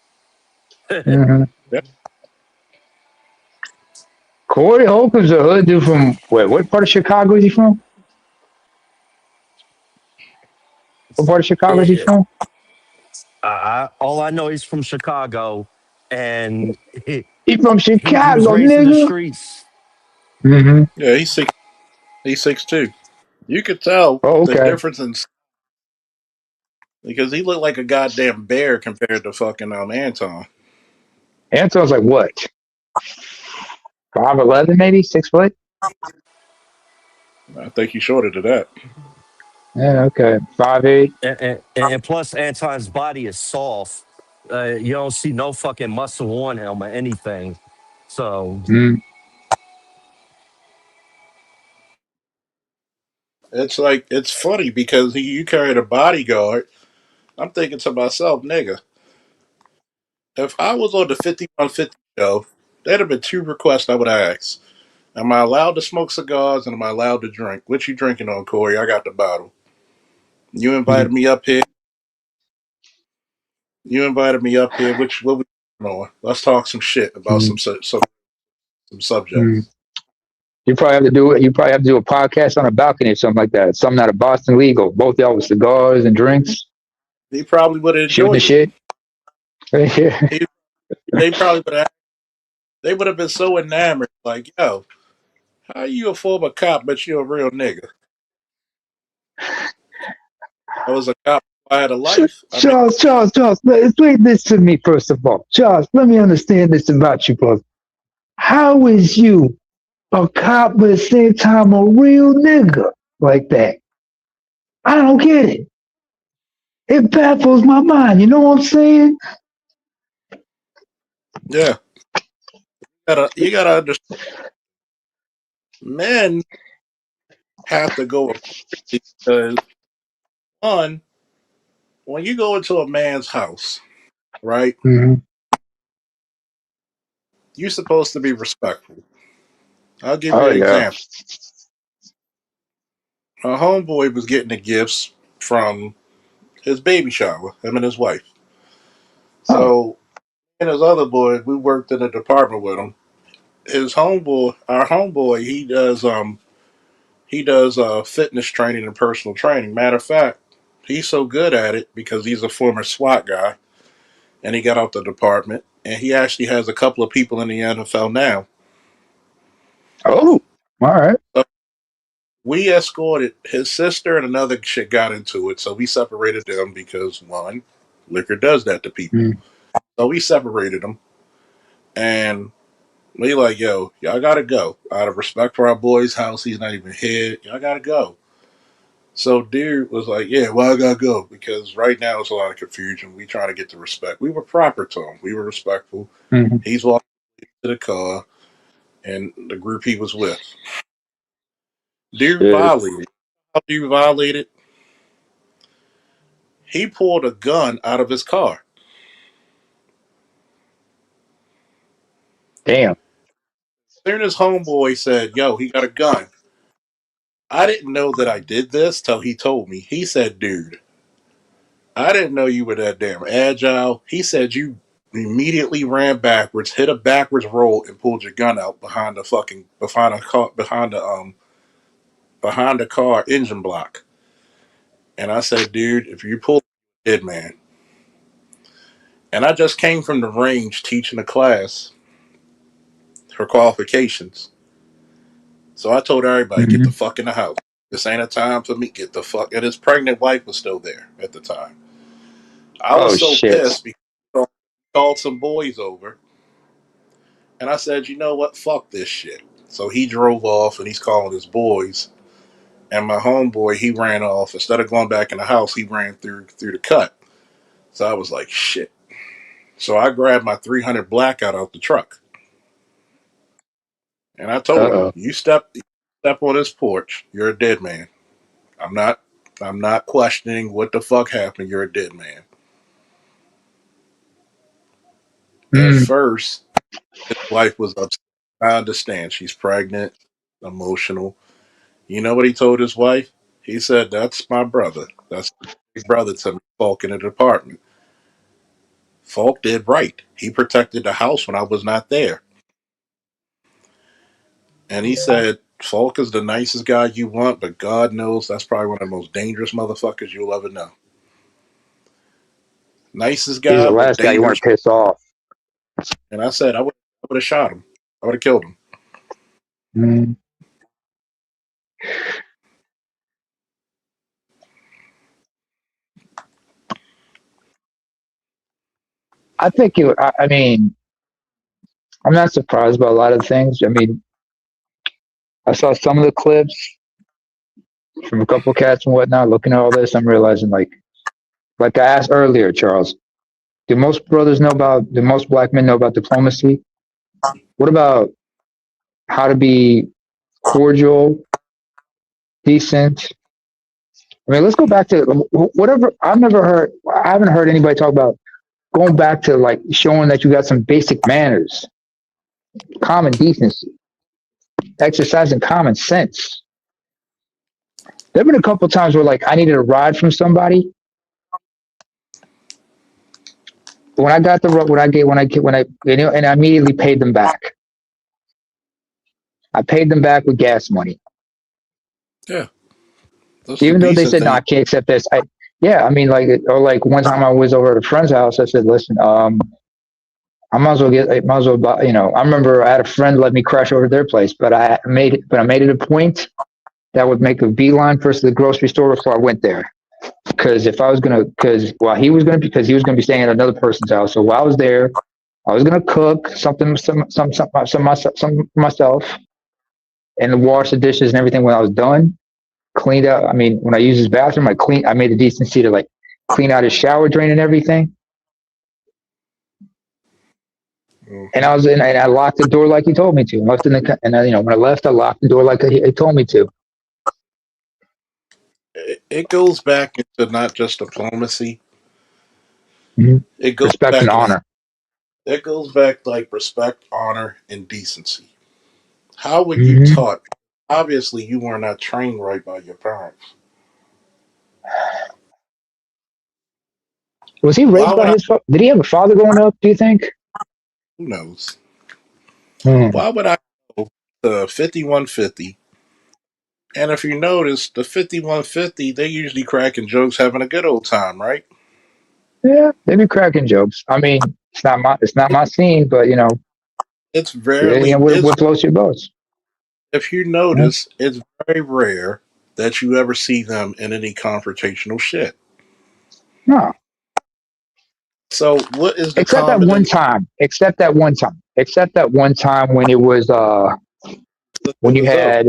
Mm-hmm. Yeah, Corey Holcomb's a hood dude from wait, what part of Chicago is he from? What part of Chicago is he Yeah, from? all I know is from Chicago, and He from he was Chicago, raised in the nigga. streets. Mm-hmm. yeah, he's 6'2". You could tell Oh, the okay. difference in because he looked like a goddamn bear compared to fucking Anton. Anton's like what? 5'11", maybe 6 foot. I think he's shorter than that. Yeah, okay. 5'8". And plus, Anton's body is soft. You don't see no fucking muscle on him or anything. So, Mm. It's like it's funny because you carried a bodyguard. I'm thinking to myself, nigga, if I was on the 5150 show, there'd have been two requests I would ask. Am I allowed to smoke cigars and am I allowed to drink? What you drinking on, Corey? I got the bottle. You invited Mm. me up here. You invited me up here. What we on? Let's talk some shit about Mm. some subjects. Mm. You probably have to do it. You probably have to do a podcast on a balcony or something like that. Something out of Boston legal. Both y'all with cigars and drinks, He probably would have shooting the enjoyed it. shit. Yeah. He, they probably would have. They would have been so enamored. Like, yo, how you a former cop, but you a real nigga? I was a cop. I had a life. I mean, Charles, explain this to me first of all. Charles, let me understand this about you, bro. How is you a cop but at the same time a real nigga like that? I don't get it. It baffles my mind. You know what I'm saying? yeah, you gotta understand. Men have to go accordingly because one, when you go into a man's house, right, Mm-hmm. you're supposed to be respectful. I'll give you Oh an yeah. example. A homeboy was getting the gifts from his baby shower, him and his wife. Oh. So, and his other boy, we worked in a department with him. His homeboy, our homeboy, he does fitness training and personal training. Matter of fact, he's so good at it because he's a former SWAT guy and he got out the department and he actually has a couple of people in the NFL now. Oh. All right. So we escorted his sister and another chick got into it, so we separated them because one, liquor does that to people. Mm. So we separated them and we like, yo, y'all gotta go. Out of respect for our boy's house, he's not even here. Y'all gotta go. So dude was like, yeah, well, I gotta go because right now it's a lot of confusion. We trying to get the respect. We were proper to him. We were respectful. Mm-hmm. He's walking to the car and the group he was with. Dude Shit. violated. How dude violated? He pulled a gun out of his car. Damn. Soon as homeboy said, yo, he got a gun. I didn't know that I did this till he told me. He said, dude, I didn't know you were that damn agile. He said you immediately ran backwards, hit a backwards roll, and pulled your gun out behind the fucking behind the car engine block. And I said, dude, if you pull dead man. And I just came from the range teaching a class for qualifications. So I told everybody, get the Mm-hmm. fuck in the house. This ain't a time for me. Get the fuck. And his pregnant wife was still there at the time. I Oh was so shit. pissed because he called some boys over. And I said, you know what? Fuck this shit. So he drove off and he's calling his boys. And my homeboy, he ran off. Instead of going back in the house, he ran through the cut. So I was like, shit. So I grabbed my 300 blackout out the truck. And I Uh told him, oh. you step on this porch, you're a dead man. I'm not I'm not questioning what the fuck happened. You're a dead man. At Mm. first, His wife was upset. I understand. She's pregnant, emotional. You know what he told his wife? He said, "That's my brother. That's my brother to me, Falk in the department. Falk did right. He protected the house when I was not there." And he said, "Falk is the nicest guy you want, but God knows that's probably one of the most dangerous motherfuckers you'll ever know. Nicest He's guy, the but last guy you want dangerous." to piss off. And I said, I would have shot him. I would have killed him. Mm. I think it. I mean, I'm not surprised by a lot of things. I mean, I saw some of the clips from a couple of cats and whatnot. Looking at all this, I'm realizing like I asked earlier, Charles, do most brothers know about? Do most black men know about diplomacy? What about how to be cordial, decent? I mean, let's go back to whatever. I've never heard. I haven't heard anybody talk about going back to like showing that you got some basic manners, common decency, exercising common sense. There've been a couple of times where like I needed a ride from somebody. When I got the when I and I immediately paid them back. I paid them back with gas money, Yeah, that's the even though they decent said no, thing. I can't accept this. Yeah, I mean or like one time I was over at a friend's house. I said, listen, I might as well I might as well buy, I remember I had a friend let me crash over their place, but I made it a point that would make a beeline first to the grocery store before I went there. Because if I was gonna, because he was gonna be staying at another person's house. So while I was there, I was gonna cook something, some myself, and wash the dishes and everything. When I was done, cleaned up. I mean, when I used his bathroom, I made the decency to like clean out his shower drain and everything. And Hmm. I was in, and I locked the door like he told me to. And left in the, and I, when I left, I locked the door like he told me to. It goes back into not just diplomacy. Mm-hmm. It goes Respect and back in honor. it goes back like respect, honor, and decency. How were you Mm-hmm. taught? Obviously, you were not trained right by your parents. Was he Why raised would by I? his? Did he have a father growing up? Do you think? Who knows? Hmm. Why would I go to 5150? And if you notice, the 5150, they usually cracking jokes, having a good old time, right? Yeah, they be cracking jokes. I mean, it's not my scene, but It's yeah, rarely, what floats your boats? if you Yeah. notice, it's very rare that you ever see them in any confrontational shit. No, So, what is the except that common one in time. Except that one time. Except that one time when it was when you the Zoe? had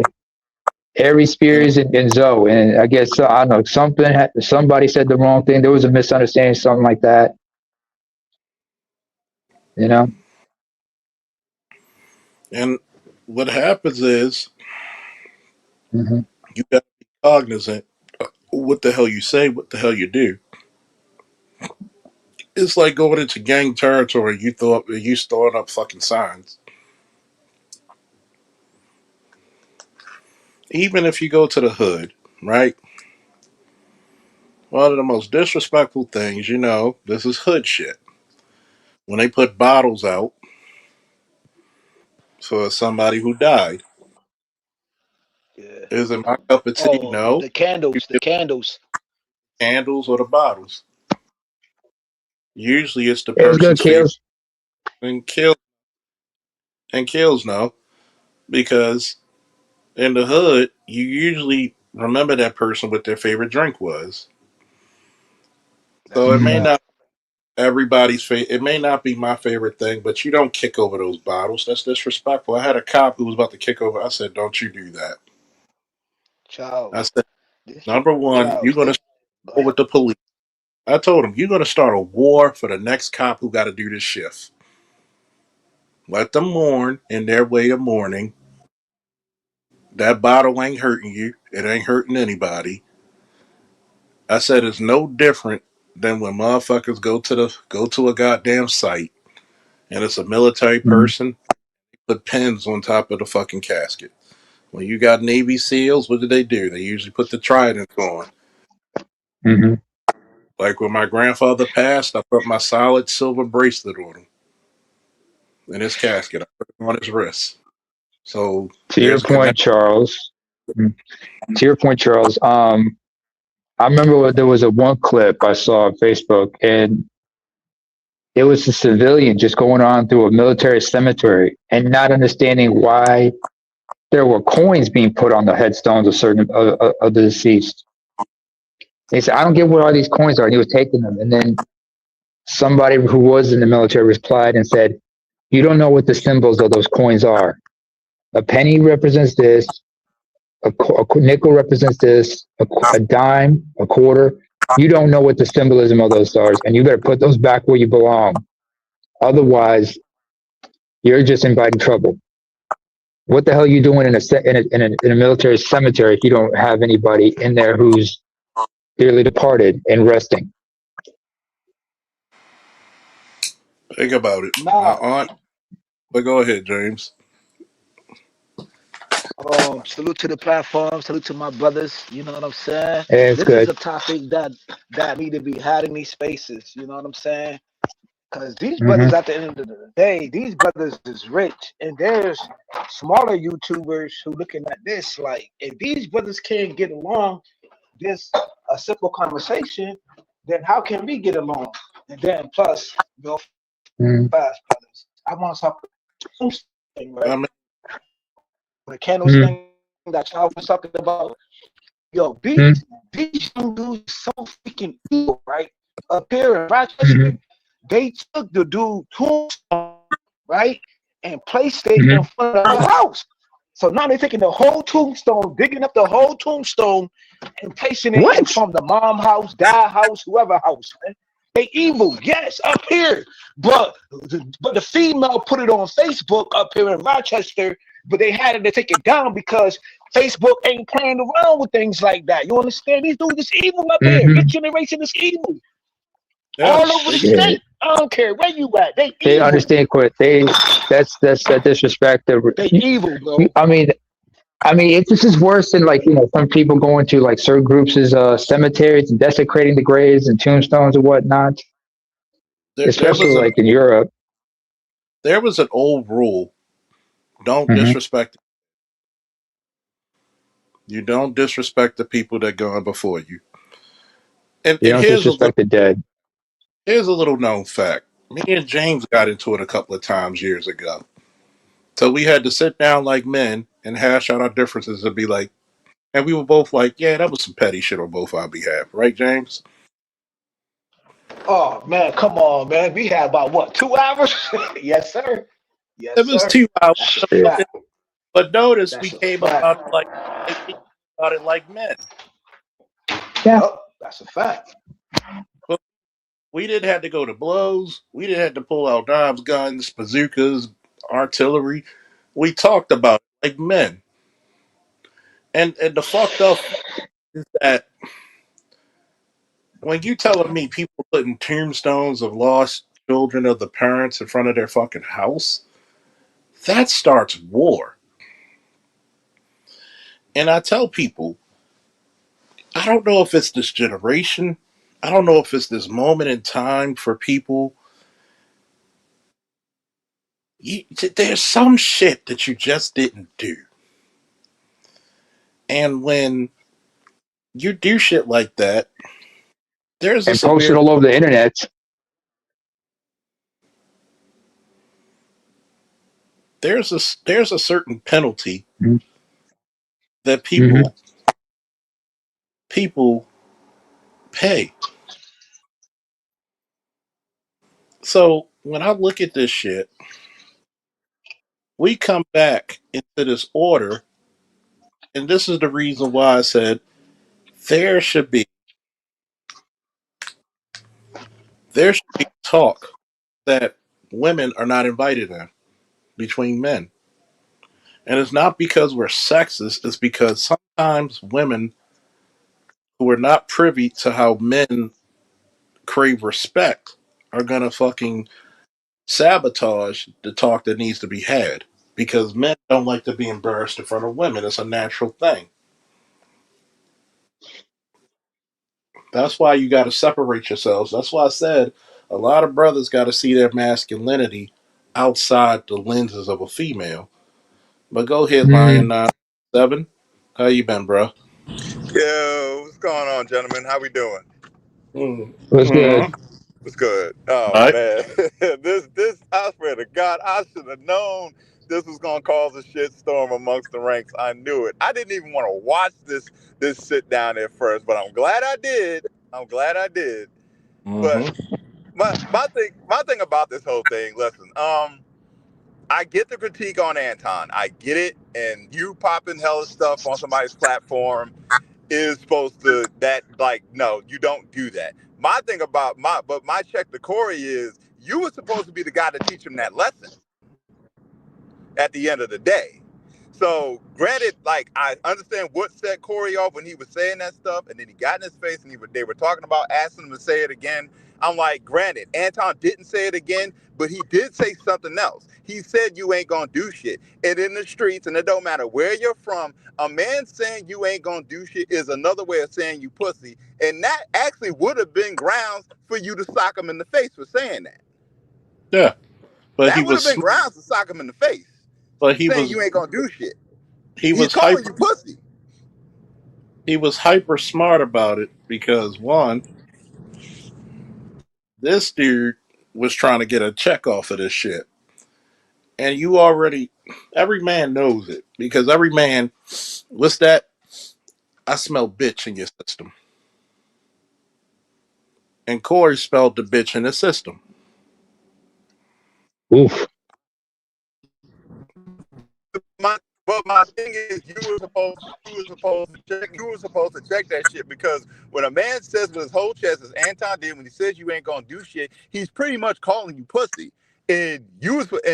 Harry And Spears and Zoe, and I guess I don't know somebody said the wrong thing. There was a misunderstanding, something like that. You know. and what happens is Hmm. you got to be cognizant what the hell you say, what the hell you do. It's like going into gang territory. You throwing up fucking signs. Even if you go to the hood, right? One of the most disrespectful things, this is hood shit. When they put bottles out for somebody who died, Yeah. is it my cup of tea? Oh, No. the You candles, the give candles. candles or the bottles. Usually it's the It was good, person's favorite kills. and kills no. Because in the hood, you usually remember that person what their favorite drink was. That's So a it may Hmm. fact. not everybody's it may not be my favorite thing, but you don't kick over those bottles. That's disrespectful. I had a cop who was about to kick over. I said, "Don't you do that." I Charles. said, This "Number one, you're Charles, going this to go start ahead. with the police." I told him, "You're going to start a war for the next cop who got to do this shift. Let them mourn in their way of mourning. That bottle ain't hurting you. It ain't hurting anybody." I said, "It's no different than when motherfuckers go to a goddamn site and it's a military Mm-hmm. person, put pins on top of the fucking casket. When you got Navy SEALs, what do? They usually put the trident on. Mm-hmm. Like when my grandfather passed, I put my solid silver bracelet on him in his casket. I put it on his wrist. So To your there's a point, connection. Charles. Mhm. To your point, Charles. I remember there was a one clip I saw on Facebook, and it was a civilian just going on through a military cemetery and not understanding why there were coins being put on the headstones of certain of the deceased. He said, "I don't get what all these coins are." And he was taking them, and then somebody who was in the military replied and said, "You don't know what the symbols of those coins are. A penny represents this. A nickel represents this. A dime, a quarter. You don't know what the symbolism of those stars, and you better put those back where you belong. Otherwise, you're just inviting trouble. What the hell are you doing in a military cemetery if you don't have anybody in there who's dearly departed and resting?" Think about it. My Nah, aunt, but go ahead, James. salute to the platform, salute to my brothers. You know what I'm saying? And it's This is good. a topic that need to be had in these spaces. You know what I'm saying? Because these Mm-hmm. brothers, at the end of the day, these brothers is rich, and there's smaller YouTubers who looking at this like, if these brothers can't get along, this a simple conversation, then how can we get along? And then plus, real Mm-hmm. fast, brothers, I want to talk thing, I right? mean, The candles thing that y'all was talking about. Yo, these young dudes so freaking evil, right? Up here in Mm-hmm. Rochester, they took the dude tombstone, right, and placed it Mm-hmm. in front of the house. So now they're taking the whole tombstone, digging up the whole tombstone, and placing it in What? from the mom house, dad house, whoever house. Man. They evil, yes, up here, but the female put it on Facebook up here in Rochester, but they had to take it down because Facebook ain't playing around with things like that. You understand? These dudes is evil up here. This Mm-hmm. generation is evil yeah, all over the they Shit. state. I don't care where you at. They They evil. understand quit. That's that disrespect. They evil, bro. I mean, this is worse than like some people going to like certain groups as cemeteries and desecrating the graves and tombstones and whatnot. there Especially was an like in Europe. old rule: don't Hmm. disrespect. You don't disrespect the people that gone before you. And You don't disrespect the dead. here's a little known fact. Me and James got into it a couple of times years ago. So we had to sit down like men and hash out our differences and be like, and we were both like, yeah, that was some petty shit on both our behalf, right, James? Oh man, come on, man. We had about what 2 hours? Yes, sir. It Yes, was sir. 2 hours That's a Shit. about it, fact. but notice we That's a came fact. about it like we came about it like men. Yeah. Yup, that's a fact. But we didn't have to go to blows. We didn't have to pull out knives, guns, bazookas, artillery. We talked about it like men. And the fucked up is that when you telling me people putting tombstones of lost children of the parents in front of their fucking house, that starts war. And I tell people, I don't know if it's this generation, I don't know if it's this moment in time for people. There's some shit that you just didn't do. And when you do shit like that, there's a And post it severe all over the internet. there's a certain penalty that Mm-hmm. people pay. So when I look at this shit, we come back into this order, and this is the reason why I said there should be there should be talk that women are not invited in between men. And it's not because we're sexist, it's because sometimes women who are not privy to how men crave respect are gonna fucking sabotage the talk that needs to be had because men don't like to be embarrassed in front of women. It's a natural thing. That's why you got to separate yourselves. That's why I said a lot of brothers got to see their masculinity outside the lenses of a female. But go ahead, Lion Mm. 97. How you been, bro? Yo, what's going on, gentlemen? How we doing? What's good? Mm-hmm. What's good? Oh All right. man, this I swear to God, I should have known this was gonna cause a shitstorm amongst the ranks. I knew it. I didn't even want to watch this sit down at first, but I'm glad I did. I'm glad I did. But Mm-hmm. my thing about this whole thing. Listen, I get the critique on Anton. I get it, and you popping hella stuff on somebody's platform is supposed to that like no, you don't do that. My thing about my check to Corey is you were supposed to be the guy to teach him that lesson at the end of the day. So granted, like I understand what set Corey off when he was saying that stuff, and then he got in his face and they were talking about asking him to say it again. I'm like, granted, Anton didn't say it again, but he did say something else. He said you ain't gonna do shit. And in the streets, and it don't matter where you're from, a man saying you ain't gonna do shit is another way of saying you pussy. And that actually would have been grounds for you to sock him in the face for saying that. Yeah, but he That would have was, been grounds to sock him in the face, but he saying was, you ain't gonna do shit. he He's was calling you hyper, pussy. he was hyper smart about it because one, this dude was trying to get a check off of this shit, and you already, every man knows it because every man, what's that? I smell bitch in your system, and Corey spelled the bitch in his system. Oof. My, but my thing is, you were supposed to check that shit because when a man says with his whole chest, as Anton did, when he says you ain't gonna do shit, he's pretty much calling you pussy. And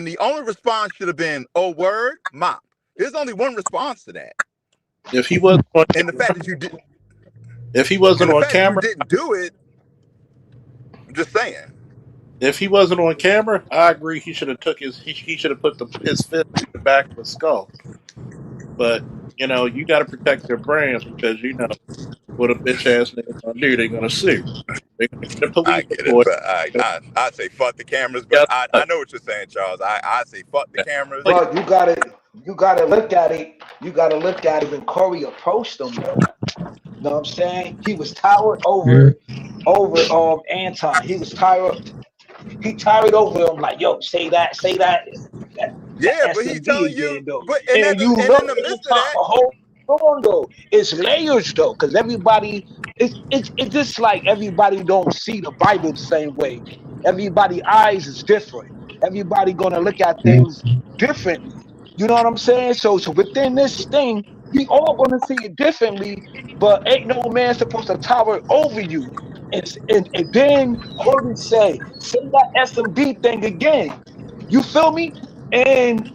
the only response should have been, "Oh word, mop." There's only one response to that, If he wasn't on, and the fact that you did, if he and wasn't the on fact that you camera, didn't do it, I'm just saying. if he wasn't on camera, I agree. He should have took he should have put his fist in the back of his skull. But you got to protect your brand because what a bitch ass nigga gonna do. They're gonna sue. They're gonna get a I police get it, report. but I say fuck the cameras, but Got I know what you're saying, Charles. I say fuck the yeah. cameras. Like, But you gotta look at it. You gotta look at it when Corey approached him though. You know what I'm saying? He was towered Mm. over Anton. He tired over him like, yo, that Yeah, but he's SMD telling you, again though. but And and in the midst of Anton, that, hold on though. It's layers though, because everybody it's just like everybody don't see the Bible the same way. Everybody eyes is different. Everybody gonna look at things Mm. differently. You know what I'm saying? So within this thing, we all gonna see it differently, but ain't no man supposed to tower over you. And then Corey say that SMD thing again. You feel me? And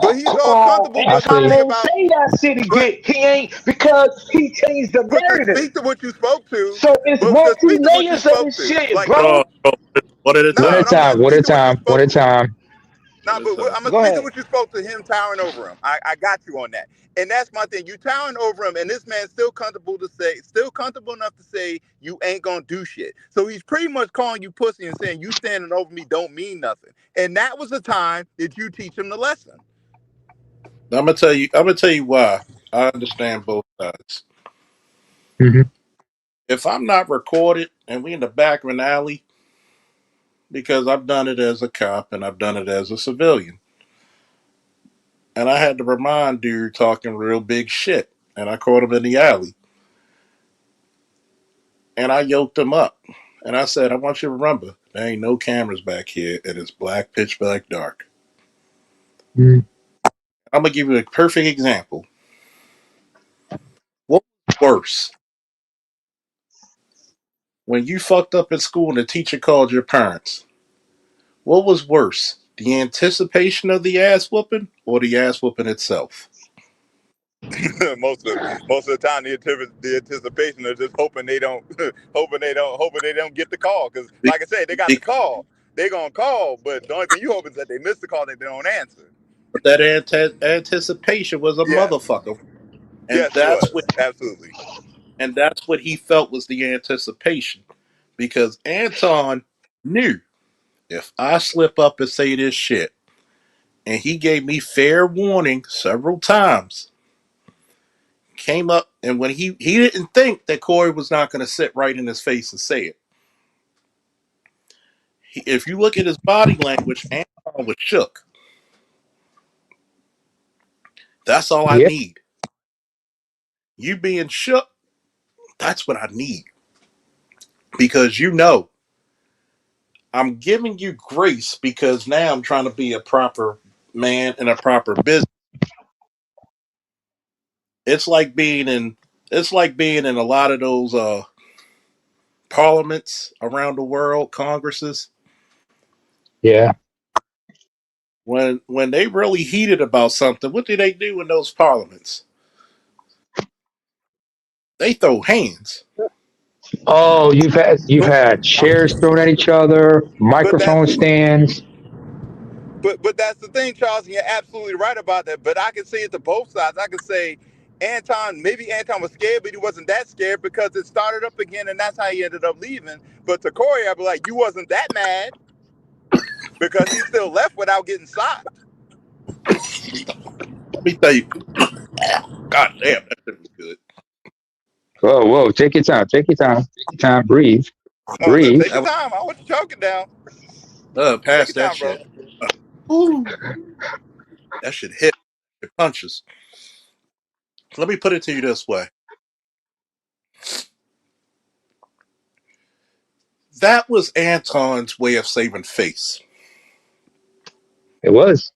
but he's all comfortable. I But the Anton feel. thing ain't about, say that shit but again. He ain't because he changed the but to narrative. speak to what you spoke to, So it's but to multi speak to what you layers of spoke this to, shit, like bro. one at a One no, time. at no, a I'm gonna time. One speak at a to what you time. One spoke at a to. time. Nah, One at but a time. I'm gonna Go speak to ahead. what you spoke to him towering over him. I got you on that, and that's my thing. You towering over him, and this man's still comfortable enough to say you ain't gonna do shit. So he's pretty much calling you pussy and saying you standing over me don't mean nothing. And that was the time that you teach him the lesson. I'm gonna tell you. I'm gonna tell you why. I understand both sides. Hmm. If I'm not recorded and we in the back of an alley, because I've done it as a cop and I've done it as a civilian, and I had to remind dude talking real big shit, and I caught him in the alley, and I yoked him up, and I said, I want you to remember, there ain't no cameras back here, and it's black, pitch black, dark. Mm. I'm gonna give you a perfect example. What was worse when you fucked up at school and the teacher called your parents? What was worse, the anticipation of the ass whooping or the ass whooping itself? most of the time, the anticipation is just hoping they don't get the call because, Be- like I said, they got the be- call. they gonna call, but the only thing you hope is that they miss the call, that they don't answer. But that anticipation was a Yes, motherfucker, and yes, it was absolutely. that's what he felt was the anticipation, because Anton knew if I slip up and say this shit, and he gave me fair warning several times. Came up, and when he didn't think that Corey was not going to sit right in his face and say it. If you look at his body language, Anton was shook. That's all I Yeah. need. You being shook, that's what I need. Because I'm giving you grace because now I'm trying to be a proper man and a proper business. It's like being in a lot of those parliaments around the world, congresses, Yeah. when they really heated about something. What do they do in those parliaments? They throw hands. Oh, you've But had chairs thrown at each other, but microphone that's stands. but that's the thing, Charles, and you're absolutely right about that. But I can say it to both sides. I can say maybe Anton was scared, but he wasn't that scared because it started up again, and that's how he ended up leaving. But to Corey, I'd be like, you wasn't that mad because he still left without getting socked. Let me tell you, God damn, that shit was good. Whoa, whoa, take your time, take your time, take your time, breathe, Oh, look, breathe. take your time. I want you choking down. Take Pass your that time, bro. shit. Ooh, that shit hit. It punches. Let me put it to you this way. That was Anton's way of saving face. It was.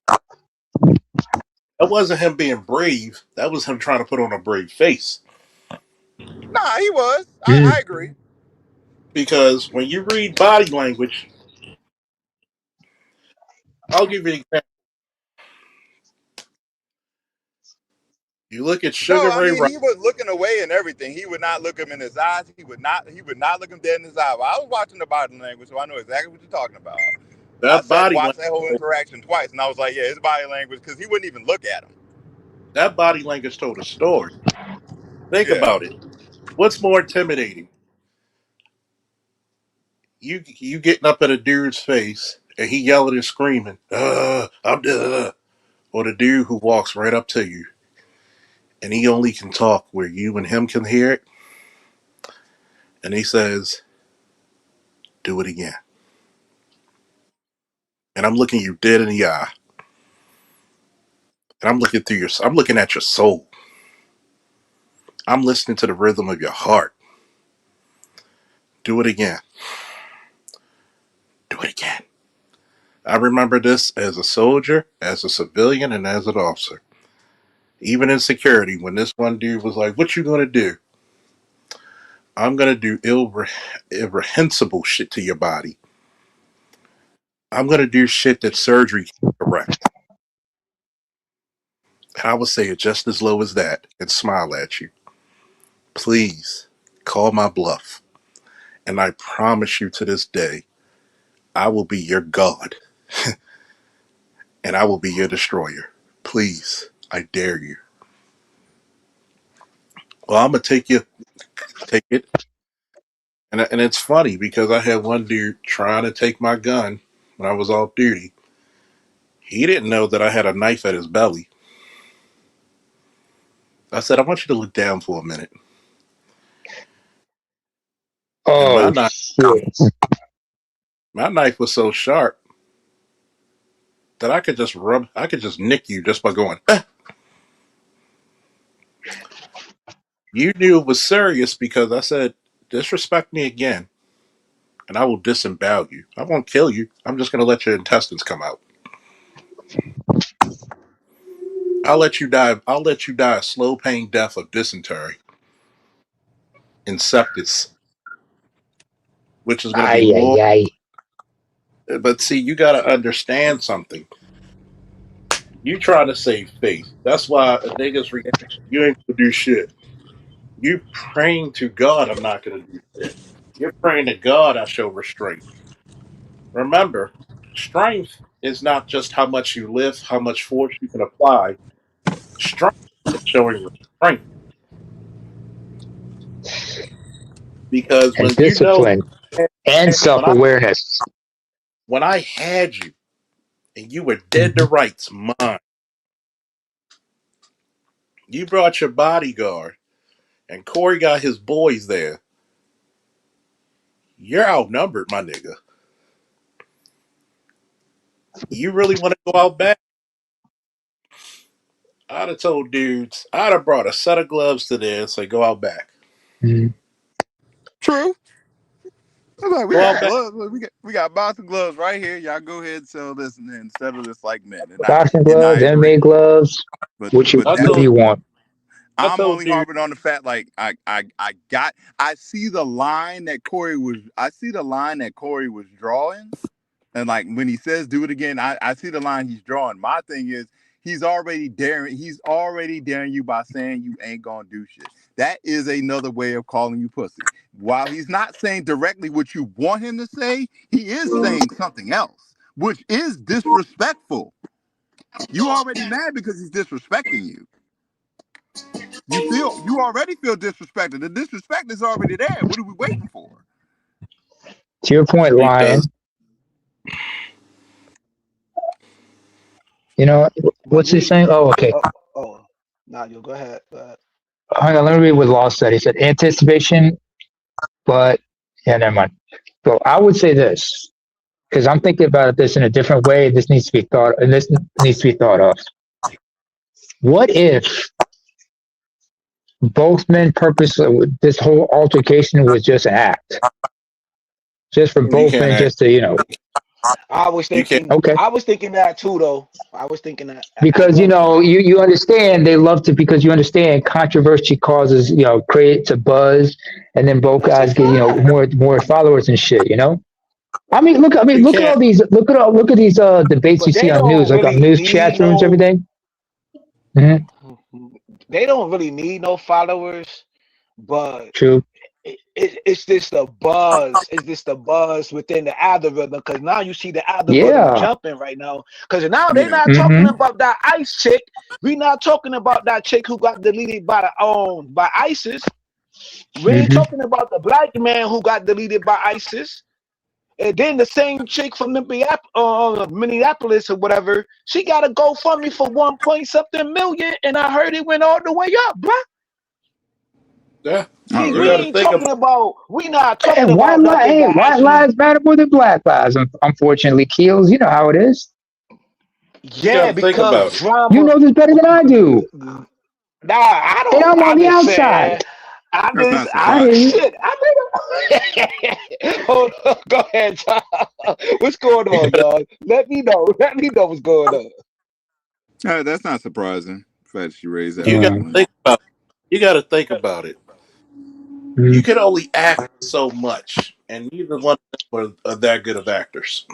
That wasn't him being brave. That was him trying to put on a brave face. Nah, he was. I Mm. agree. Because when you read body language, I'll give you an example. You look at Sugar No, I Ray mean Robinson. he was looking away and everything. He would not look him in his eyes. He would not look him dead in his eye. Well, I was watching the body language, so I know exactly what you're talking about. I That sat and body watched that whole language. interaction twice, and I was like, yeah, his body language, because he wouldn't even look at him. That body language told a story. Think Yeah. about it. What's more intimidating? You getting up at a dude's face and he yelling and screaming, I'm or the dude who walks right up to you and he only can talk where you and him can hear it, and he says, "Do it again." And I'm looking you dead in the eye, and I'm looking at your soul. I'm listening to the rhythm of your heart. Do it again. Do it again. I remember this as a soldier, as a civilian, and as an officer. Even in security, when this one dude was like, "What you gonna do?" I'm gonna do irreprehensible shit to your body. I'm gonna do shit that surgery can't correct. And I would say it just as low as that and smile at you. Please call my bluff. And I promise you to this day, I will be your God and I will be your destroyer. Please, I dare you. Well, I'm gonna take it. And it's funny because I had one dude trying to take my gun when I was off duty. He didn't know that I had a knife at his belly. I said, I want you to look down for a minute. And Oh shit! my knife was so sharp that I could just nick you just by going, eh. You knew it was serious because I said, disrespect me again and I will disembowel you. I won't kill you. I'm just going to let your intestines come out. I'll let you die. I'll let you die a slow paying death of dysentery and sepsis, which is going to be Ay ay more. ay. But see, you got to understand something. You try to save face. That's why a nigga's reaction. You ain't gonna do shit. You praying to God, I'm not gonna do shit. You're praying to God, I show restraint. Remember, strength is not just how much you lift, how much force you can apply. Strength is showing restraint. Because and when you know discipline and when I self-awareness. when I had you and you were dead to Mhm. rights, mine, you brought your bodyguard and Corey got his boys there. You're outnumbered, my nigga. You really want to go out back? I'd have told dudes, I'd have brought a set of gloves to there and say, go out back. Mhm. True. I'm like, we Go got out back. gloves. We got boxing gloves right here. Y'all go ahead and sell this, and then instead of this like men. Boxing And I gloves, agree. MMA gloves, But what you but I that what do told you want? I I'm told only dudes, harping on the fact like I see the line that Corey was drawing. And like when he says do it again, I see the line he's drawing. My thing is he's already daring you by saying you ain't gonna do shit. That is another way of calling you pussy. While he's not saying directly what you want him to say, he is saying something else, which is disrespectful. You already mad because he's disrespecting you. You already feel disrespected. The disrespect is already there. What are we waiting for? To your point, because Lion. You know But what's he you, saying? Oh, okay. oh, oh, nah, you go ahead. Go ahead. Hang on, let me read what Law said. He said anticipation, but yeah, never mind. So I would say this because I'm thinking about this in a different way. This needs to be thought, and this needs to be thought of. What if both men purpose this whole altercation was just an act, just for you both can't men, act. just to I was You can't. thinking, okay. I was thinking that too, though. I was thinking that as Because well too. you understand they love to because you understand controversy causes creates a buzz and then both That's a guys get fact. more followers and shit. You Look at can't. all these look at these debates you But see they on news don't like on really news need chat rooms every no. day. Mm-hmm. They don't really need no followers, but True. it's just the buzz. It's just the buzz within the algorithm because now you see the algorithm Yeah. jumping right now. Because now they're Yeah. not talking Mm-hmm. about that ICE chick. We're not talking about that chick who got deleted by ISIS. We ain't Mm-hmm. talking about the black man who got deleted by ISIS. And then the same chick from Minneapolis or whatever, she got a GoFundMe for 1 point something million, and I heard it went all the way up, bruh. Yeah. Oh, You We got to really? ain't think about. talking about. We not talking And about nothing hey, that white actually. lives matter more than black lives? Unfortunately, Keels, you know how it is. You got Yeah, to think because about it. You drama. know this better than I do, Nah, I and don't. I'm on I the just outside. saying. I That's just. not I I hear surprising. you. shit. I think. Hold on. Go ahead, Tom. What's going You on, got. y'all? Let me know. Let me know what's going on. That's not surprising. The fact that you raised that You got to Mm, point. think about. You got to think about it. You mm, can only act so much, and neither one of them are that good of actors.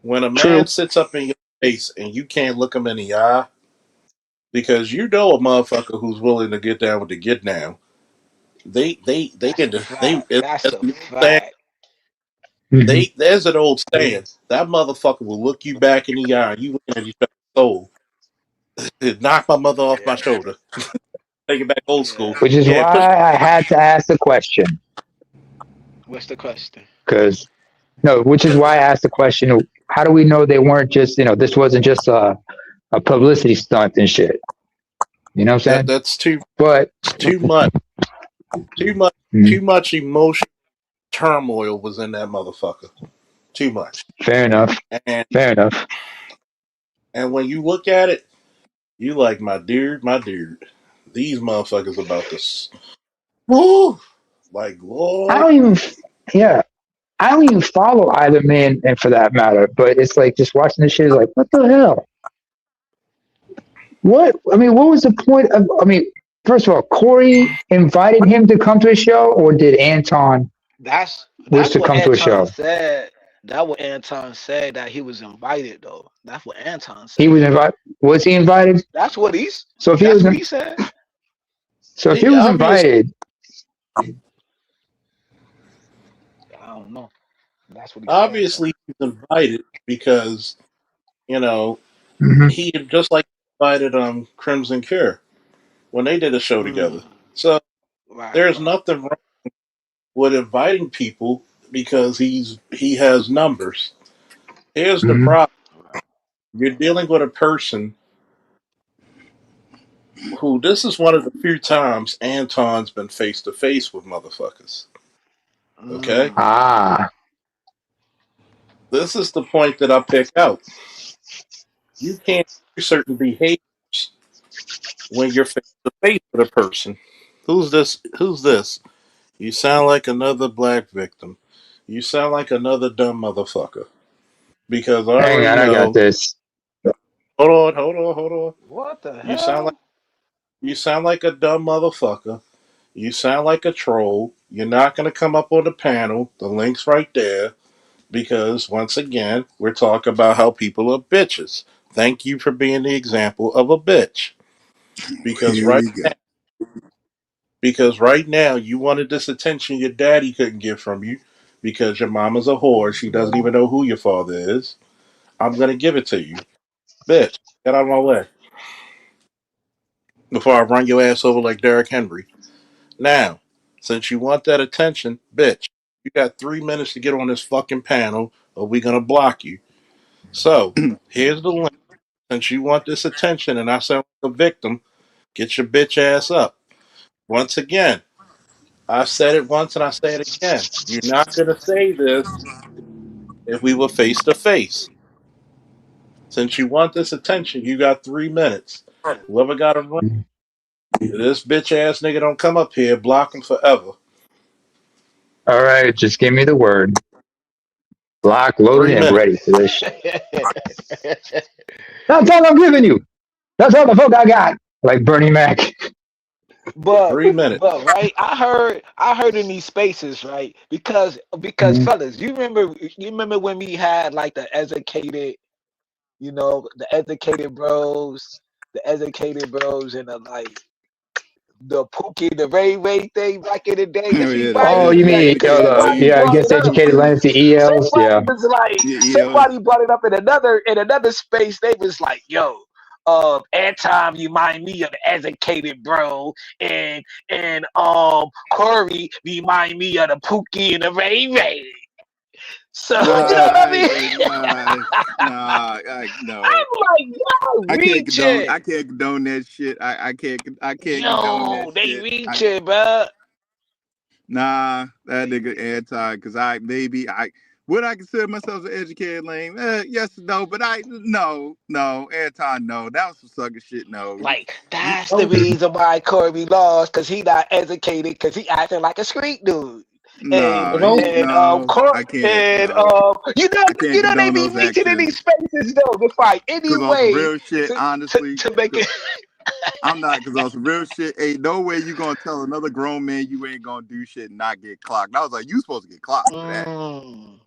When a man true. sits up in your face and you can't look him in the eye, because you know a motherfucker who's willing to get down with the get down. They That's can a they fact. as That's as a an old saying, fact. Hmm. there's an old saying that motherfucker will look you back in the eye and you looking at each other's soul. Knock my mother off my Yeah. shoulder. Take it back old school. Yeah. Which is Yeah, push. why I had to ask the question. What's the question? Because no, which is why I asked the question. How do we know they weren't just this wasn't just a publicity stunt and shit? You know what I'm That saying? that's too But too much. Too much. mm, Too much emotional turmoil was in that motherfucker. Too much. fair enough. And Fair enough. and when you look at it, you like my dude. These motherfuckers about this. Woo! Like I Lord, don't even. Yeah, I don't even follow either man, and for that matter. But it's like just watching this shit is like, what the hell? What I mean, what was the point of? I mean, first of all, Corey invited him to come to a show, or did Anton That's wish that's to what come to a Anton show? said. That what Anton said that he was invited though. That's what Anton He said. was invited. Was he invited? That's what he's. So if he That's was, what he said. so if he he was obviously invited, I don't know. That's what he's saying though. Obviously, he's invited because you know Hmm. he just like invited Crimson Cure when they did a show together. Mm, So right, there's right. nothing wrong with inviting people because he has numbers. Here's the Hmm. problem: you're dealing with a person who this is one of the few times Anton's been face to face with motherfuckers. Okay, Mm, Ah. this is the point that I pick out. You can't do certain behaviors when you're face to face with a person. Who's this? Who's this? You sound like another black victim. You sound like another dumb motherfucker. Because I Hang already on, I got know. this. Hold on. what the You sound like hell? you sound like a dumb motherfucker. You sound like a troll. You're not gonna come up on the panel. The link's right there. Because once again, we're talking about how people are bitches. Thank you for being the example of a bitch. Because Here right we go. because right now you wanted this attention your daddy couldn't give from you because your mama's a whore. She doesn't even know who your father is. I'm gonna give it to you. Bitch, get out of my way before I run your ass over like Derrick Henry. Now, since you want that attention, bitch, you got 3 minutes to get on this fucking panel or we're gonna block you. So, here's the link. Since you want this attention and I sound like a victim, get your bitch ass up. Once again, I said it once and I say it again. You're not gonna say this if we were face to face. Since you want this attention, you got 3 minutes. Whoever got a ring, this bitch ass nigga don't come up here, block him forever. All right, just give me the word. Lock, loaded, Three and minutes. ready for this shit. That's all I'm giving you. That's all the fuck I got. Like Bernie Mac. but 3 minutes. right, I heard in these spaces, right? Because Mhm. fellas, you remember when we had like the educated bros and the Pookie, the Ray Ray thing back in the day. Oh Cause see, yeah, why Oh, you me? mean educated Somebody lame. yeah? I brought guess it up. educated lands to ELs. Somebody Yeah. was like, Yeah, yeah. somebody brought it up in another space. They was like, yo. Anton, you mind me of the educated bro, and Corey remind me of the Pookie and the Ray Ray. So you know Nah, what I mean? no. I'm like, y'all I can't condone. reaching. I can't condone that shit. I can't condone that Yo, they shit. reaching, bro. Nah, that nigga anti. Cause I would I consider myself an educated lame? Yes, no, but no, anti, no. That was some sucker shit. No, Like, you that's the Don't reason why Corey lost, because he not educated, because he acting like a street dude. And nah, don't and I can't. and No, you know I can't you know they condone be those reaching in actions. these spaces though to find any Cause on some way real shit, to to, honestly. to make it. I'm not, because on some real shit, ain't no way you gonna tell another grown man you ain't gonna do shit and not get clocked. I was like, you supposed to get clocked for that. Mm,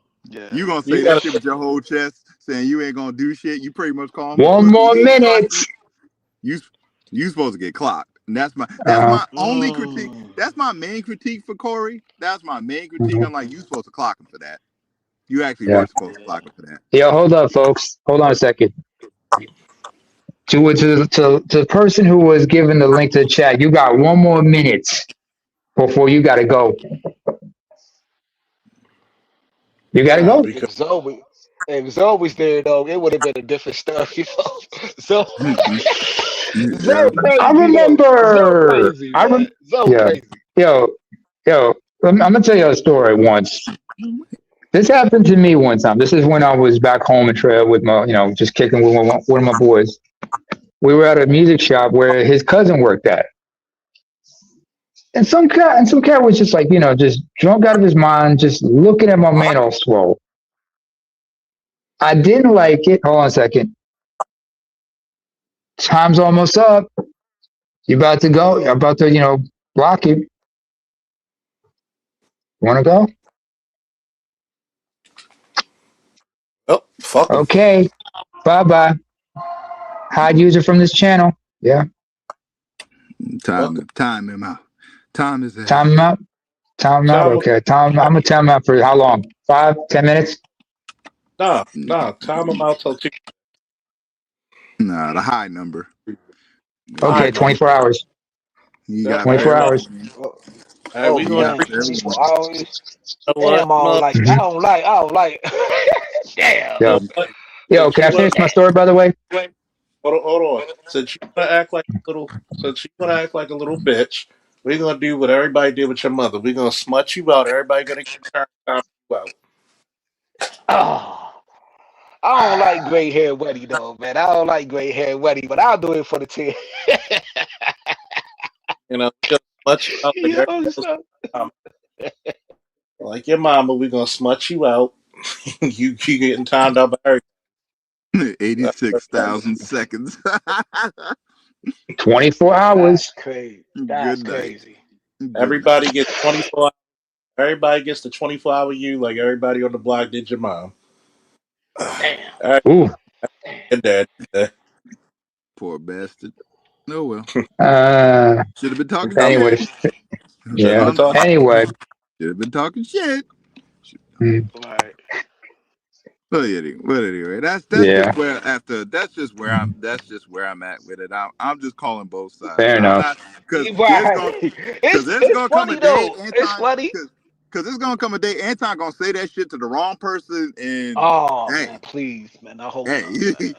You yeah. gonna you say that gotta shit with your whole chest, saying you ain't gonna do shit. You pretty much call him a One pussy. more He ain't minute. clocked you. You you supposed to get clocked. And that's Uh, my only critique. Mm, That's my main critique for Corey. That's my main critique. mhm. I'm like, you supposed to clock him for that. You actually Yeah. were supposed to yeah. clock him for that. Yeah. Hold up, folks. Hold on a second. To the person who was given the link to the chat, you got 1 more minute before you got to go. You got to nah go. because If Zoe was there though, it would have been a different stuff, you know. So Yeah. Zoe I crazy though. Zoe remember. crazy, man. Zoe Yeah. crazy. Yo, yo. I'm gonna tell you a story once. This happened to me one time. This is when I was back home in Trail with my, just kicking with one of my boys. We were at a music shop where his cousin worked at, and some cat was just like, just drunk out of his mind, just looking at my man all swole. I didn't like it. Hold on a second. Time's almost up. You about to go? You're about to, block you. Want to go? oh fuck them. Okay. Bye bye. Hide user from this channel. Yeah. Fuck them. Time him out. Time his ass Time him out. out. Time him out. Time Okay. I'm gonna time him out for how long? 5, 10 minutes. Nah. Time them out till 2. Nah, the high number. High Okay, number. 24 hours. You Yep. gotta Hey, 24 pair look. hours. one. Oh, Hey, oh we You gonna gotta man, treat. pair 24 one. hours. You know what, Damn, I don't mother? like. I Mhm. don't like. I don't like. Damn. You know Yo, what? yo, Since can you I wanna finish my story, by the way? hold on. Since you wanna act like a little bitch, we're gonna do what everybody did with your mother. We're gonna smut you out. Everybody gonna get time you out. Oh, I don't like gray hair Weddy though, man. I don't like gray hair Weddy, but I'll do it for the team. You know, we're gonna smut you out like Yo, everybody else. son. Like your mama, we're gonna smut you out. you getting timed out by everybody. 86,000 seconds. 24 That's hours. crazy. Good That's night. crazy. Good night. Everybody gets 24. Everybody gets the 24-hour you like everybody on the block did your mom. Damn. All right, Ooh. and dad. Poor bastard. Oh well. Uh, Should have been talking anyway, shit. Okay, That's shouldn't all have yeah. been I'm talking. saying. Anyway, Should have been talking shit. mm, All right. But anyway, that's yeah, just where after that's just where I'm at with it. I'm just calling both sides. fair I'm enough. not because Right. there's It's gonna come a funny day though. It's Anton funny. because there's gonna come a day Anton gonna say that shit to the wrong person and Oh hey man, please, man. I hope hey not, man.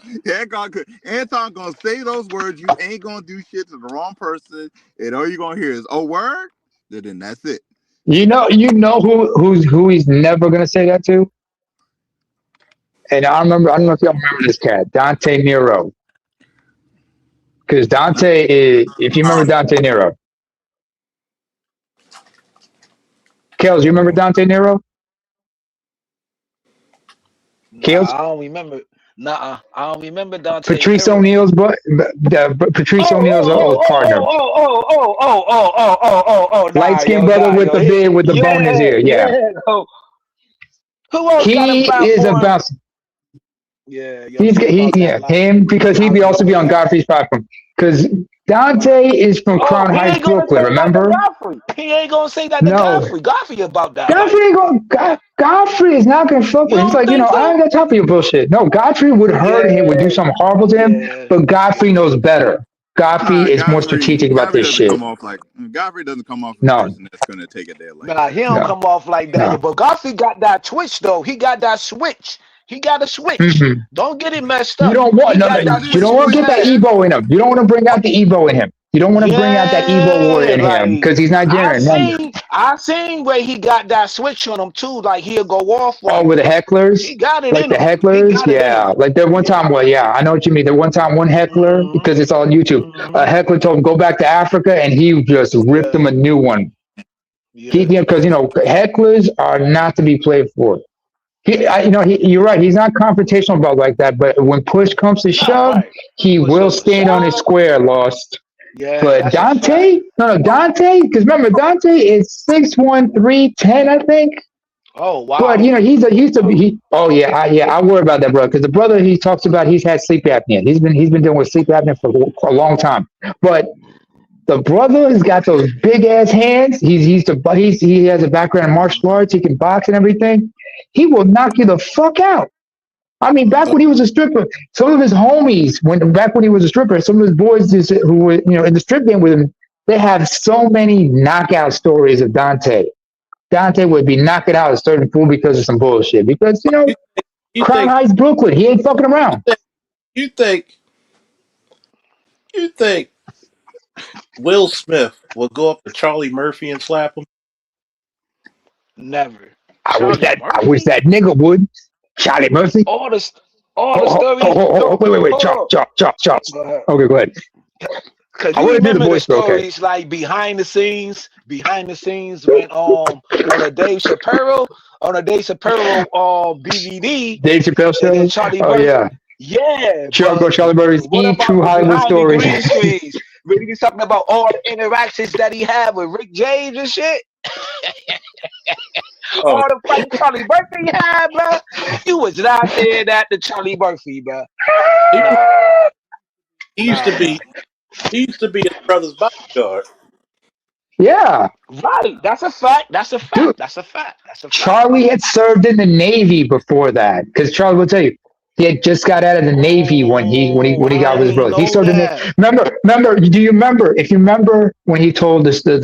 Anton gonna say those words. You ain't gonna do shit to the wrong person and all you gonna hear is oh word. Then that's it. You know who he's never gonna say that to. And I remember. I don't know if y'all remember this cat, Dante Nero. Because Dante is, if you remember Dante Nero, Kels, you remember Dante Nero? Nah, Kels, I don't remember. Nah, I don't remember Dante Patrice Nero. O'Neal's, but Patrice Oh, O'Neal's oh, old oh, partner, oh, oh, oh, oh, oh, oh, oh, oh, oh, oh, light nah, skinned yo, brother nah, with yo. the beard with the bone in his Yeah, ear. Yeah, yeah. Oh, who else got a he is platform? about. Yeah, yo, He's think about that yeah, light. him because he'd I be also be remember on that. Godfrey's platform. Because Dante is from Oh, Crown he Heights, ain't gonna Brooklyn. say that to Remember? Godfrey. He ain't gonna say that to No, Godfrey. Godfrey about that Godfrey life. ain't going. Godfrey is not gonna fuck You with him. He's don't like, think I so? ain't got time for your bullshit. No, Godfrey would hurt him, would do Yeah, something horrible to him. yeah, But Godfrey yeah. knows better. Godfrey is more strategic about Godfrey this doesn't shit. come off like Godfrey doesn't come off a No, person that's gonna take it there like Nah, he that. don't no, come off like that. Yeah, no. but Godfrey got that twitch though. He got that switch. He got a switch. Mm-mm. Don't get it messed You up. don't want He no, no. got that You His don't switch in want his to get switch, that hand. yeah. Ebo in him. You don't want to bring out the Ebo in him. You don't want to bring out that Ebo word Yeah, in him like because he's Nigerian. Remember? I seen where he got that switch on him too. Like he'll go off Oh, on with you. the hecklers, He got it like in the him. He hecklers, got it in him. yeah. Like there one Yeah. time, well, yeah, I know what you mean. There one time, one heckler hmm because it's on YouTube. A hmm heckler told him go back to Africa, and he just ripped Yeah. him a new one. He, Yeah. because hecklers are not to be played for. You're right. He's not confrontational about like that. But when push comes to Not shove, right. he Push will up to stand on his shove. square. Lost. Yeah, But that's a fact. Dante, no, Dante, because remember Dante is 6'1", 310, I think. Oh But wow. oh yeah, I worry about that brother because the brother he talks about he's had sleep apnea. He's been dealing with sleep apnea for a long time. But the brother has got those big ass hands. He has a background in martial hmm arts. He can box and everything. He will knock you the fuck out. I mean, back Uh, when he was a stripper, some of his homies, back when he was a stripper, some of his boys who were in the strip game with him, they have so many knockout stories of Dante. Dante would be knocking out a certain fool because of some bullshit. Because you, you Crown think Heights, Brooklyn, he ain't fucking you around. think you think you think Will Smith will go up to Charlie Murphy and slap him? Never. I wish Charlie that I wish Murphy? that nigga would. Charlie Murphy. All the all the Oh, stories. wait, Hold chop, on. chop, chop, chop. Go ahead. Okay, go ahead. Cause I you want to do the remember the voice, but okay. stories like behind the scenes when on a Dave Chappelle DVD, Dave Chappelle and then show. Charlie Oh Murphy. yeah, Yeah, Charlie but Murphy's what E about True the Hollywood behind the Stories. green screens? When he was talking about all the interactions that he had with Rick James and shit, Oh, all the fighting Charlie Murphy had, bro. You was not saying that to Charlie Murphy, bro. he, Nah, he used to bro. be he used to be his brother's bodyguard. Yeah, Right. That's a fact. That's a dude. fact. That's a fact. That's a fact. Charlie had served in the Navy before that, because Charlie will tell you he had just got out of the Navy Oh, when he got I with his ain't brother. He know served in the. that. Remember? Do you remember? If you remember when he told us the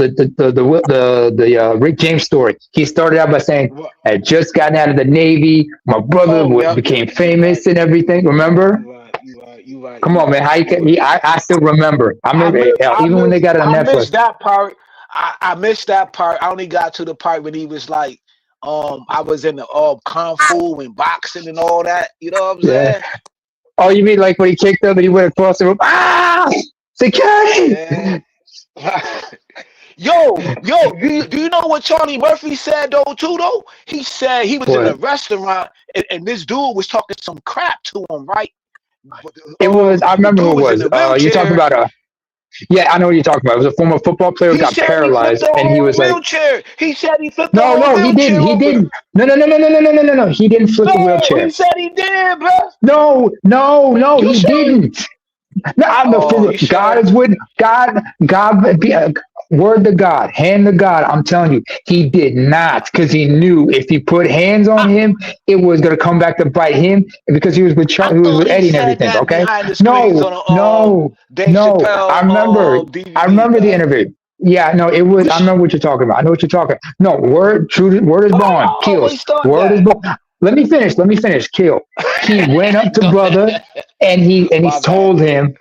Rick James story, he started out by saying, What? "I had just gotten out of the Navy. My brother Oh, yep, became you right. famous and everything." Remember? You right. You right. You right. Come You on, man. right. How you You can? right. I still remember. I I remember miss. I even when they miss. got it on I missed Netflix. that part. I missed that part. I only got to the part when he was like, I was in the kung fu and boxing and all that. You know what I'm Yeah. saying? Oh, you mean like when he kicked him and he went across the room? Ah! Security! Yeah. Yo, do you know what Charlie Murphy said though too though? He said he was in a What? restaurant and this dude was talking some crap to him, right? But It was. I the remember who dude it was in was. the You talking wheelchair. about a? Yeah, I know what you're talking about. It was a former football player who He got said he flipped paralyzed, the and he whole was like, wheelchair. He said he flipped the "No, whole no, he didn't. wheelchair He over. didn't. No, no, no, no, no, no, no, no, no, no. He didn't flip the No, he wheelchair. said he did, bro. No, no, no, You he sure? didn't. No, I'm the Oh, for you God sure? is with God. God, word to God, hand to God. I'm telling you, he did not, because he knew if he put hands on I, him, it was gonna come back to bite him. Because he was with I he was thought with he Eddie and said everything. that Okay, behind the screens no, on a no, Dave no. Chappelle I DVD, remember the man. interview. Yeah, no, it was. You I sh- remember what you're talking about. I know what you're talking. No, word is Why bond. y'all Kills. always start Word is that? bond. Let me finish. Let me finish. Kill. He went up to Go brother, ahead. and he My bad. told him,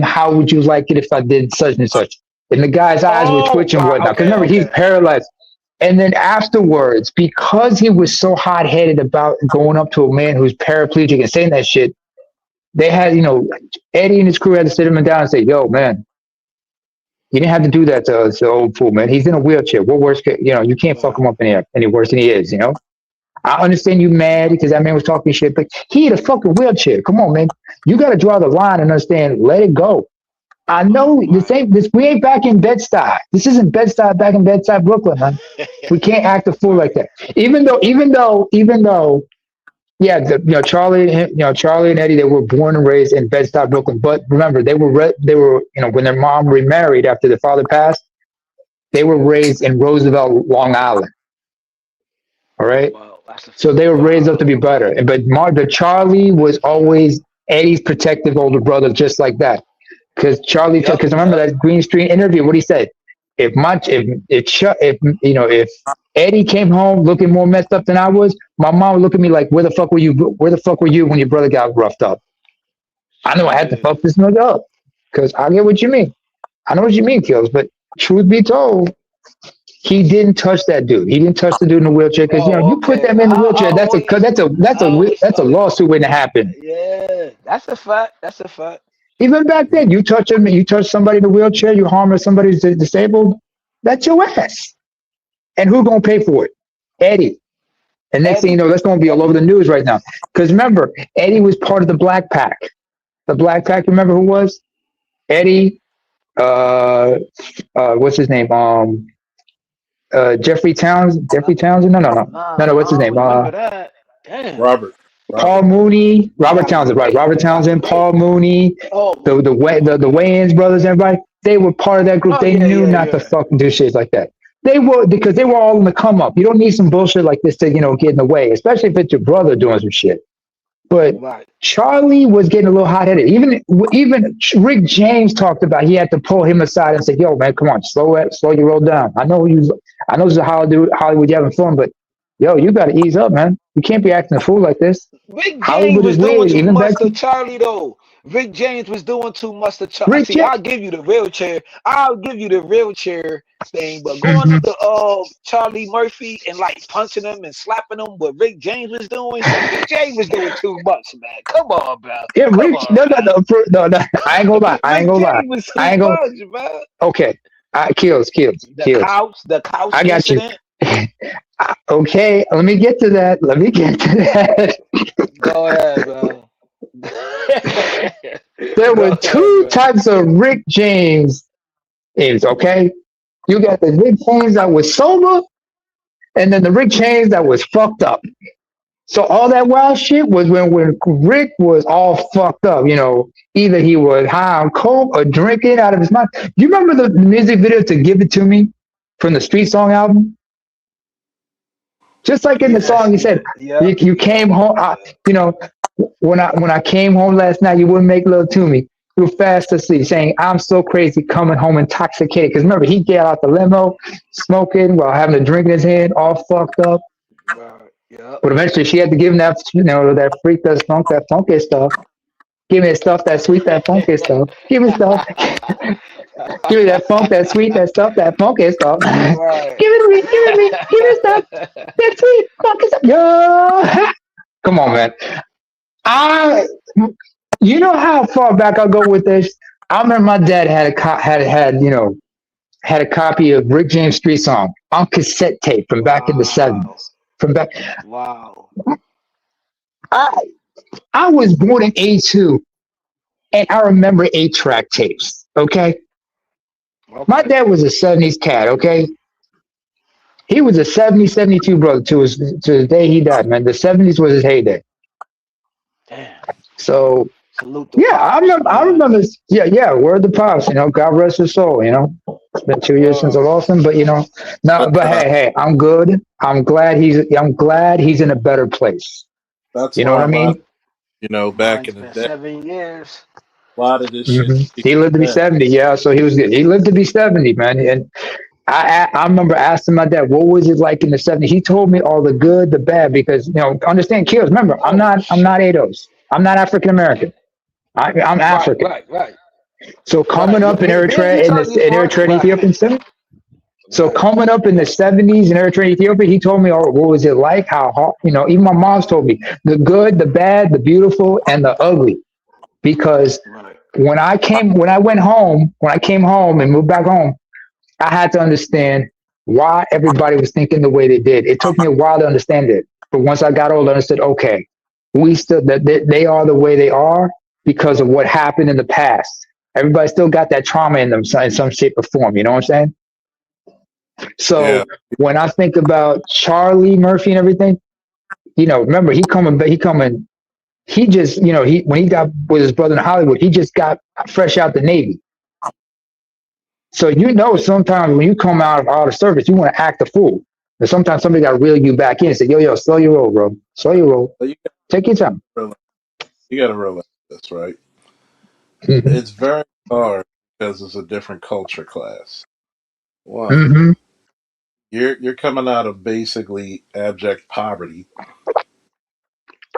how would you like it if I did such and such? And the guy's eyes were Oh, twitching and right. whatnot. Because Okay, remember, he's okay. paralyzed. And then afterwards, because he was so hot headed about going up to a man who's paraplegic and saying that shit, they had, Eddie and his crew had to sit him down and say, "Yo, man, you didn't have to do that to old fool, man. He's in a wheelchair. What worse you can't fuck Right. him up any worse than he is. I understand you mad because that man was talking shit, but he had a fucking wheelchair. Come on, man. You got to draw the line and understand, let it go. I know this Right. ain't this. We ain't back in Bed Stuy. This isn't Bed Stuy back in Bed Stuy, Brooklyn, man. We can't act a fool like Right. that. Even though, yeah, Charlie and Eddie, they were born and raised in Bed Stuy, Brooklyn. But remember, they were, when their mom remarried after their father passed, they were raised in Roosevelt, Long Island. All right, Wow. That's a so they were raised up to wow. be better. Okay. But Charlie That's was a fact. always Eddie's protective older brother, just like that. Yep. Because remember Yep. that Green Street interview, what he said, if Eddie came home looking more messed up than I was, my mom would look at me like, where the fuck were you when your brother got roughed up? I know I Sure had to did. fuck this nigga up, because I get what you mean. I know what you mean, Kills, but truth be told, he didn't touch that dude. He didn't touch the dude in the wheelchair, because Oh, you put okay. that man in the wheelchair, I always that's a thought that. lawsuit waiting to happen. Yeah, that's a fact. That's a fact. Even back then, you touch somebody in a wheelchair, you harm somebody who's disabled, that's your ass. And who's gonna pay for it? Eddie. And next thing you Eddie. know, that's gonna be all over the news right now. Because remember, Eddie was part of the Black Pack. The Black Pack, remember who was? Eddie, uh, what's his name? Jeffrey Towns, Jeffrey Townsend? No, no, no, no, Nah, no. I What's his don't name? remember that. Damn. Robert. Paul Robert. Mooney, Robert Right, Townsend, right? right, Robert right, Townsend, right. Paul Mooney, Oh, the okay. Wayans brothers, everybody. They were part of that group. Oh They yeah, knew yeah, not to yeah. fucking do shit like that. They were, because they were all in the come up. You don't need some bullshit like this to get in the way, especially if it's your brother doing some shit. But Right. Charlie was getting a little hot headed. Even Rick James talked about, he had to pull him aside and say, "Yo, man, come on, slow your roll down. I know this is Hollywood, you having fun, but yo, you got to ease up, man. You can't be acting a fool like this. Rick James Hollywood is was doing weird, too even back." much to Charlie though. Rick James was doing too much to Charlie. Rick See, James. I'll give you the wheelchair. I'll give you the wheelchair thing, but going Mhm. up to Charlie Murphy and like punching him and slapping him, what Rick James was doing, Rick James was doing too much, man. Come on, bro. Yeah, Come Rick. on, No, no, no, no, no. I ain't gonna lie. I ain't Rick gonna lie. James was I too ain't gonna. much, man. Okay. Kills. The couch I got you. incident. Okay, let me get to that. Let me get to that. Go ahead, bro. There Go were ahead, two bro. types of Rick James is, okay? You got the Rick James that was sober, and then the Rick James that was fucked up. So all that wild shit was when Rick was all fucked up. Either he was high on coke or drinking out of his mind. Do you remember the music video to "Give It to Me" from the Street Song album? Just like in the Yes, song, he said, yep, "You yep, came home. yep. When I came home last night, you wouldn't make love to me. You were fast asleep, saying I'm so crazy, coming home intoxicated." Because remember, he get out the limo, smoking while having a drink in his hand, all fucked up. Right, yep. But eventually, she had to give him that freak, that funky stuff. Give me that stuff, that sweet, that funky stuff. Give me stuff. Give me that funk, that sweet, that stuff, that funky stuff. Give Right. it to me, give it to me, give me stuff, that sweet, funky stuff. Yo, come on, man. I, you know how far back I go with this? I remember my dad had a copy of Rick James Street Song on cassette tape from back in the Wow. '70s. From back, Wow. I I was born in '82, and I remember 8-track tapes. Okay, my Okay. dad was a '70s cat. Okay, he was a '72 brother to the day he died. Man, the '70s was his heyday. Damn. So Salute the yeah, I pops, remember. I man. remember. Yeah, yeah. Word the pops. God rest his soul. It's been 2 years since I Word. lost him, but no. But But hey, hey, I'm good. I'm glad he's in a better place. that's You know why what a I lot, mean? back Mine's in the been day, 7 years. a lot of this shit Hmm. people He lived to be said. 70. Yeah, so he was good. He lived to be 70, man. And I remember asking my dad, what was it like in the '70s? He told me all the good, the bad, because understand, kills. Remember, I'm Oh not I'm shit. not ADOS. I'm not African American. I'm Right, African. right, right, So right. coming up in Where Eritrea you talking in from? Eritrea and Right, Ethiopia, so right. coming up in the '70s in Eritrea and Ethiopia, he told me, oh, what was it like? How hard, even my mom's told me the good, the bad, the beautiful, and the ugly. Because Right. when I came home and moved back home, I had to understand why everybody was thinking the way they did. It took me a while to understand it. But once I got older, I understood, okay, we still, that they are the way they are because of what happened in the past. Everybody still got that trauma in them in some shape or form. You know what I'm saying? Yeah, So when I think about Charlie Murphy and everything, remember he just, when he got with his brother in Hollywood, he just got fresh out the Navy. So sometimes when you come out of service, you want to act a fool. And sometimes somebody got to reel you back in and say, yo, slow your roll, bro. Slow your roll. but Take your time. got to realize this, right? Hmm. It's very hard because it's a different culture class. One, Hmm. you're coming out of basically abject poverty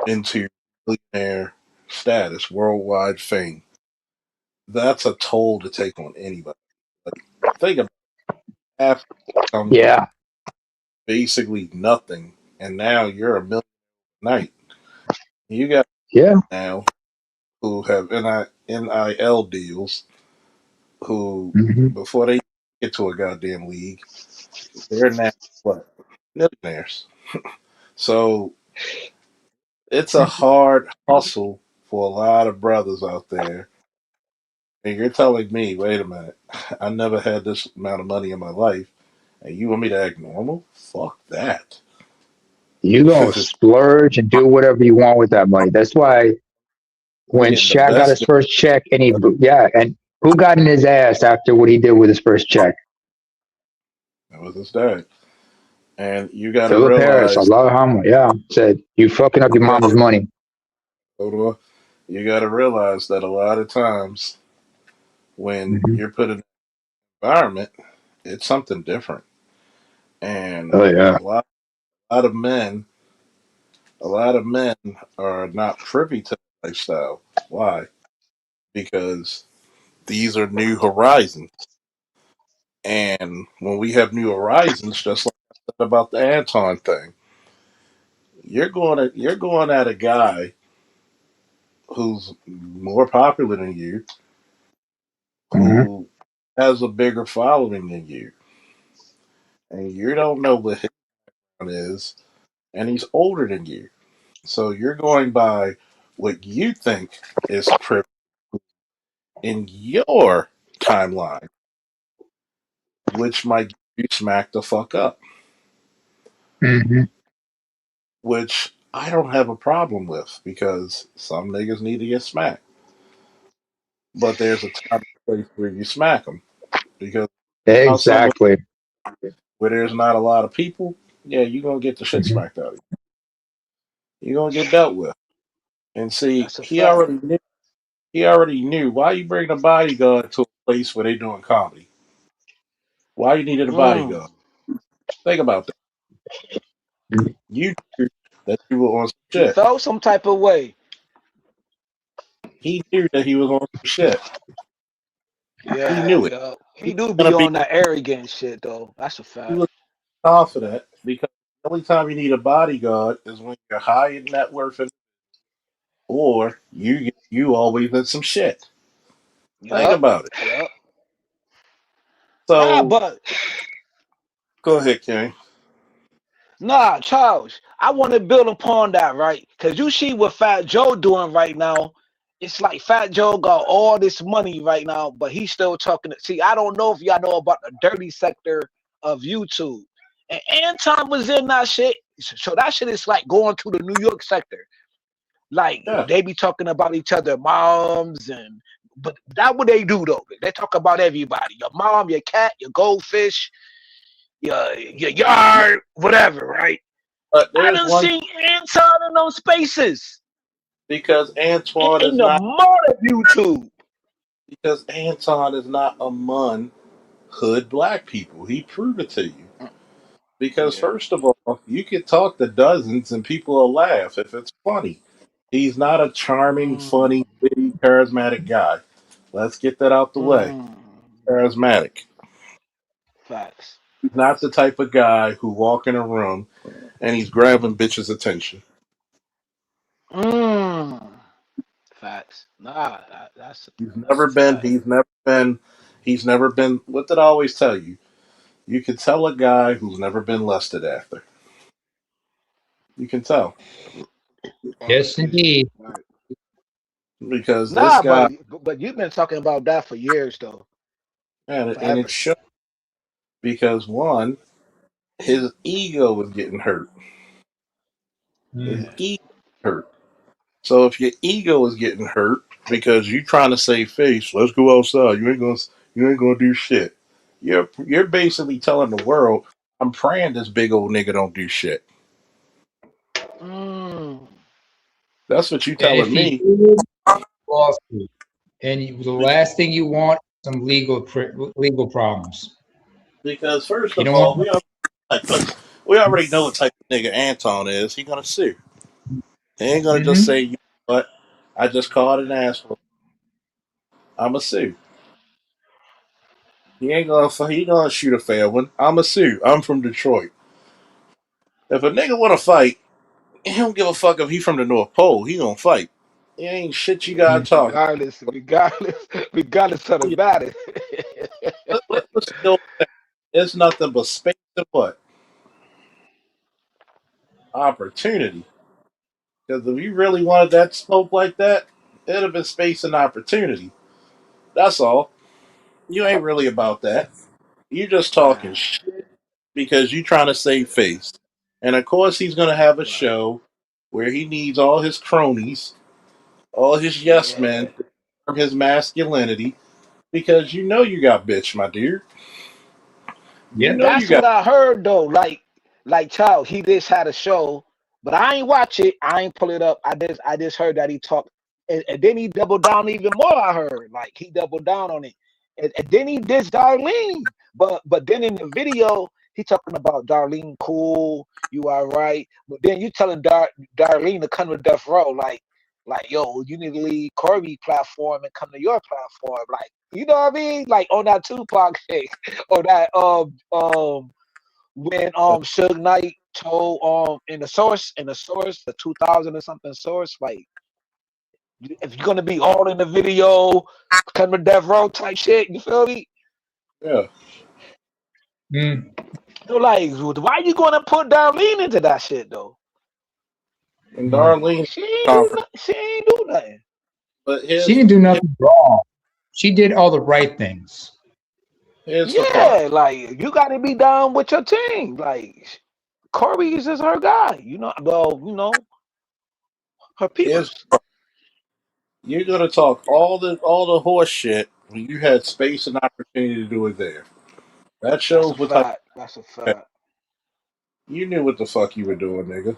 into millionaire status, worldwide fame. That's a toll to take on anybody. Like, think about half come from Yeah. basically nothing, and now you're a million night. You got Yeah. now who have NIL deals who Hmm. before they get to a goddamn league, they're now what millionaires. So it's a hard hustle for a lot of brothers out there. And you're telling me, wait a minute, I never had this amount of money in my life, and you want me to act normal? Fuck that. You going to splurge and do whatever you want with that money. That's why You're when getting the Shaq got best his deal. first check and who got in his ass after what he did with his first check? That was his dad. And you got to Philip Harris. realize, Allah Hama. Yeah. Said, you fucking up your you got mama's to, money. you got to realize that a lot of times when Hmm. you're put in an environment, it's something different. And Oh, yeah. lot of men, a lot of men are not privy to the lifestyle. Why? Because these are new horizons. And when we have new horizons, just like I said about the Anton thing, you're going at a guy who's more popular than you, Hmm. who has a bigger following than you, and you don't know what his one is, and he's older than you. So you're going by what you think is privilege in your timeline, which might get you smacked the fuck up. Hmm. Which I don't have a problem with because some niggas need to get smacked. But there's a time and place where you smack them because out somewhere Exactly. where there's not a lot of people, yeah, you're gonna get the shit Mhm. smacked out of you. You're gonna get dealt with. And see, That's a fact. he already knew why you bring a bodyguard to a place where they doing comedy. Why you needed a Mm. bodyguard? Think about that. You knew that you were on some He shit. felt some type of way. He knew that he was on some shit. He Yeah, knew it. yeah. He He was do be gonna be on that arrogant shit though. That's a he fact. was confident because the only time you need a bodyguard is when you're high in net worth or you always in some shit. Think Yup. about it. Yup. Nah, So but go ahead, Kenny. nah, Charles. I want to build upon that, right? Cause you see what Fat Joe doing right now. It's like Fat Joe got all this money right now, but he's still talking. See, I don't know if y'all know about the dirty sector of YouTube. And Anton was in that shit. So that shit is like going to the New York sector. Like Yeah. they be talking about each other moms and but that what they do though. They talk about everybody. Your mom, your cat, your goldfish, your yard, whatever, right? But I there's done one seen Anton in those spaces because Antoine in is the not mud of YouTube. because Anton is not among hood black people. He proved it to you. Because Yeah. first of all, you could talk to dozens and people will laugh if it's funny. He's not a charming, Mm, funny, witty, charismatic guy. Let's get that out the way. mm, Charismatic. facts. He's not the type of guy who walk in a room and he's grabbing bitches' attention. Mm, facts. Nah, He's that's never a been. fact. He's never been. What did I always tell you? You can tell a guy who's never been lusted after. You can tell Oh, Yes, excuse me. indeed. Right. because this Nah, guy, but you've been talking about that for years though, and it forever. shows because one, his ego was getting hurt. His Mm. Yeah. ego hurt. So if your ego is getting hurt because you trying to save face, let's go outside. You ain't gonna do shit. You're basically telling the world, I'm praying this big old nigga don't do shit. Mm, That's what you And if telling he me did, lawsuit, and the last thing you want is some legal problems. because first You of don't want. all, we already know what type of nigga Anton is. He gonna sue. He ain't gonna just Mm-hmm. say, you know what, I just called an asshole. I'ma sue. He gonna shoot a fair one. I'ma sue. I'm from Detroit. If a nigga wanna fight, he don't give a fuck if he from the North Pole. He gonna fight. It ain't shit you yeah, gotta talk. regardless of the matter. Let's still say it's nothing but space and what opportunity. Because if you really wanted that smoke like that, it'd have been space and opportunity. That's all. You ain't really about that. You just talking Nah, shit because you trying to save face. And of course, he's gonna have a right. show where he needs all his cronies, all his yes men, Yeah. to confirm his masculinity. Because you know you got bitch, my dear. You Yep. know you That's got. what I heard though. Like child, he just had a show, but I ain't watch it. I ain't pull it up. I just heard that he talked, and then he doubled down even more. I heard like he doubled down on it, and then he dissed Darlene. But then in the video, he talking about Darlene cool, you are right. But then you telling Darlene to come to Death Row, like yo, you need to leave Corby platform and come to your platform, like you know what I mean, like on that Tupac shit, or that when Suge Knight told in the source the 2000 or something source, like if you're gonna be all in the video, come to Death Row type shit, you feel me? Yeah. Mm. So like, why you gonna put Darlene into that shit though? And Mm. Darlene She ain't do conference. nothing. She ain't do nothing. But She didn't do here- nothing wrong. She did all the right things. here's the part. Yeah, like you gotta be down with your team. Like Corby is just her guy, you know. Well, you know. Her Is peoples. you're gonna talk all the horse shit when you had space and opportunity to do it there. That That's a shows what type fact. That's a of fact. you knew what the fuck you were doing, nigga.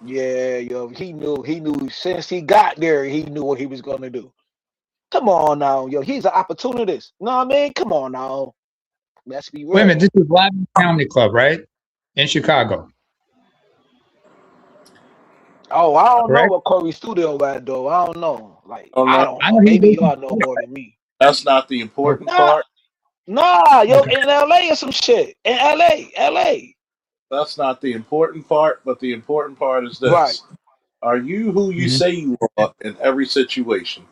Yeah, yo, he knew since he got there, he knew what he was gonna do. Come on now, yo, he's an opportunist. No, I mean, come on now. Let's be Wait a minute, real. this is Live Comedy Club, right? In Chicago, Oh, I don't know correct? what Corey studio at though. I don't know. Like, Oh I no, don't I know. know he Maybe lives in y'all know more than me. that's not the important okay. Nah, part. nah, yo, Okay. in LA or some shit. In LA. That's not the important part. But the important part is Right. this: are you who you Mhm. say you are in every situation?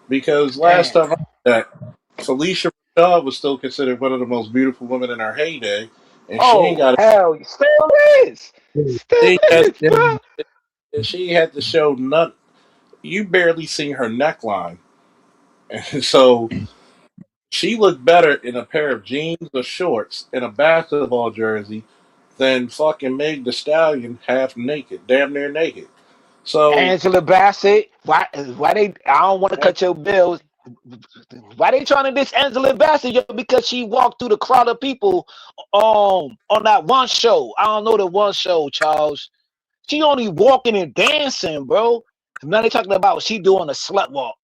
Because last Damn. time I checked, Felicia Rashad was still considered one of the most beautiful women in her heyday, and she ain't Oh got hell, still is. Still she had is, bro. she had to show none. You barely see her neckline, and so she looked better in a pair of jeans or shorts and a basketball jersey than fucking Meg the Stallion half naked, damn near naked. So Angela Bassett. Why they I don't want to cut your bills. Why they trying to diss Angela Bassett? Yo, because she walked through the crowd of people on that one show. I don't know the one show, Charles. She only walking and dancing, bro. Now they talking about she doing a slut walk.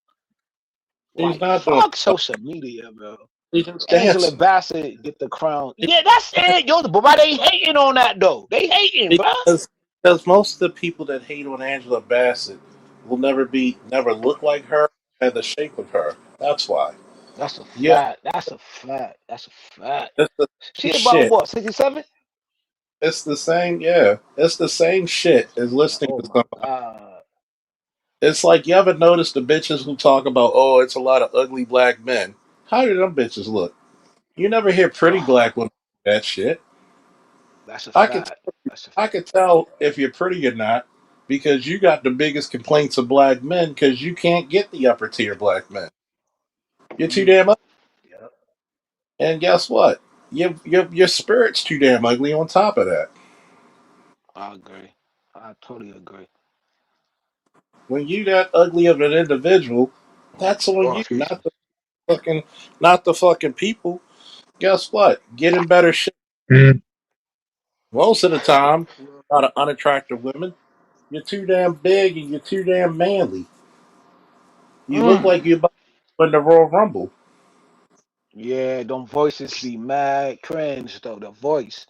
she's Like not doing fuck stuff. social media, bro. She's just Angela dancing. Bassett get the crown. Yeah, that's it, yo. But why they hating on that though? They hating, bro. Because because most of the people that hate on Angela Bassett will never look like her, have the shape of her. That's why. That's a Yeah, fact. That's a fact. That's a fact. it's the same She about shit. what, 67? It's the same. Yeah, it's the same shit as listening Oh to my somebody. god. It's like you ever notice the bitches who talk about, oh, it's a lot of ugly black men. How do them bitches look? You never hear pretty black women do that shit. That's a I could fact. That's a I fact. could tell if you're pretty or not because you got the biggest complaints of black men because you can't get the upper tier black men. You're too Mm, damn ugly. yep. And guess what? Your spirit's too damn ugly on top of that. I agree. I totally agree. When you that ugly of an individual, that's on Oh, you, excuse me. fucking not the fucking people. Guess what? Get in better shape. Mhm. Most of the time, you're not an unattractive women. You're too damn big and you're too damn manly. You look Mm. like you're about to win the Royal Rumble. Yeah, them voices be mad cringe though. The voice.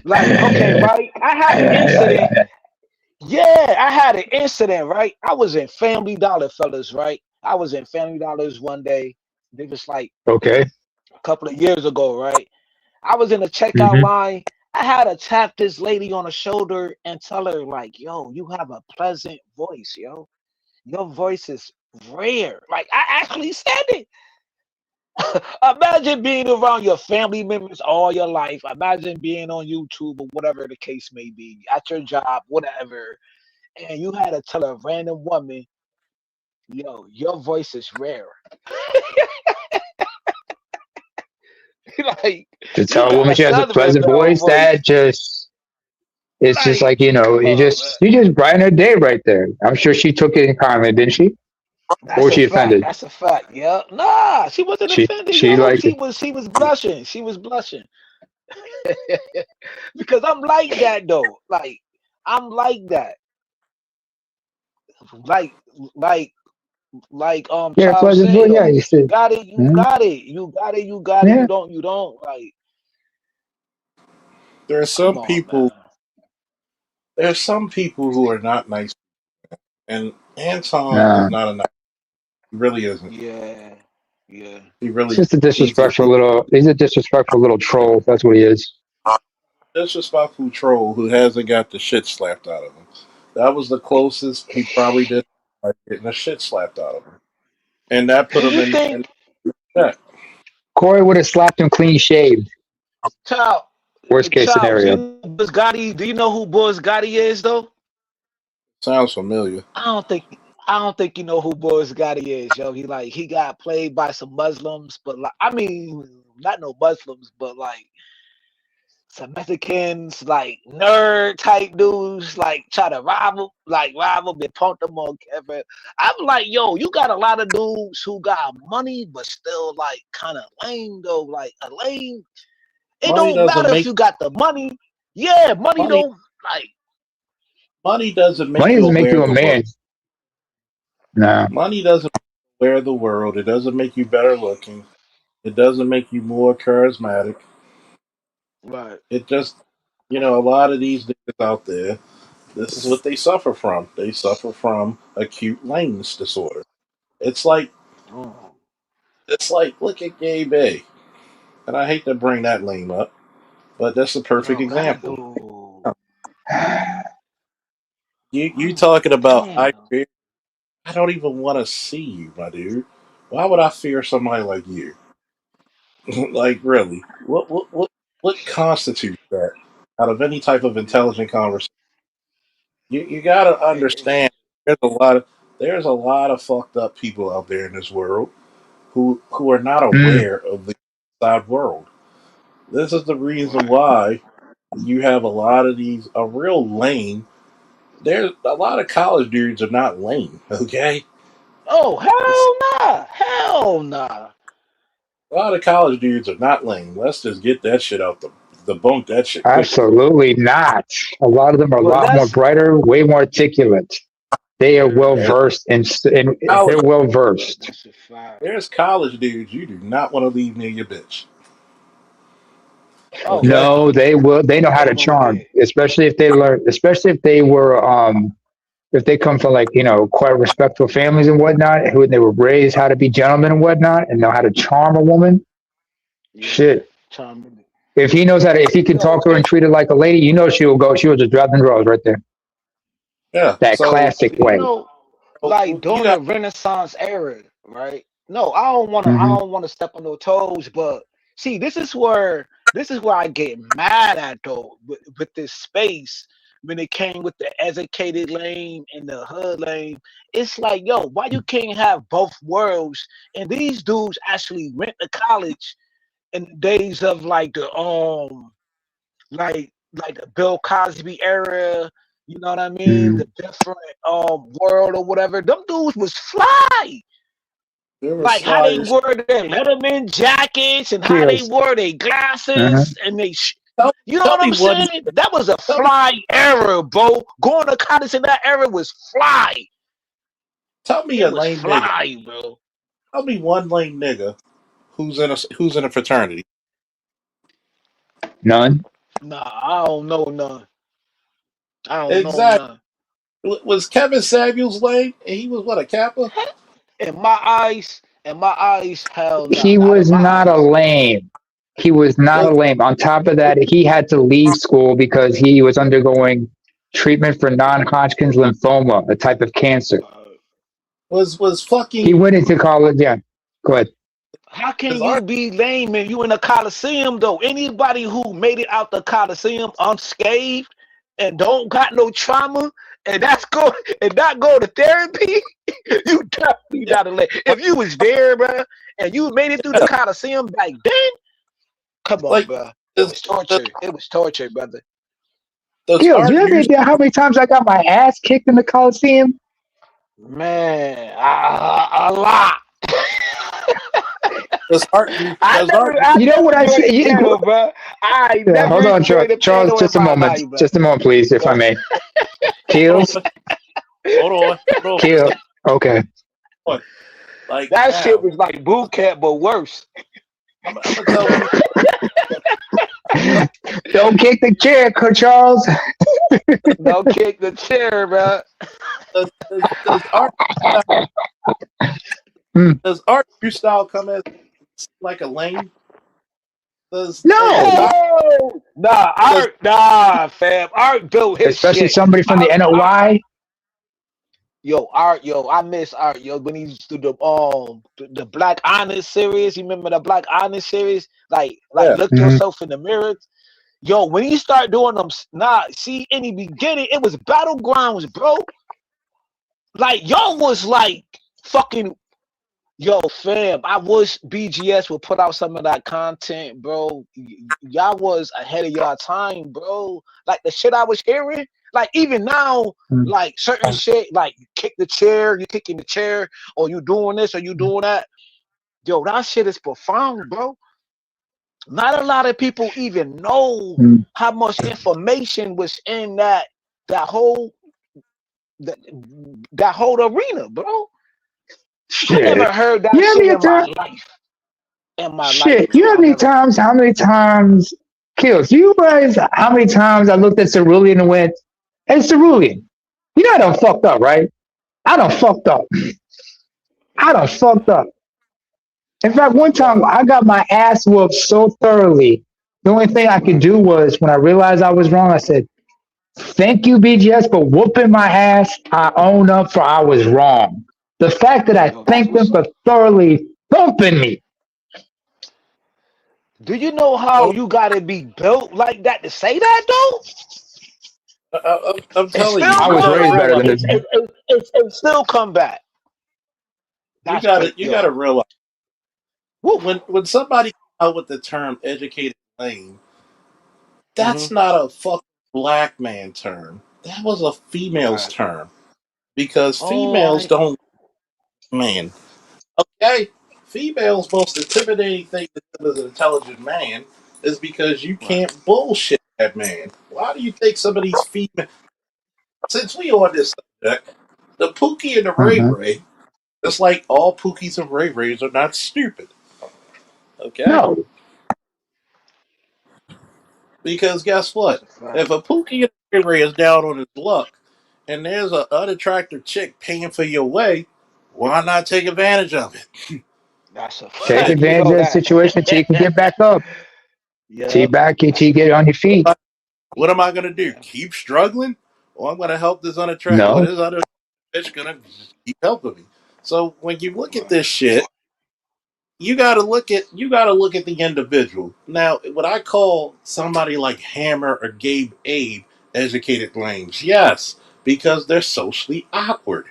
Like, okay, right? I had an incident. Yeah, I had an incident, right? I was in Family Dollar, fellas, right? I was in Family Dollars one day. It was like Okay. a couple of years ago, right? I was in the checkout Hmm. line. I had to tap this lady on the shoulder and tell her, like, yo, you have a pleasant voice, yo. Your voice is rare. Like, I actually said it. Imagine being around your family members all your life. Imagine being on YouTube or whatever the case may be, at your job, whatever. And you had to tell a random woman, yo, your voice is rare. Like, To you tell a got woman a she has a Southern pleasant Belle voice, voice. that just it's just Like, like you oh, man. just brighten her day right there. I'm sure she took it kindly, didn't she? Or That's was a she fact. offended? That's a fact. Yeah. Nah, she wasn't offended, She yo. liked She it. was blushing. She was blushing. Because I'm like that though. Like, I'm like that. Like, like, Yeah, Charles pleasant said, voice. yo, Yeah, you if you said. got it, you Mhm. got it. You got it, you got it. Yeah. You don't. Like, There are come some on, people. man. There's some people who are not nice, and Anton is Nah. not a nice. He really isn't. Yeah. Yeah. He He's really just a he's a disrespectful little. He's a disrespectful little troll. That's what he is. disrespectful troll who hasn't got the shit slapped out of him. That was the closest he probably did like getting the shit slapped out of him, and that put Do him you in think, check. Corey would have slapped him clean shaved. Charles, Worst case Charles, you scenario. know Boz Gotti? Do you know who Boz Gotti is though? Sounds familiar. I don't think I don't think you know who Boris Gotti is, yo. He got played by some Muslims, but like I mean not no Muslims, but like some Mexicans, like nerd type dudes, like try to rival, they punk them on Kevin. I'm like, yo, you got a lot of dudes who got money, but still like kind of lame though, like a lame. It Money don't doesn't matter if make you got the money. Yeah, money money. don't like. Money doesn't make Money you doesn't make aware you of a the world. man. Nah. Money doesn't aware of the world. It doesn't make you better looking. It doesn't make you more charismatic. Right. It just, a lot of these niggas out there, this is what they suffer from. They suffer from acute lameness disorder. It's like Oh, look at Gay Bay, and I hate to bring that lame up, but that's a perfect bro, that example. dude. You Oh talking about I damn. fear? I don't even want to see you, my dude. Why would I fear somebody like you? Like really? What constitutes that out of any type of intelligent conversation? You got to understand. There's a lot of there's a lot of fucked up people out there in this world who are not Mm. aware of the outside world. This is the reason why you have a lot of these a real lame. There's a lot of college dudes are not lame. Okay, Oh it's, hell nah, hell nah. a lot of college dudes are not lame. Let's just get that shit out the bunk that shit quickly. Absolutely not. A lot of them are a But lot more let's brighter, way more articulate. They are well And versed and college, they're well versed. that's a fact. there's college dudes you do not want to leave near your bitch. Oh Okay, nah, No, they will. They know how they to gonna charm, get especially if they learn. Especially if they were, if they come from like quite respectful families and whatnot, who they were raised how to be gentlemen and whatnot, and know how to charm a woman. yeah, Shit, charming. if he knows how to, if he can Yo, talk to her and and treat her like a lady, she will go. She will just drop them drawers right there. yeah. That So classic you way. know, like you during got the Renaissance era, right? No, I Hmm. don't wanna step on no toes, but see, this is where I get mad at though with this space when it came with the educated lane and the hood lane. It's like, yo, why you can't have both worlds? And these dudes actually went to college in the days of like the Bill Cosby era, you know what I mean? Mm. The different world or whatever. Them dudes was fly. there was Like how they sliders. wore their Letterman jackets and how they Kills. wore their Uh-huh. glasses and Tell, you know tell what me I'm one. saying? That was a Tell me fly era, bro. Going to college in that era was fly. tell me It a was lame nigga. fly, bro. Tell me one lame nigga who's in a fraternity. None. Nah, I don't know none. I don't know Exactly. none. Was Kevin Samuels lame? And he was what, a Kappa? In my eyes, hell no, He not in was my not a eyes. lame. He was not a Was lame. On top of that, he had to leave school because he was undergoing treatment for non-Hodgkin's lymphoma, a type of cancer. was He fucking went into college. Yeah, go ahead. How his can you art be lame and you in the Coliseum though? Anybody who made it out the Coliseum unscathed and don't got no trauma and that's go and not go to therapy, you definitely yeah, not a lame. If you was there, bro, and you made it through the Coliseum back then, come on, like bro. It does, was does, torture. It was torture, brother. does Skills, you art have any usually idea how many times I got my ass kicked in the Coliseum? Man, a lot. I does art never, I You know what never I joined say? the ghetto, bro. I Yeah, hold never on, Charles. joined the Charles, ghetto in just a my moment. life, bro. Just a moment, please, if I But may. hold Kills, on, hold on for a kill. second. Okay. Like that shit now, was like boot camp, but worse. I'm gonna tell people Don't kick the chair, Charles. No kick the chair, bro. does art Hmm. does art style come as like a lane? Does No, art No, nah, does fam. Art built his especially shit. somebody from the Art, NOI. I miss Art, yo. When he used to do the Black Honest series, you remember the Black Honest series? Like yeah look Mhm. yourself in the mirror. Yo, when you start doing them, nah, see, in the beginning, it was battlegrounds, bro. Like, y'all was like fucking Yo, fam, I wish BGS would put out some of that content, bro. Y'all was ahead of y'all time, bro. Like the shit I was hearing, like even now, Mm. like certain shit, like you kick the chair, you kicking the chair, or you doing this, or you doing that. Yo, that shit is profound, bro. Not a lot of people even know Mm. how much information was in that whole that, that whole arena, bro. I never Shit. heard You that know how shit many in my times? life. In my life, Shit. You bro. know how I many never. times? How many times? Kills. You realize how many times I looked at Cerulean and went, "Hey, Cerulean, you know I done fucked up, right? I done fucked up. I done Yeah, fucked up." In fact, one time yo, I got my ass whooped so thoroughly. The only thing I could do was when I realized I was wrong, I said, "Thank you, BGS, for whooping my ass. I own up for I was wrong." The fact that I yo, that's thanked them what's for up. thoroughly thumping me. Do you know how Oh, you gotta be built like that to say that though? I'm And telling you, still I you was come got to raised back? better realize. than this. And still come back. That's great, You got to yo. realize Woo. when somebody come out with the term "educated lame," Mm-hmm. that's not a fucking black man term. That was a female's Right. term because All females right. don't man. Okay, females' most intimidating thing to them as an intelligent man is because you Right. can't bullshit that man. Why do you think some of these female? Since we on this subject, the Pookie and the Ray Uh-huh. Ray, it's like all Pookies and Ray Rays are not stupid. Okay, No. because guess That's what? a fact. If a Pookie and a Ray Ray is down on his luck, and there's an unattractive chick paying for your way, why not take advantage of it? That's a Take fact. You advantage of know the that. situation till you can get back up. Till you Yep. back till That's you a get on your feet. What am I gonna do? yeah. Keep struggling, or I'm gonna help this unattractive? Or No. this other bitch gonna just keep helping me? So when you look at Right. this shit, you gotta look at the individual. Now, what I call somebody like Hammer or Abe educated lames, yes, because they're socially awkward.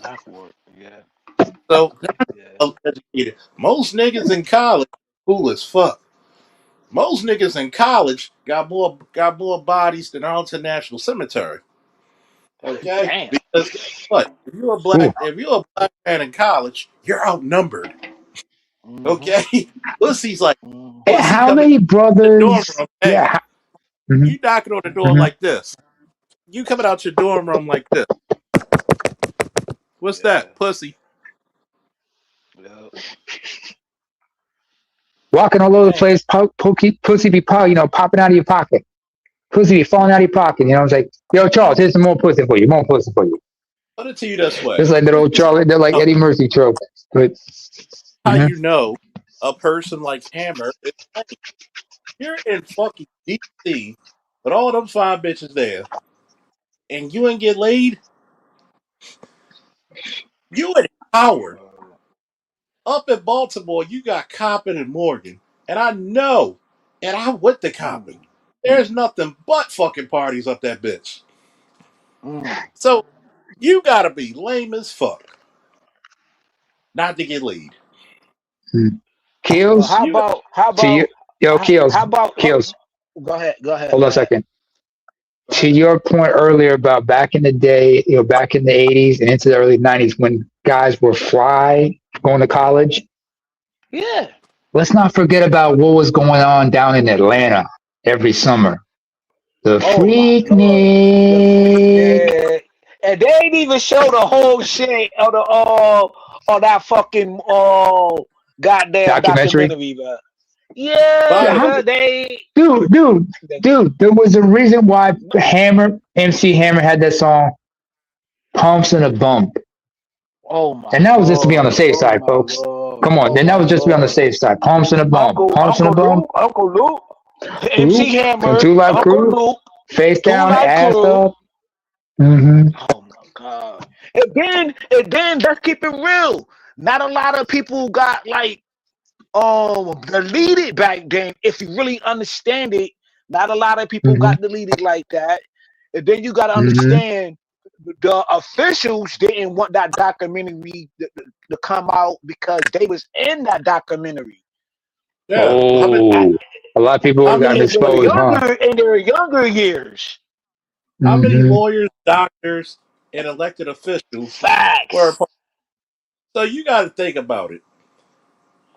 Awkward. Yeah. So Yeah. they're educated. Most niggas in college cool as fuck. Most niggas in college got more bodies than Arlington National Cemetery. Okay, Damn. because guess what? Ooh. If you're a black man in college, you're outnumbered. Mm-hmm. Okay, pussy's like And Mm-hmm. pussy how coming many to the dorm brothers? room. Hey, Yeah. Hmm. you knocking on the door Hmm. like this. You coming out your dorm room like this. What's Yeah. that, pussy? Yep. Walking all over the Man, place, pussy be popping out of your pocket. Pussy be falling out of your pocket. You know, it's like, yo, Charles, here's some more pussy for you. More pussy for you. put it to you this way. Just like that Here's old Charlie, they're like how Eddie Murphy trope. But mhm. you know a person like Hammer is lame. You're in fucking DC with all them fine bitches there, and you ain't get laid. You in Howard. Up in Baltimore, you got Coppin and Morgan. And I know, and I went to Coppin. Mm. There's nothing but fucking parties up that bitch. Mm. So you gotta be lame as fuck not to get laid. Mm. Well, Kills You got to you, yo, Kills. go ahead, go ahead, Hold go on a ahead, second. go To ahead. your point earlier about back in the day, back in the 80s and into the early 90s when guys were fly going to college, Yeah. let's not forget about what was going on down in Atlanta every summer. The Oh my lord. The Freaknik yeah. And they ain't even show the whole shit of the of that fucking goddamn documentary. documentary, man. Yeah, Yeah, by the how, bro. They dude, dude, dude, there was a reason why MC Hammer had that song, Pumps and a Bump. oh my And that was just to be on the lord. safe Oh side, my folks. lord. Come on, Oh then that my was just to be on the lord. safe side. Pumps and a Bump. Pumps and a Uncle Bump. Luke, Uncle Luke, MC Luke from Hammer, Two Live Uncle Crew, Luke, face Two down, Life ass Crew. up. Mm-hmm. Oh my god. And then let's keep it real. Not a lot of people got like deleted back then. If you really understand it, not a lot of people Mm-hmm. got deleted like that. And then you gotta Mm-hmm. understand. the officials didn't want that documentary to come out because they was in that documentary. Yeah. Oh, a lot of people would How have gotten many In their exposed, huh? younger years. how many Hmm. lawyers, doctors, and elected officials were a Facts. part? So you got to think about it.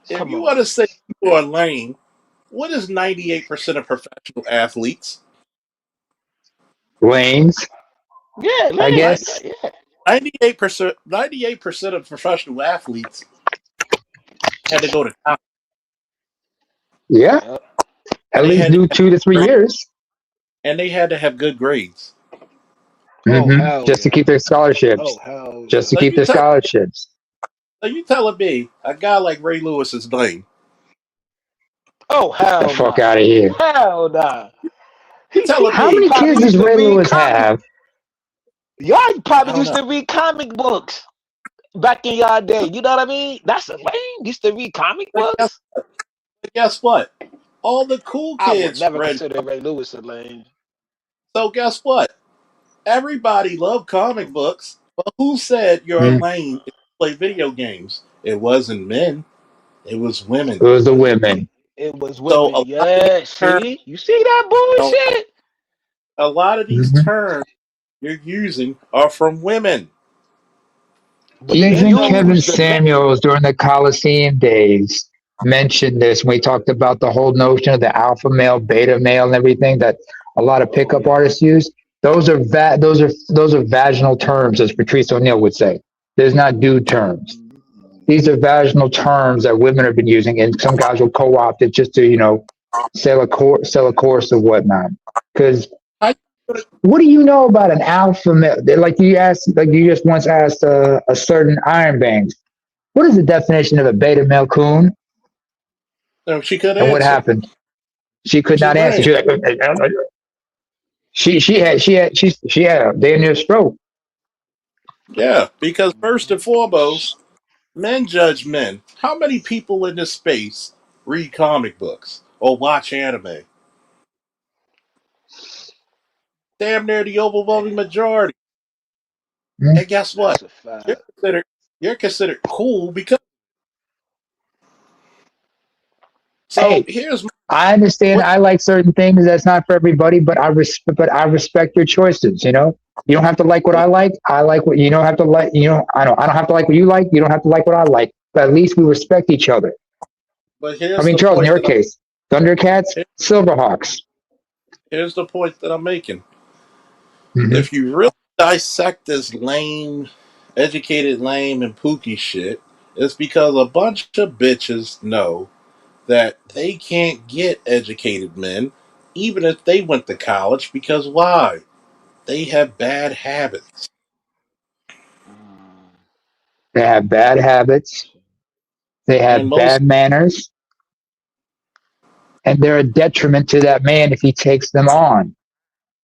If Come you want to on. say you are lame, what is 98% of professional athletes? Lanes, Yeah, I Lane. Nin- guess. Yeah. 98% of professional athletes had to go to college, Yeah, Yep. and at they least had to do have 2 to 3 years. and they had to have good grades. Oh hell Just to yeah. keep their Oh scholarships. hell Just yeah. to So keep you their tell scholarships. so you telling me a guy like Ray Lewis is lame? Oh Get the hell fuck nah. out of here. Hell nah. You telling How He me? many probably kids does used to Ray read Lewis comic. have? Y'all I probably don't used know. to read comic books back in y'all day. You know what I mean? That's a lame. Used to read comic But guess, books. but guess what? All the cool I would kids never read. consider Ray Lewis a lame. So guess what? Everybody loved comic books, but who said you're Mm, lame if you play video games? It wasn't men, it was it women. was the women. It was So women. Yeah, terms, see? You see that so bullshit? a lot of these Hmm. terms you're using are from women. But they Even Kevin use the men. Samuels during the Coliseum days mentioned this when we talked about the whole notion of the alpha male, beta male, and everything that a lot of Oh, pickup yeah. artists use. Those are vaginal terms, as Patrice O'Neill would say. There's not dude terms. These are vaginal terms that women have been using, and some guys will co-opt it just to sell a course or whatnot. Because How you gonna- what do you know about an alpha male? Like you just once asked a certain Iron Banks, what is the definition of a beta male coon? no, she could And what answer. happened? She could She not answer. ran. She was like, she had a damn near stroke. Yeah, because first and foremost, men judge men. How many people in this space read comic books or watch anime? Damn near the overwhelming majority. Mm. And guess what? That's a You're fact. considered you're considered cool because so Hey, here's I understand. what I like certain things. That's not for everybody, but I respect your choices. You don't have to like what I like. I like what you don't have to like. I don't have to like what you like. You don't have to like what I like. But at least we respect each other. but I here's mean, the Charles, in point your that case, Thundercats, here- Silverhawks. here's the point that I'm making. Hmm. If you really dissect this lame, educated lame and pookie shit, it's because a bunch of bitches know that they can't get educated men, even if they went to college, because why? They have bad habits. Mm. They have bad habits. They And have bad manners, and they're a detriment to that man if he takes them on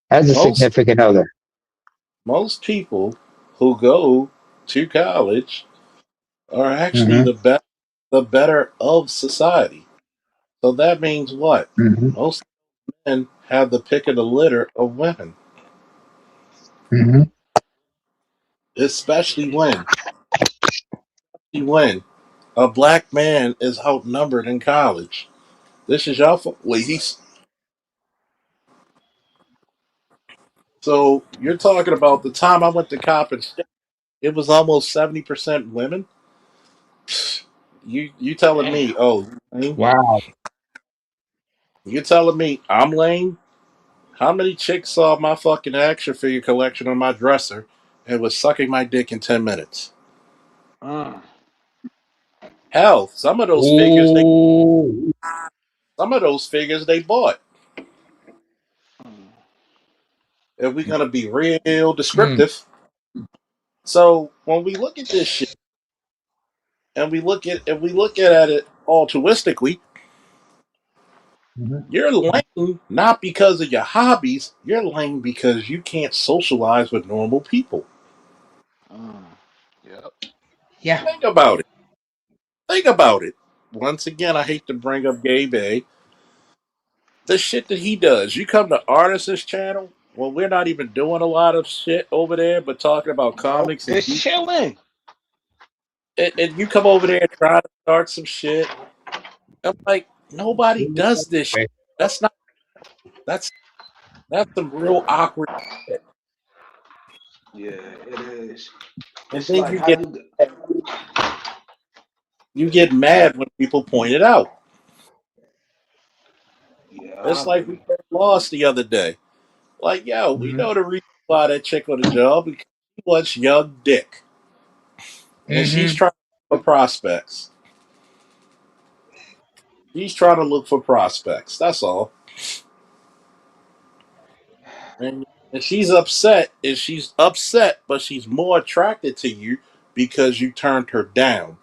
as a most significant other. most people who go to college are actually Hmm. the better of society. So that means what? Hmm. Most men have the pick of the litter of women, Hmm. especially when a black man is outnumbered in college. This is your fault. Wait, he's so you're talking about the time I went to Coppin State. It was almost 70% women. You telling Damn. me? Oh, you lame? Wow. You telling me I'm lame? How many chicks saw my fucking action figure collection on my dresser and was sucking my dick in 10 minutes? Mm. Hell, Ooh. some of those figures they bought. Mm. If we're gonna be real Mm. descriptive. So when we look at this shit and we look at it altruistically, Mhm. you're lame not because of your hobbies. You're lame because you can't socialize with normal people. Mm. Yep. Yeah. Think about it. Think about it. Once again, I hate to bring up Gay Bay. The shit that he does. You come to Artist's channel. Well, we're not even doing a lot of shit over there, but talking about Nope, comics and just chilling. and you come over there and try to start some shit. I'm like, nobody does this shit. That's not that's that's some real awkward shit. Yeah, it is. And It's then like you how get you. you get mad when people point it out. Yeah, I It's like agree. we lost the other day. Like, yo, we Mm-hmm. know the reason why that chick on the job because she wants young dick. And she's Mm-hmm. trying to look for prospects. She's trying to look for prospects. That's all. And she's upset. And she's upset, but she's more attracted to you because you turned her down.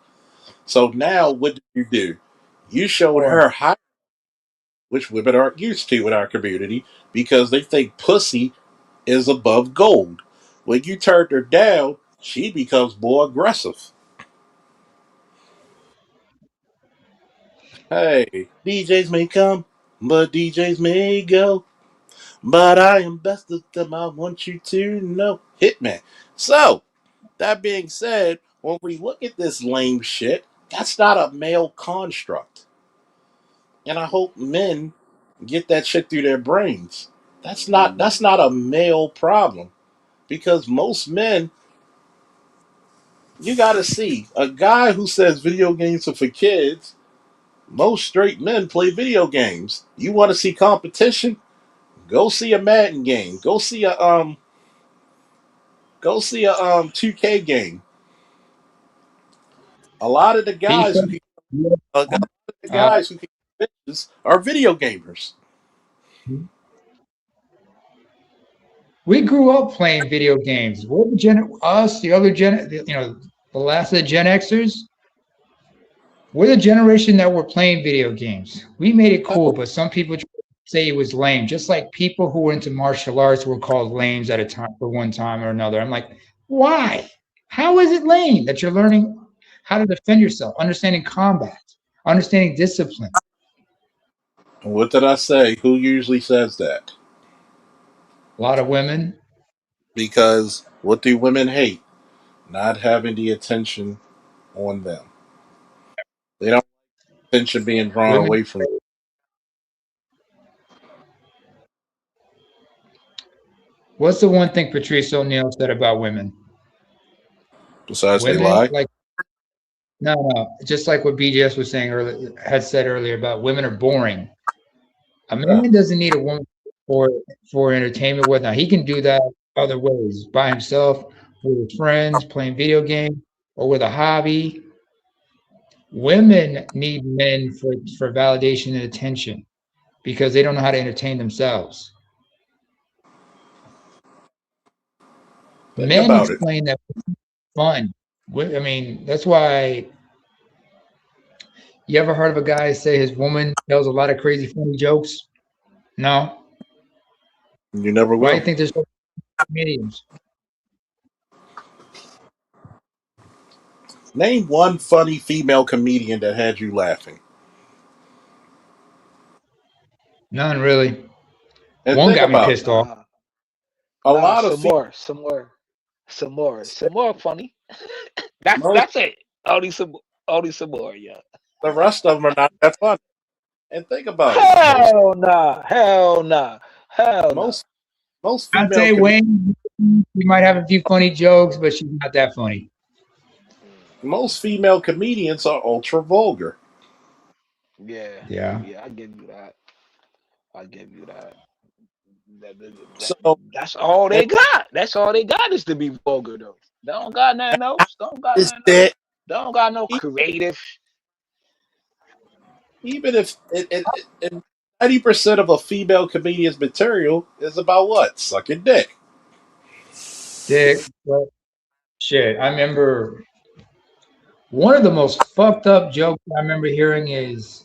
So now what do you do? You showed Or her how, which women aren't used to in our community because they think pussy is above gold. When you turned her down, she becomes more aggressive. Hey, DJs may come, but DJs may go. But I am best of them, I want you to know. Hitman. So, that being said, when we look at this lame shit, that's not a male construct. And I hope men get that shit through their brains. That's not a male problem. Because most men, you gotta see, a guy who says video games are for kids, most straight men play video games. You wanna see competition? Go see a Madden game. Go see a 2K game. A lot of the guys people, who can a lot of the uh, guys who can get bitches are video gamers. we grew up playing video games. We're the us, the other the last of the Gen Xers. We're the generation that were playing video games. We made it cool, but some people say it was lame. Just like people who were into martial arts were called lames at a time for one time or another. I'm like, why? How is it lame that you're learning how to defend yourself, understanding combat, understanding discipline? What did I say? Who usually says that? A lot of women. Because what do women hate? Not having the attention on them. They don't want attention being drawn Women. away from them. What's the one thing Patrice O'Neill said about women? Besides, they Women, lie. like no, no, just like what BJS was saying earlier, had said earlier about women are boring. A Yeah. man doesn't need a woman for for entertainment. Whatnot, he can do that other ways by himself, with his friends, playing video games, or with a hobby. Women need men for validation and attention because they don't know how to entertain themselves. Think Men about it. explain that fun. I mean, that's why you ever heard of a guy say his woman tells a lot of crazy funny jokes? No. You never Why do you will. think there's so many comedians? Name one funny female comedian that had you laughing. None really. And One think got me about it. pissed off. Nah, A nah. lot of Some more, some more, some more, some more funny. most That's it. Only some more. Yeah. the rest of them are not that funny. And think about it. Hell nah. Hell nah. Hell nah. Most most I'd female say com- Wayne, she might have a few funny jokes, but she's not that funny. most female comedians are ultra vulgar. Yeah. Yeah. Yeah. I give you that. I give you that. That- So that's all and they got. That's all they got is to be vulgar though. They don't got nothing else. Don't got is nothing else. that They don't got no e- creative. even if 90% of a female comedian's material is about what? Sucking dick. Dick, but shit. I remember one of the most fucked up jokes I remember hearing is,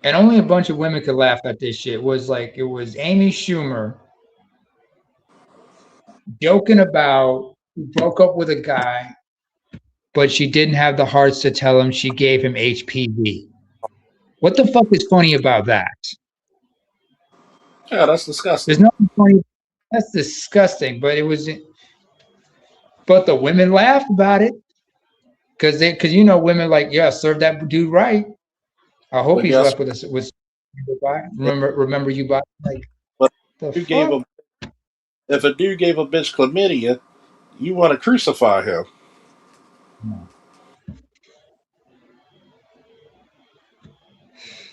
and only a bunch of women could laugh at this shit, was like, it was Amy Schumer joking about who broke up with a guy, but she didn't have the hearts to tell him she gave him HPV. What the fuck is funny about that? Yeah, that's disgusting. There's nothing funny. That's disgusting. But it was, but the women laughed about it because women like, yeah, serve that dude right. I hope But he's guess left with us with what? remember you by like But the you gave fuck. a if a dude gave a bitch chlamydia, you want to crucify him.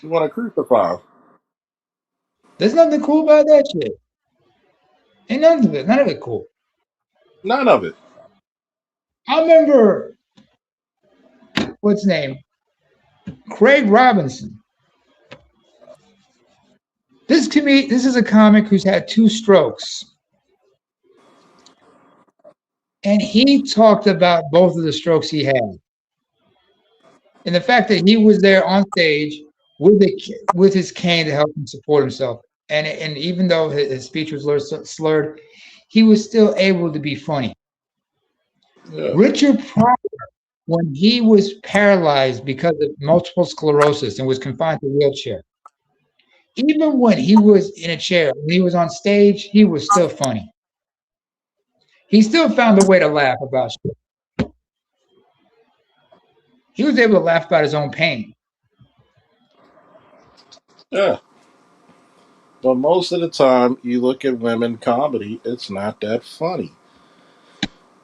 You want to crucify him. There's nothing cool about that shit. Ain't none of it cool. None of it. I remember what's his name, Craig Robinson. This to me, this is a comic who's had two strokes, and he talked about both of the strokes he had, and the fact that he was there on stage with his cane to help him support himself, and even though his speech was slurred, he was still able to be funny. Yeah. Richard Pryor, when he was paralyzed because of multiple sclerosis and was confined to a wheelchair, even when he was in a chair, when he was on stage, he was still funny. He still found a way to laugh about shit. He was able to laugh about his own pain. Yeah. But most of the time, you look at women comedy, it's not that funny.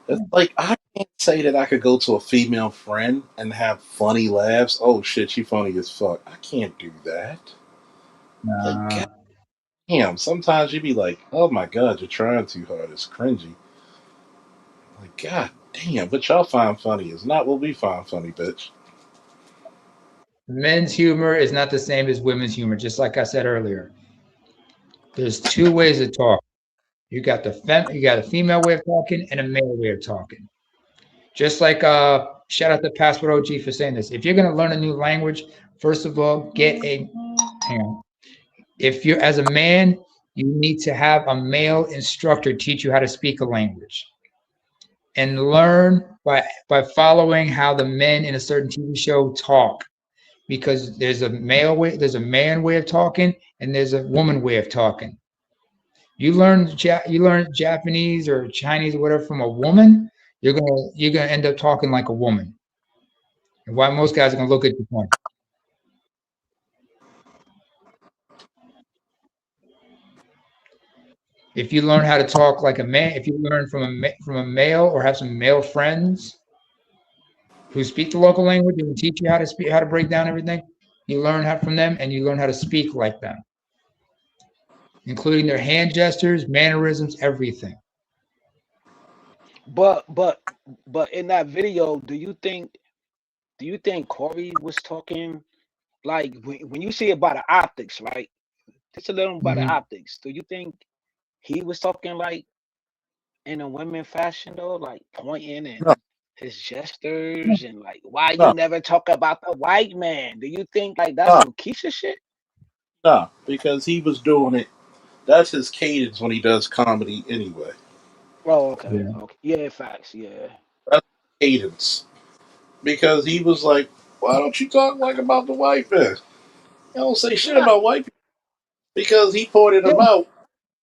It's like I can't say that I could go to a female friend and have funny laughs. Oh shit, she funny as fuck. I can't do that. Like Nah, god damn, sometimes you be like, oh my god, you're trying too hard. It's cringy. Like god damn, what y'all find funny is not what we find funny, bitch. men's humor is not the same as women's humor. Just like I said earlier, there's two ways to talk. You got a female way of talking and a male way of talking. Just like shout out to Passport OG for saying this. If you're gonna learn a new language, first of all, get a hang on. If you're as a man, you need to have a male instructor teach you how to speak a language and learn by following how the men in a certain TV show talk because there's a man way of talking and there's a woman way of talking. You learn Japanese or Chinese or whatever from a woman, you're gonna end up talking like a woman. And why most guys are gonna look at you funny. If you learn how to talk like a man, if you learn from a male or have some male friends who speak the local language and teach you how to break down everything, you learn how from them and you learn how to speak like them, including their hand gestures, mannerisms, everything. But but but in that video, do you think Corey was talking like when you see about the optics, right? Just a little about the Mm-hmm. optics. Do you think he was talking like in a women fashion though, like pointing and No, his gestures and like why you no, never talk about the white man? Do you think like that's no, some Keisha shit? no, because he was doing it. That's his cadence when he does comedy anyway. Oh, okay, Yeah. okay, yeah, facts, yeah. That's cadence. Because he was like, why don't you talk like about the white man? You don't say shit Nah, about white people. Because he pointed Yeah. them out,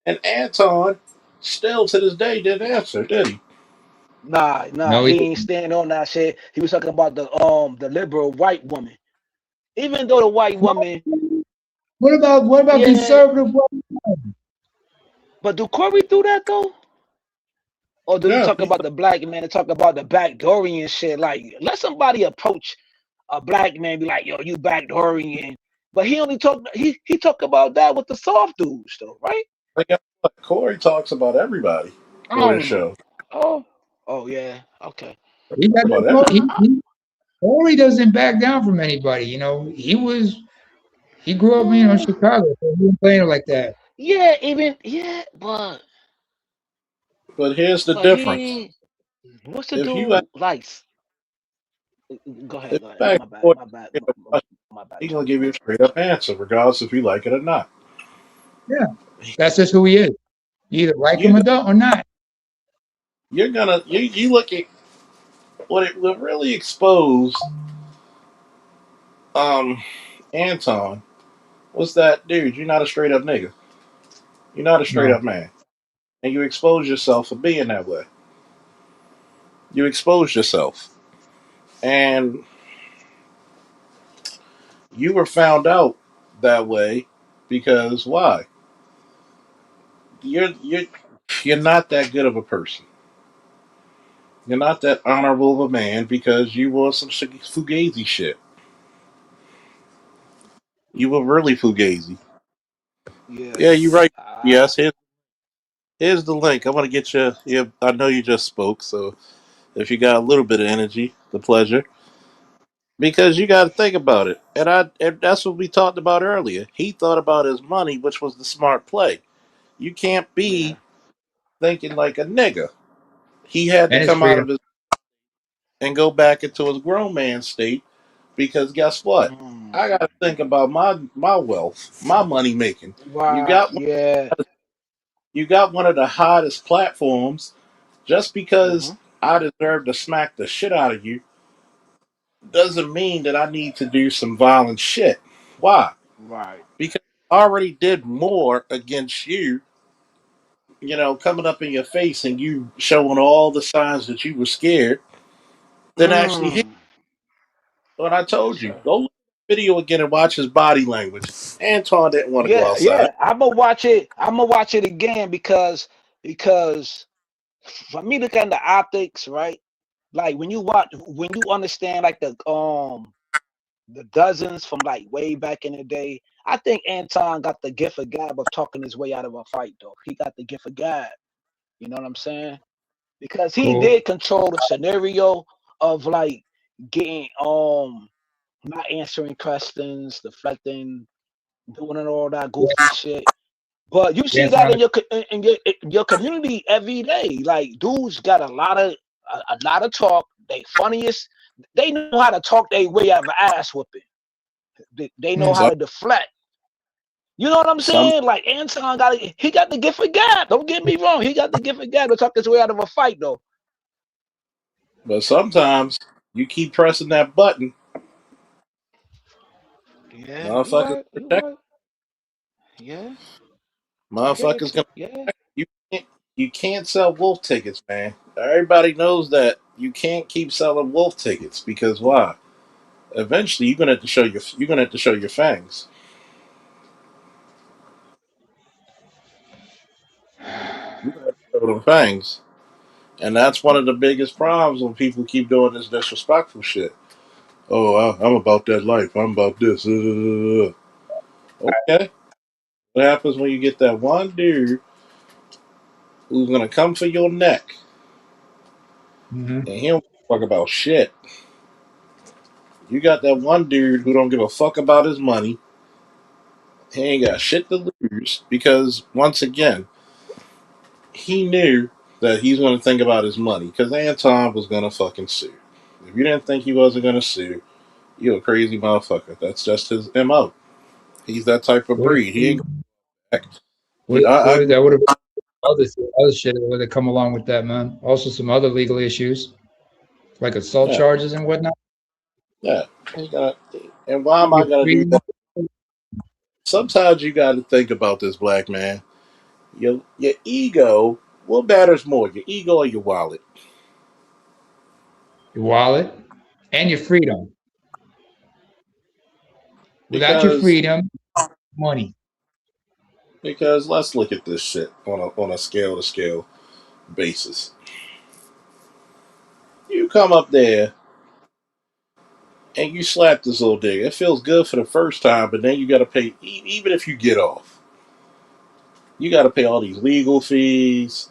and Anton still to this day didn't answer, did he? nah, No, he he ain't stand on that shit. He was talking about the liberal white woman. Even though the white woman, what about yeah, conservative? but do Corey do that though? Or do he Yeah, talk about the black man and talk about the backdoorian shit? Like, let somebody approach a black man, be like, yo, you backdoorian. But he only talk he talk about that with the soft dudes though, right? but guess what? Corey talks about everybody on his Oh, show. oh, oh yeah, okay. He got About that. everybody. Corey doesn't back down from anybody. He grew up, in Mm, Chicago, so he wasn't playing like that. yeah, even yeah, But here's the but difference: he what's the if you ask, dude like? if Go ahead. you ask My bad, Corey my bad, a question, my bad, he's John. gonna give you a straight up answer, regardless if you like it or not. Yeah, that's just who he is. You either like him You or don't or not. you're gonna you look at what really exposed um Anton was that dude. You're not a straight up nigga. You're not a straight No. up man. and you expose yourself for being that way. You expose yourself, and you were found out that way because why? You're you're not that good of a person. You're not that honorable of a man because you were some fugazi shit. You were really fugazi. Yeah. Yeah, you're right. Ah. Yes, here's the link. I want to get you. Yeah, I know you just spoke, so if you got a little bit of energy, the pleasure. Because you got to think about it, and that's what we talked about earlier. He thought about his money, which was the smart play. You can't Yeah. be thinking like a nigga. He had to And his come out freedom. of his and go back into his grown man state because guess what? Mm. I got to think about my wealth, my money making. You Right. got Yeah. you got one of the hottest platforms. Just Mm-hmm. because I deserve to smack the shit out of you doesn't mean that I need to do some violent shit. Why? Right. Because I already did more against you, coming up in your face and you showing all the signs that you were scared, than actually hit. Mm. What I Yes, told you. sir. Go look at the video again and watch his body language. Anton didn't want to go Yeah, outside. yeah. I'm gonna watch it. I'm gonna watch it again because for me look at the optics, right? Like when you understand like the dozens from like way back in the day. I think Anton got the gift of gab of talking his way out of a fight, though. He got the gift of gab. You know what I'm saying? Because he Cool. did control the scenario of like getting not answering questions, deflecting, doing all that goofy shit. But you see Yeah, that in your community every day. Like dudes got a lot of talk. They funniest. They know how to talk their way out of an ass whooping. They know how mm, Some, to deflect. You know what I'm some, saying? Like Anton he got the gift of gab. Don't get me wrong. He got the gift of gab to talk his way out of a fight though. but sometimes you keep pressing that button, Yeah, you motherfuckers right. You protect. right. Yeah, I get Motherfuckers with you. gonna Yeah. protect. You can't sell wolf tickets, man. Everybody knows that you can't keep selling wolf tickets because why? Eventually, you're gonna have to show your fangs. You're gonna have to show them fangs. And that's one of the biggest problems when people keep doing this disrespectful shit. Oh, I'm about that life. I'm about this. Okay. What happens when you get that one dude who's gonna come for your neck mhm. and he don't give a fuck about shit? You got that one dude who don't give a fuck about his money. He ain't got shit to lose because once again, he knew that he's gonna think about his money because Anton was gonna fucking sue. If you didn't think he wasn't gonna sue, you're a crazy motherfucker. That's just his mo. He's that type of What if breed. He ain't back. what I if that would have other shit that would have come along with that, man? Also, some other legal issues like assault yeah, charges and whatnot. yeah. Ain't gonna, and why am I Your gonna do freedom. that? Sometimes you got to think about this, black man. Your ego. What matters more, your ego or your wallet? Your wallet, and your freedom. Without your Because freedom, money. because let's look at this shit on a scale to scale basis. You come up there and you slap this little digger. It feels good for the first time, but then you got to pay. Even if you get off, you got to pay all these legal fees.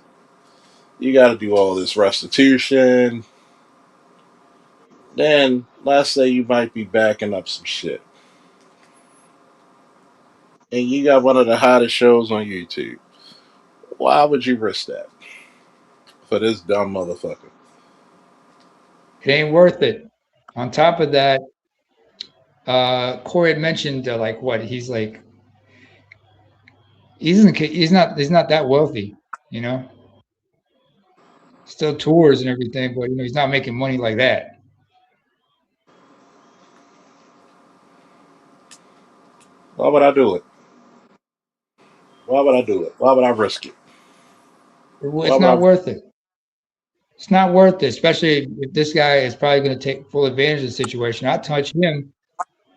You got to do all this restitution. Then let's say you might be backing up some shit, and you got one of the hottest shows on YouTube. Why would you risk that for this dumb motherfucker? It ain't worth it. On top of that, Corey had mentioned like what he's like. He's not that wealthy, you know. Still tours and everything, but he's not making money like that. Why would I do it? Why would I do it? Why would I risk it? Why It's would not I? worth it. It's not worth it, especially if this guy is probably going to take full advantage of the situation. I touch him,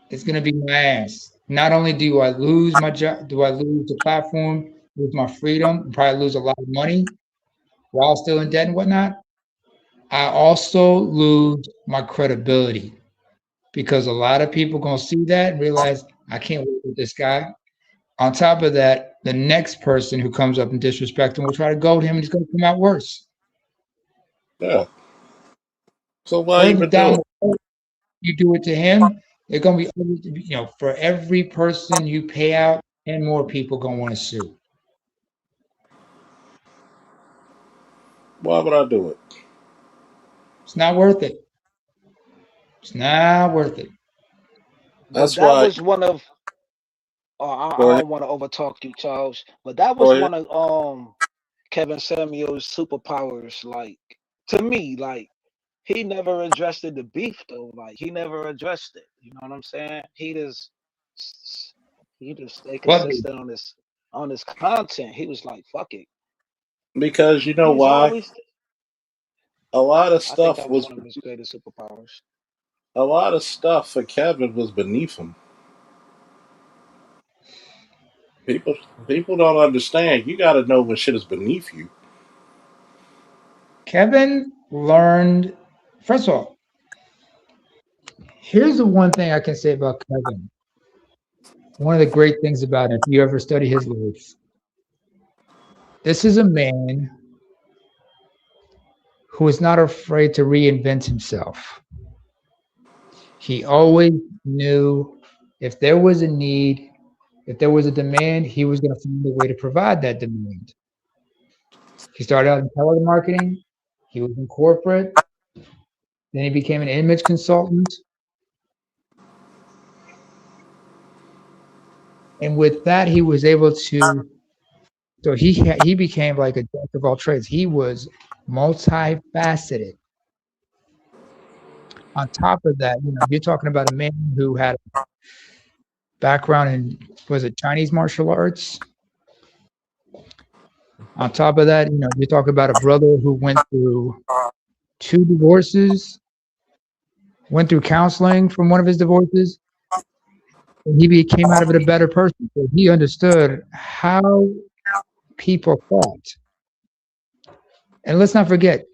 it's going to be my ass. Not only do I lose my job, do I lose the platform, lose my freedom, probably lose a lot of money while still in debt and whatnot. I also lose my credibility because a lot of people gonna see that and realize I can't work with this guy. On top of that, the next person who comes up and disrespect him will try to goad him, and he's gonna come out worse. Yeah. So why Further even do down it? the road, you do it to him, they're gonna be for every person you pay out, and more people gonna want to sue. Why would I do it? It's not worth it. It's not worth it. But That's that why. was one of. I Go ahead. don't want to overtalk you, Charles. But that Go was ahead. one of Kevin Samuel's superpowers. Like to me, like he never addressed the beef though. Like he never addressed it. You know what I'm saying? He just stay But consistent on his content. He was like, fuck it. Because you know He's why? always. A lot of I think stuff that was was one of his greatest superpowers. a lot of stuff for Kevin was beneath him. People people don't understand. You got to know when shit is beneath you. Kevin learned. First of all, here's the one thing I can say about Kevin. One of the great things about him, if you ever study his life, this is a man who is not afraid to reinvent himself. He always knew if there was a need, if there was a demand, he was going to find a way to provide that demand. He started out in telemarketing, he was in corporate, then he became an image consultant. And with that, he was able to, so he became like a jack of all trades. He was multifaceted. On top of that, you're talking about a man who had a background in, was it Chinese martial arts? On top of that, you're talking about a brother who went through two divorces, went through counseling from one of his divorces, and he came out of it a better person. So he understood how people thought. And let's not forget,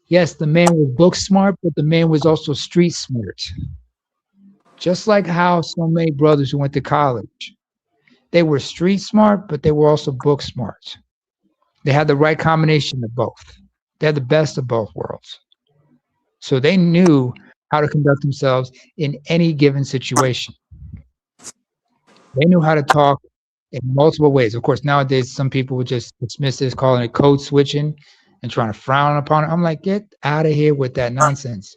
yes, the man was book smart, but the man was also street smart. Just like how so many brothers who went to college, they were street smart, but they were also book smart. They had the right combination of both. They had the best of both worlds. So they knew how to conduct themselves in any given situation. They knew how to talk in multiple ways. Of course, nowadays some people would just dismiss this, calling it code switching and trying to frown upon it. I'm like, get out of here with that nonsense.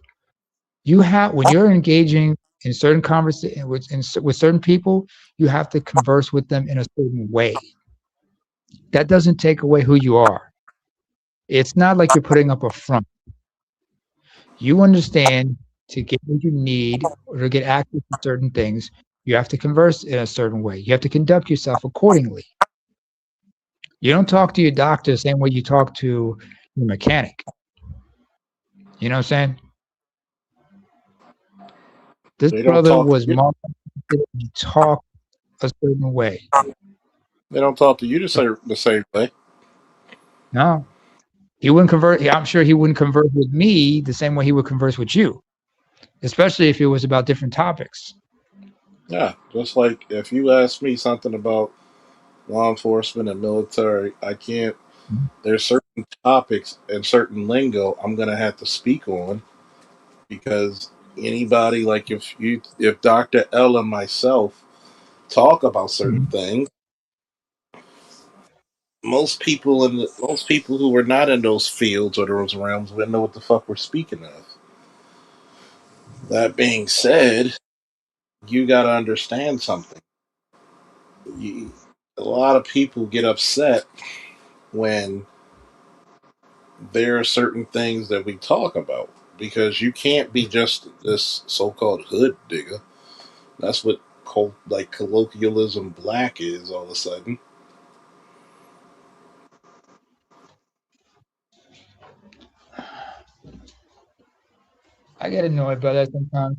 You have when you're engaging in certain conversation with certain people, you have to converse with them in a certain way. That doesn't take away who you are. It's not like you're putting up a front. You understand to get what you need or to get access to certain things, you have to converse in a certain way. You have to conduct yourself accordingly. You don't talk to your doctor the same way you talk to your mechanic. You know what I'm saying? This They don't brother talk to was you. multifaceted and talked a certain way. They don't talk to you So the same way. no, he wouldn't convert. I'm sure he wouldn't converse with me the same way he would converse with you, especially if it was about different topics. Yeah, just like if you ask me something about law enforcement and military, I can't. There's certain topics and certain lingo I'm gonna have to speak on because anybody like if Dr. L and myself talk about certain Mhm. things, most people who are not in those fields or those realms wouldn't know what the fuck we're speaking of. That being said, you got to understand something. You, a lot of people get upset when there are certain things that we talk about because you can't be just this so-called hood digger. That's what like colloquialism black is all of a sudden. I get annoyed by that sometimes.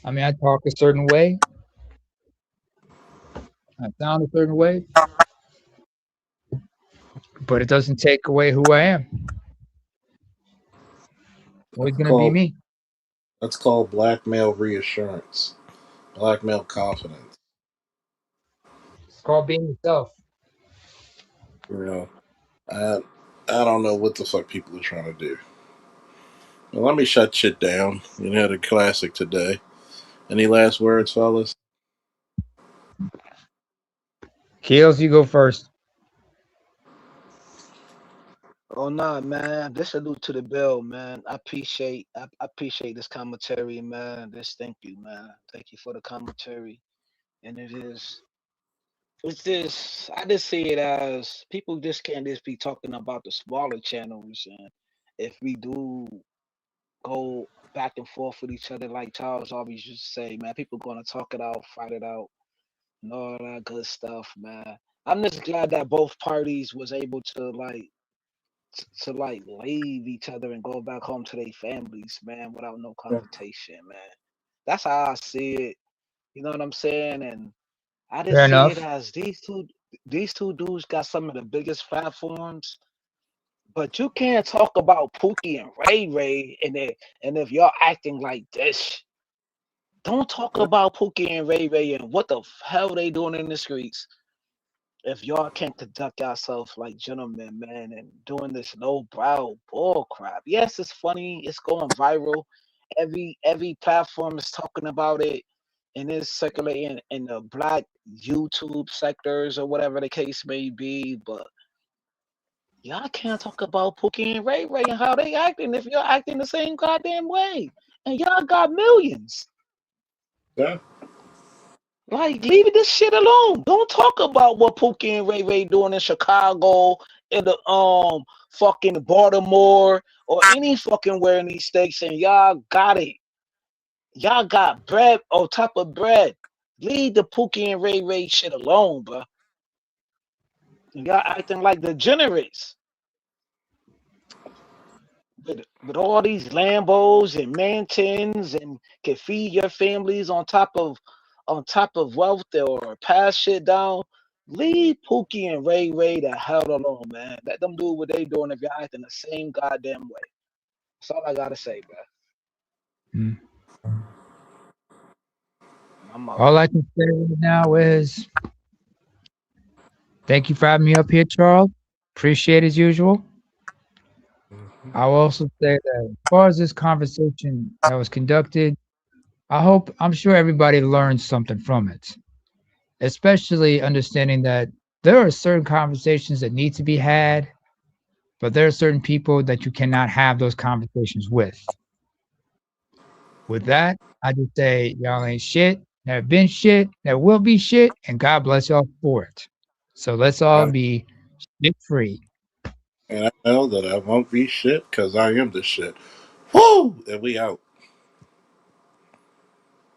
I mean, I talk a certain way, I sound a certain way, but it doesn't take away who I am. Always That's gonna be called me. that's called blackmail reassurance, blackmail confidence. It's called being yourself. You know, I I don't know what the fuck people are trying to do. Well, let me shut shit down. You had a classic today. Any last words, fellas? Kills, you go first. Oh nah, man. This salute to the bill, man. I appreciate this commentary, man. This thank you, man. Thank you for the commentary. And it's this I just see it as people just can't just be talking about the smaller channels, and if we do go back and forth with each other like Charles always used to say, man, people gonna talk it out, fight it out, and all that good stuff, man. I'm just glad that both parties was able to like leave each other and go back home to their families, man, without no Yeah. confrontation, man. That's how I see it. You know what I'm saying? And I just Fair see it enough. as these two dudes got some of the biggest platforms, but you can't talk about Pookie and Ray Ray and if y'all acting like this, don't talk about Pookie and Ray Ray and what the hell they doing in the streets if y'all can't conduct yourself like gentlemen, man, and doing this low brow bull crap. Yes, it's funny, it's going viral. Every platform is talking about it and it's circulating in the black YouTube sectors or whatever the case may be. But y'all can't talk about Pookie and Ray Ray and how they acting if you're acting the same goddamn way. And y'all got millions. Yeah. Like, leave this shit alone. Don't talk about what Pookie and Ray Ray doing in Chicago, in the fucking Baltimore, or any fucking where in these states, and y'all got it. Y'all got bread on top of bread. Leave the Pookie and Ray Ray shit alone, bro. Y'all acting like degenerates with all these Lambos and mansions and can feed your families on top of wealth or pass shit down. Leave Pookie and Ray Ray the hell alone, man. Let them do what they doing if you're acting the same goddamn way. That's all I gotta say, bro. Mm. And I'm out. All I can say right now is thank you for having me up here, Charles. Appreciate it as usual. Mhm. I'll also say that as far as this conversation that was conducted, I'm sure everybody learned something from it, especially understanding that there are certain conversations that need to be had, but there are certain people that you cannot have those conversations with. With that, I just say y'all ain't shit, never been shit, never will be shit, and God bless y'all for it. So let's all And be shit free. I know that I won't be shit because I am the shit. Woo! And we out.